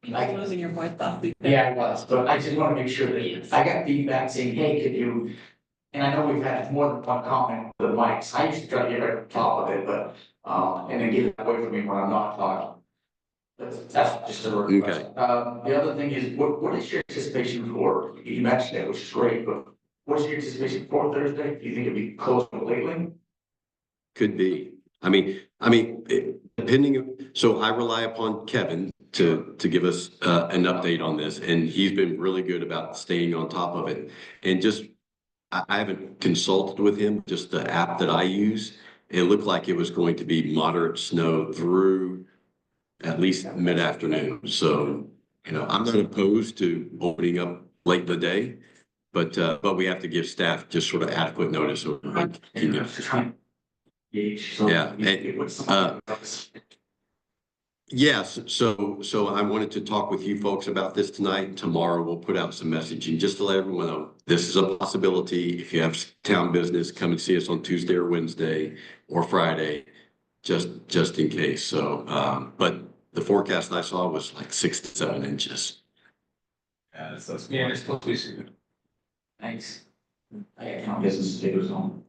Like losing your voice though. Yeah, I was, but I just want to make sure that I got feedback saying, hey, could you, and I know we've had more than one comment with the mics. I used to try to get rid of the top of it, but, and then get it away from me when I'm not talking. That's just a request. Okay. The other thing is, what is your anticipation for, you mentioned it, which is great, but what's your anticipation for Thursday? Do you think it'll be close completely? Could be. I mean, depending, so I rely upon Kevin to give us an update on this, and he's been really good about staying on top of it. And just, I haven't consulted with him, just the app that I use. It looked like it was going to be moderate snow through at least mid-afternoon. So, I'm not opposed to opening up late in the day, but we have to give staff just sort of adequate notice. Yes, so I wanted to talk with you folks about this tonight. Tomorrow we'll put out some messaging just to let everyone know this is a possibility. If you have town business, come and see us on Tuesday or Wednesday or Friday, just in case. So, but the forecast I saw was like 6 to 7 inches. Yeah, it's supposed to be soon. Thanks. I got business to do as well.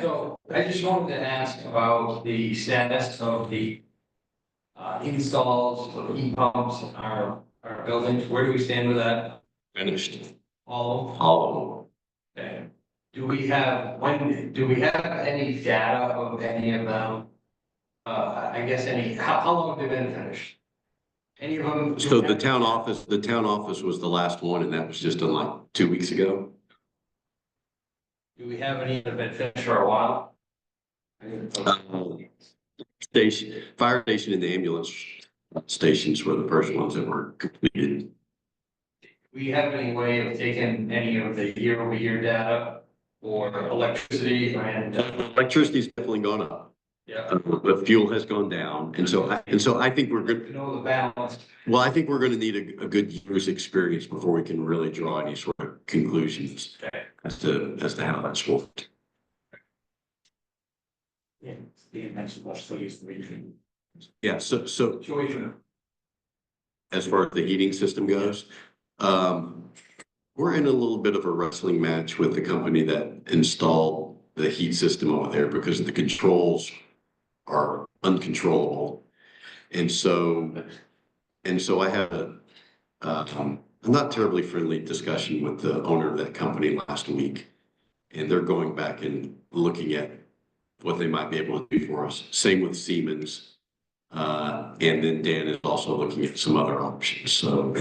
So I just wanted to ask about the status of the installs of heat pumps in our buildings. Where do we stand with that? Finished. All All of them? Okay. Do we have any data of any of them? I guess how long have they been finished? Any of them? So the town office was the last one, and that was just done like 2 weeks ago. Do we have any that have been finished for a while? Fire station and the ambulance stations were the first ones that were completed. Do we have any way of taking any of the year-over-year data or electricity and? Electricity's definitely gone up. Yeah. The fuel has gone down, and so I think we're good. To know the balance. Well, I think we're going to need a good year's experience before we can really draw any sort of conclusions as to how that's worked. Yeah, Steve mentioned what's still used to be. Yeah, so as far as the heating system goes, we're in a little bit of a wrestling match with the company that installed the heat system over there because the controls are uncontrollable. And so I had a not terribly friendly discussion with the owner of that company last week. And they're going back and looking at what they might be able to do for us. Same with Siemens. And then Dan is also looking at some other options. So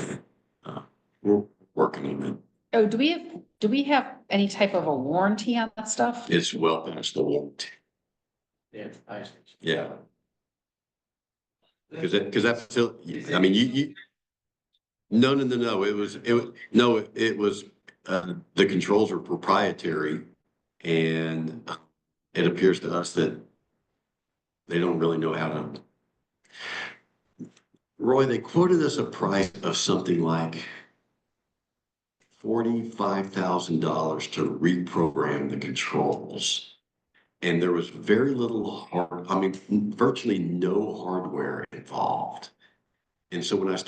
we're working on it. Oh, do we have any type of a warranty on that stuff? It's well past the warranty. Yeah. Because that facility, I mean, no, it was, the controls are proprietary and it appears to us that they don't really know how to. Roy, they quoted us a price of something like $45,000 to reprogram the controls. And there was very little virtually no hardware involved. And so when I asked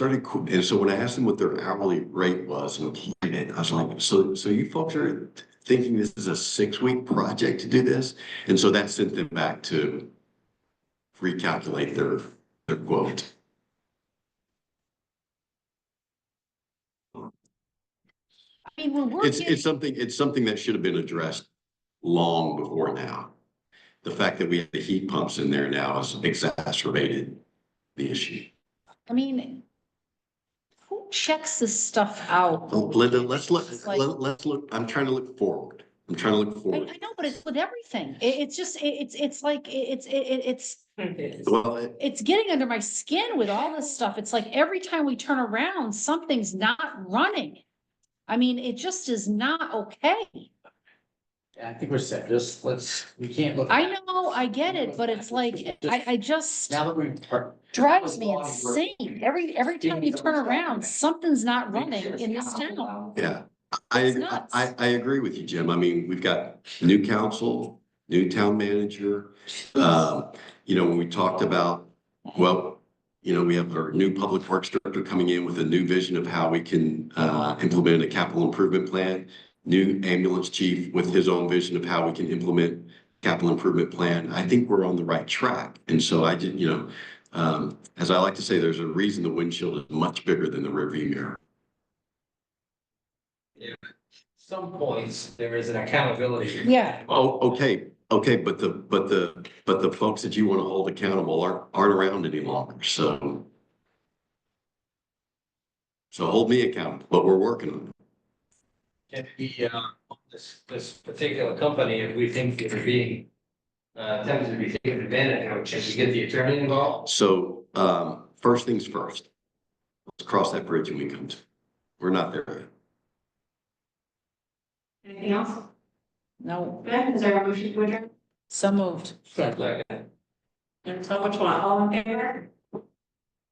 them what their hourly rate was and applied it, I was like, so you folks are thinking this is a 6-week project to do this? And so that sent them back to recalculate their quote. I mean, when we're getting, It's something that should have been addressed long before now. The fact that we have the heat pumps in there now has exacerbated the issue. I mean, who checks this stuff out? Well, Linda, let's look, It's like- let's look, I'm trying to look forward. I'm trying to look I forward. know, but it's with everything. It's just, it's like, Well, it's getting under my skin with all this stuff. It's like every time we turn around, something's not running. I mean, it just is not okay. Yeah, I think we're set, we can't look. I know, I get it, but it's like, I just Now that we've. drives me insane. Every time you turn around, something's not running in this town. yeah, It's nuts. I agree with you, Jim. I mean, we've got new council, new town manager. When we talked about, we have our new public works director coming in with a new vision of how we can implement a capital improvement plan. New ambulance chief with his own vision of how we can implement capital improvement plan. I think we're on the right track. And so I did, as I like to say, there's a reason the windshield is much bigger than the rearview mirror. Some points, there is an accountability. Yeah, Oh, okay, but the folks that you want to hold accountable aren't around any longer, so hold me accountable, but we're working on it. Can be, this particular company, if we think they're being, tempted to be taken advantage of, can we get the attorney involved? So, first things first, let's cross that bridge when we come to it. We're not there yet. Anything else? no, Good, is there a motion to adjourn? so moved. Second. And so which one, all in favor?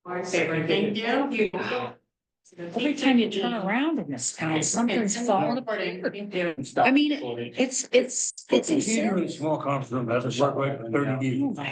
Or in favor, thank you. Every time you turn around in this town, something's falling apart. I mean, it's Computer insane. in small conference room has a short wait for 30 days. Oh my